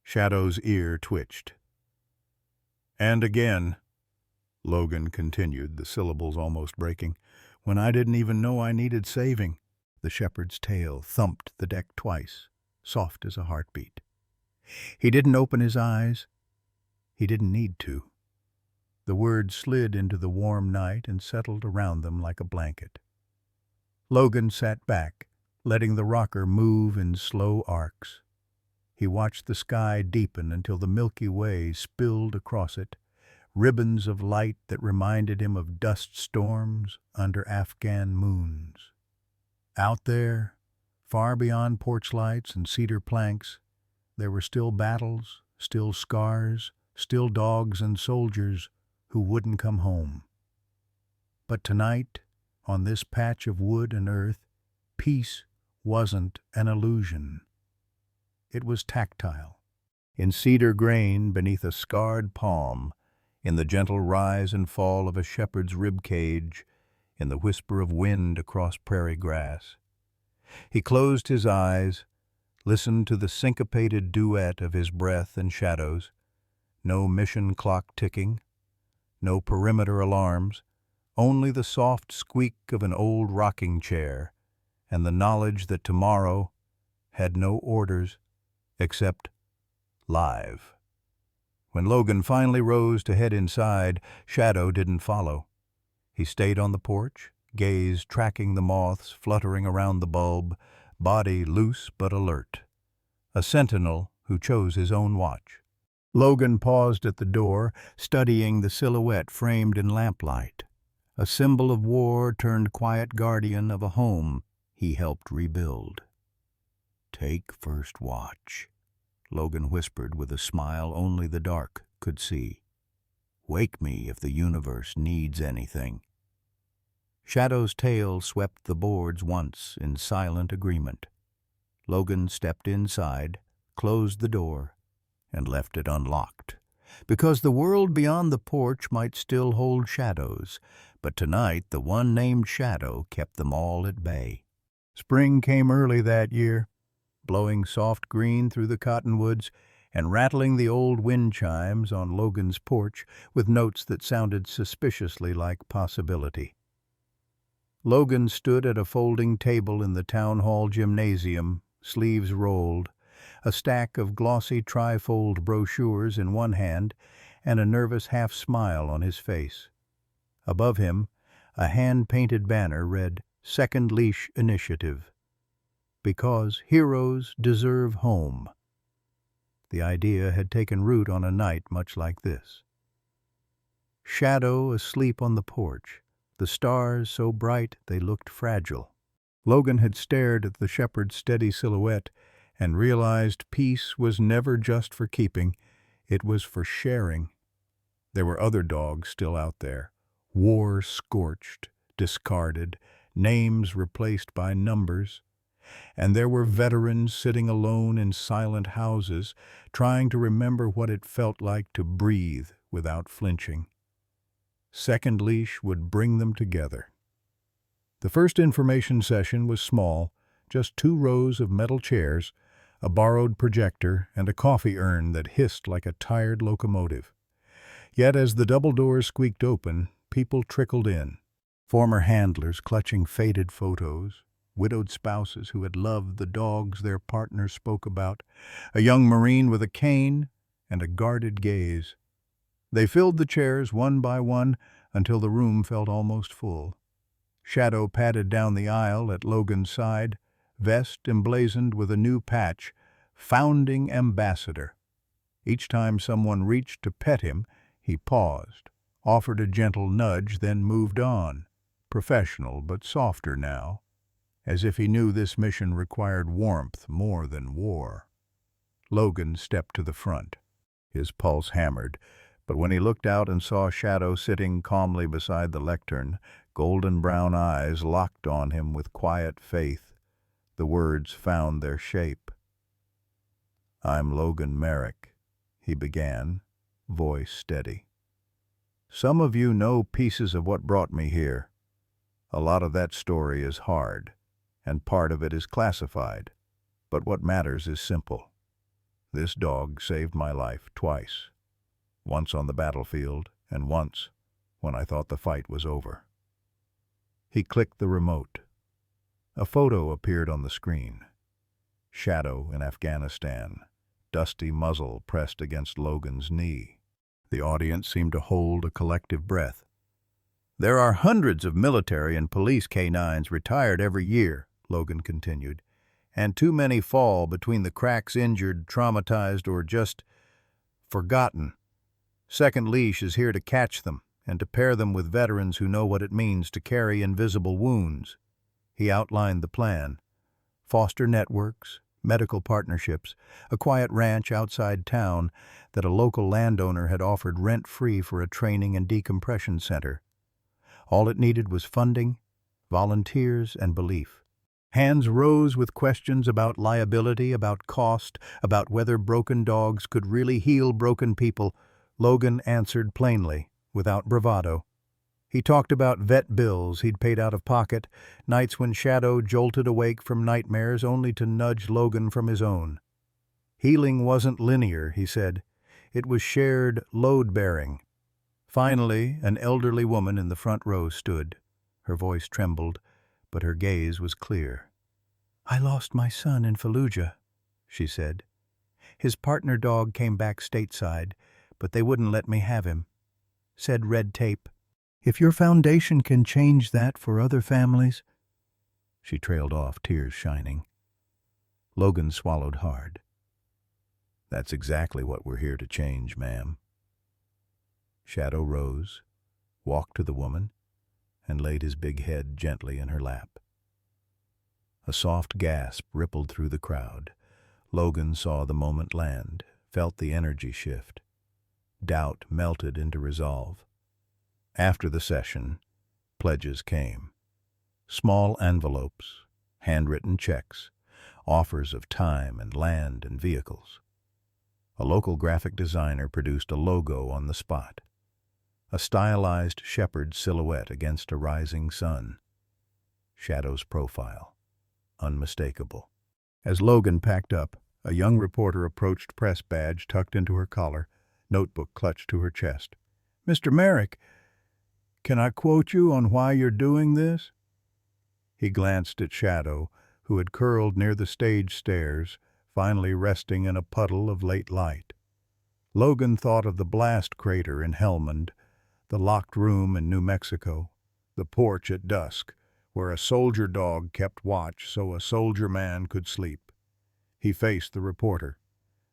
Shadow's ear twitched. "And again," Logan continued, the syllables almost breaking, "when I didn't even know I needed saving." The shepherd's tail thumped the deck twice, soft as a heartbeat. He didn't open his eyes. He didn't need to. The words slid into the warm night and settled around them like a blanket. Logan sat back, letting the rocker move in slow arcs. He watched the sky deepen until the Milky Way spilled across it, ribbons of light that reminded him of dust storms under Afghan moons. Out there, far beyond porch lights and cedar planks, there were still battles, still scars, still dogs and soldiers who wouldn't come home. But tonight, on this patch of wood and earth, peace wasn't an illusion. It was tactile, in cedar grain beneath a scarred palm, in the gentle rise and fall of a shepherd's rib cage, in the whisper of wind across prairie grass. He closed his eyes, listened to the syncopated duet of his breath and shadows. No mission clock ticking, no perimeter alarms, only the soft squeak of an old rocking chair, and the knowledge that tomorrow had no orders except live. When Logan finally rose to head inside, Shadow didn't follow. He stayed on the porch, gaze tracking the moths fluttering around the bulb, body loose but alert. A sentinel who chose his own watch. Logan paused at the door, studying the silhouette framed in lamplight. A symbol of war turned quiet guardian of a home he helped rebuild. "Take first watch," Logan whispered with a smile only the dark could see. "Wake me if the universe needs anything." Shadow's tail swept the boards once in silent agreement. Logan stepped inside, closed the door, and left it unlocked. Because the world beyond the porch might still hold shadows, but tonight the one named Shadow kept them all at bay. Spring came early that year. blowing soft green through the cottonwoods and rattling the old wind chimes on Logan's porch with notes that sounded suspiciously like possibility. Logan stood at a folding table in the town hall gymnasium, sleeves rolled, a stack of glossy trifold brochures in one hand and a nervous half-smile on his face. Above him, a hand-painted banner read, "Second Leash Initiative. Because heroes deserve home." The idea had taken root on a night much like this. Shadow asleep on the porch, the stars so bright they looked fragile. Logan had stared at the shepherd's steady silhouette and realized peace was never just for keeping, it was for sharing. There were other dogs still out there, war-scorched, discarded, names replaced by numbers. And there were veterans sitting alone in silent houses, trying to remember what it felt like to breathe without flinching. Second Leash would bring them together. The first information session was small, just 2 rows of metal chairs, a borrowed projector, and a coffee urn that hissed like a tired locomotive. Yet as the double doors squeaked open, people trickled in. Former handlers clutching faded photos, widowed spouses who had loved the dogs their partners spoke about, a young Marine with a cane, and a guarded gaze. They filled the chairs one by one until the room felt almost full. Shadow padded down the aisle at Logan's side, vest emblazoned with a new patch, Founding Ambassador. Each time someone reached to pet him, he paused, offered a gentle nudge, then moved on, professional but softer now, as if he knew this mission required warmth more than war. Logan stepped to the front. His pulse hammered, but when he looked out and saw Shadow sitting calmly beside the lectern, golden brown eyes locked on him with quiet faith, the words found their shape. "I'm Logan Merrick," he began, voice steady. "Some of you know pieces of what brought me here. A lot of that story is hard, and part of it is classified. But what matters is simple. This dog saved my life twice. Once on the battlefield, and once when I thought the fight was over." He clicked the remote. A photo appeared on the screen. Shadow in Afghanistan, dusty muzzle pressed against Logan's knee. The audience seemed to hold a collective breath. "There are hundreds of military and police canines retired every year," Logan continued, "and too many fall between the cracks, injured, traumatized, or just forgotten. Second Leash is here to catch them and to pair them with veterans who know what it means to carry invisible wounds." He outlined the plan: foster networks, medical partnerships, a quiet ranch outside town that a local landowner had offered rent-free for a training and decompression center. All it needed was funding, volunteers, and belief. Hands rose with questions about liability, about cost, about whether broken dogs could really heal broken people. Logan answered plainly, without bravado. He talked about vet bills he'd paid out of pocket, nights when Shadow jolted awake from nightmares only to nudge Logan from his own. Healing wasn't linear, he said. It was shared load-bearing. Finally, an elderly woman in the front row stood. Her voice trembled, but her gaze was clear. "I lost my son in Fallujah," she said. "His partner dog came back stateside, but they wouldn't let me have him. Said red tape. If your foundation can change that for other families—" She trailed off, tears shining. Logan swallowed hard. "That's exactly what we're here to change, ma'am." Shadow rose, walked to the woman, and laid his big head gently in her lap. A soft gasp rippled through the crowd. Logan saw the moment land, felt the energy shift. Doubt melted into resolve. After the session, pledges came. Small envelopes, handwritten checks, offers of time and land and vehicles. A local graphic designer produced a logo on the spot. A stylized shepherd silhouette against a rising sun. Shadow's profile, unmistakable. As Logan packed up, a young reporter approached, press badge tucked into her collar, notebook clutched to her chest. "Mr. Merrick, can I quote you on why you're doing this?" He glanced at Shadow, who had curled near the stage stairs, finally resting in a puddle of late light. Logan thought of the blast crater in Helmand, the locked room in New Mexico, the porch at dusk, where a soldier dog kept watch so a soldier man could sleep. He faced the reporter.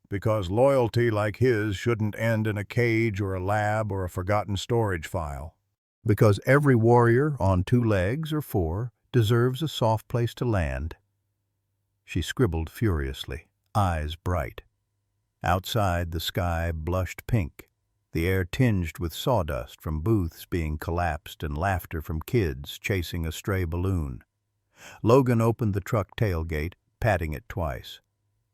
Because loyalty like his shouldn't end in a cage or a lab or a forgotten storage file. Because every warrior on 2 legs or 4 deserves a soft place to land. She scribbled furiously, eyes bright. Outside, the sky blushed pink, the air tinged with sawdust from booths being collapsed and laughter from kids chasing a stray balloon. Logan opened the truck tailgate, patting it twice.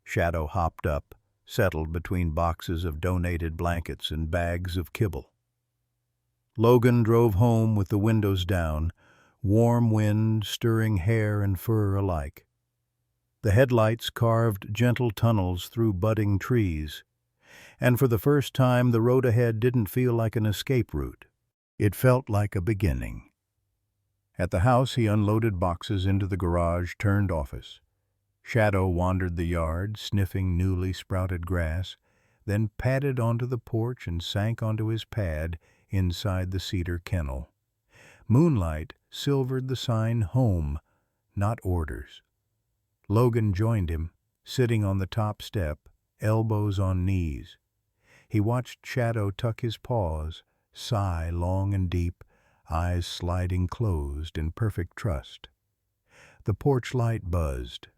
Shadow hopped up, settled between boxes of donated blankets and bags of kibble. Logan drove home with the windows down, warm wind stirring hair and fur alike. The headlights carved gentle tunnels through budding trees, and for the first time the road ahead didn't feel like an escape route. It felt like a beginning. At the house, he unloaded boxes into the garage-turned office. Shadow wandered the yard, sniffing newly sprouted grass, then padded onto the porch and sank onto his pad inside the cedar kennel. Moonlight silvered the sign "Home," not orders. Logan joined him, sitting on the top step, elbows on knees. He watched Shadow tuck his paws, sigh long and deep, eyes sliding closed in perfect trust. The porch light buzzed.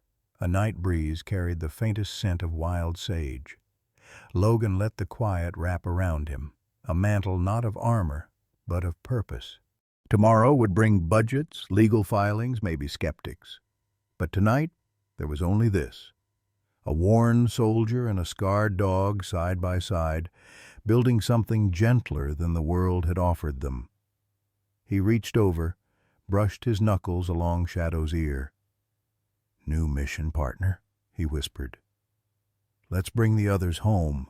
A night breeze carried the faintest scent of wild sage. Logan let the quiet wrap around him, a mantle not of armor, but of purpose. Tomorrow would bring budgets, legal filings, maybe skeptics. But tonight, there was only this. A worn soldier and a scarred dog side by side, building something gentler than the world had offered them. He reached over, brushed his knuckles along Shadow's ear. "New mission, partner," he whispered. "Let's bring the others home."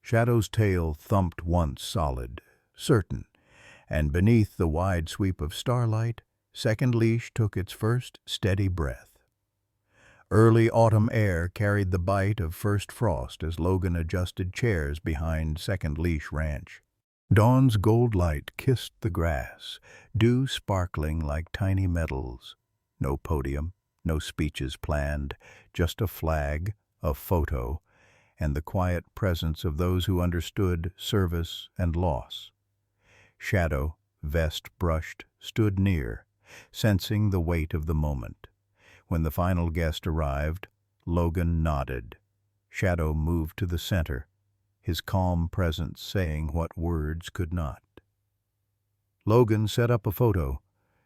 Shadow's tail thumped once solid, certain, and beneath the wide sweep of starlight, Second Leash took its first steady breath. Early autumn air carried the bite of first frost as Logan adjusted chairs behind Second Leash Ranch. Dawn's gold light kissed the grass, dew sparkling like tiny medals. No podium, no speeches planned, just a flag, a photo, and the quiet presence of those who understood service and loss. Shadow, vest brushed, stood near, sensing the weight of the moment. When the final guest arrived, Logan nodded. Shadow moved to the center, his calm presence saying what words could not. Logan set up a photo.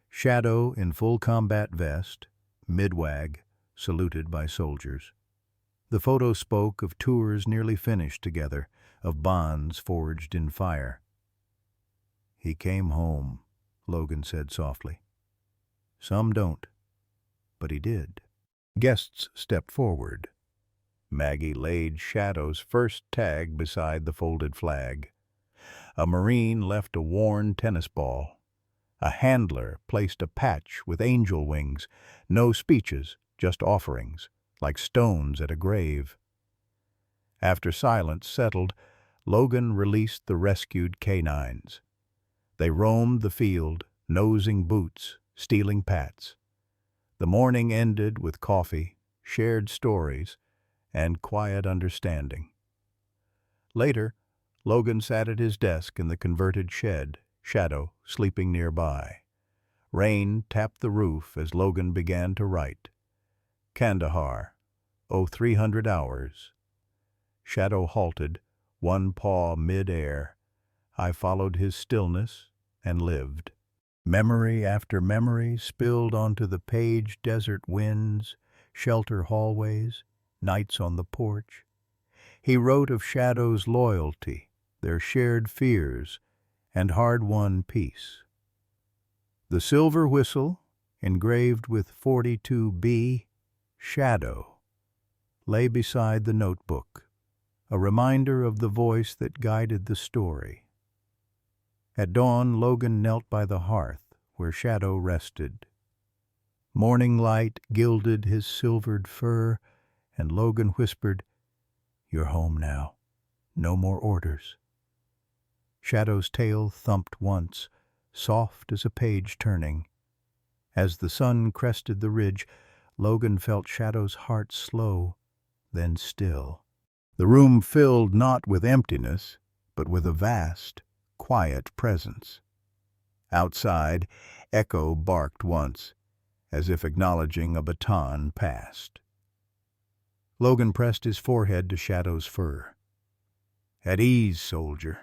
Shadow in full combat vest, midwag, saluted by soldiers. The photo spoke of tours nearly finished together, of bonds forged in fire. "He came home," Logan said softly. "Some don't, but he did." Guests stepped forward. Maggie laid Shadow's first tag beside the folded flag. A Marine left a worn tennis ball. A handler placed a patch with angel wings. No speeches, just offerings, like stones at a grave. After silence settled, Logan released the rescued canines. They roamed the field, nosing boots, stealing pats. The morning ended with coffee, shared stories, and quiet understanding. Later, Logan sat at his desk in the converted shed, Shadow sleeping nearby. Rain tapped the roof as Logan began to write. Kandahar, 0300 hours. Shadow halted, one paw mid-air. I followed his stillness and lived. Memory after memory spilled onto the page. Desert winds, shelter hallways, nights on the porch. He wrote of Shadow's loyalty, their shared fears, and hard-won peace. The silver whistle, engraved with 42B, Shadow lay beside the notebook, a reminder of the voice that guided the story. At dawn, Logan knelt by the hearth where Shadow rested. Morning light gilded his silvered fur, and Logan whispered, "You're home now. No more orders." Shadow's tail thumped once, soft as a page turning. As the sun crested the ridge, Logan felt Shadow's heart slow, then still. The room filled not with emptiness, but with a vast, quiet presence. Outside, Echo barked once, as if acknowledging a baton passed. Logan pressed his forehead to Shadow's fur. "At ease, soldier."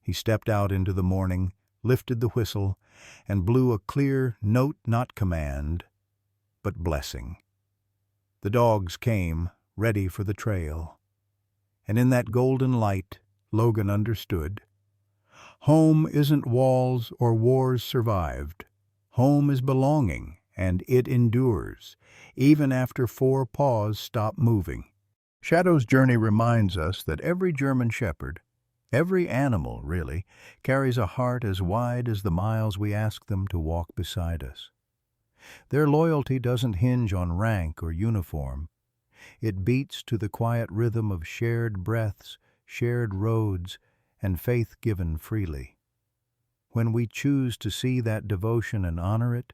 He stepped out into the morning, lifted the whistle, and blew a clear note, not command, but blessing. The dogs came, ready for the trail. And in that golden light, Logan understood. Home isn't walls or wars survived. Home is belonging, and it endures, even after 4 paws stop moving. Shadow's journey reminds us that every German shepherd, every animal, really, carries a heart as wide as the miles we ask them to walk beside us. Their loyalty doesn't hinge on rank or uniform. It beats to the quiet rhythm of shared breaths, shared roads, and faith given freely. When we choose to see that devotion and honor it,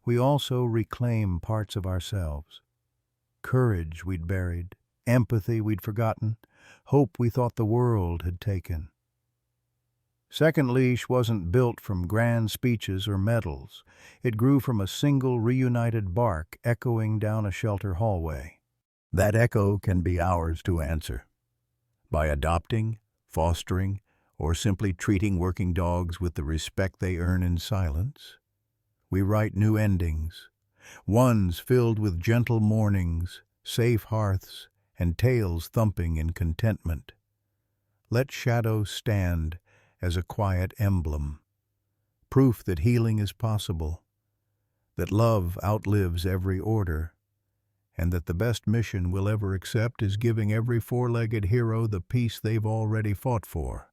we also reclaim parts of ourselves. Courage we'd buried, empathy we'd forgotten, hope we thought the world had taken. Second Leash wasn't built from grand speeches or medals. It grew from a single reunited bark echoing down a shelter hallway. That echo can be ours to answer. By adopting, fostering, or simply treating working dogs with the respect they earn in silence, we write new endings, ones filled with gentle mornings, safe hearths, and tails thumping in contentment. Let Shadow stand as a quiet emblem, proof that healing is possible, that love outlives every order, and that the best mission we'll ever accept is giving every 4-legged hero the peace they've already fought for.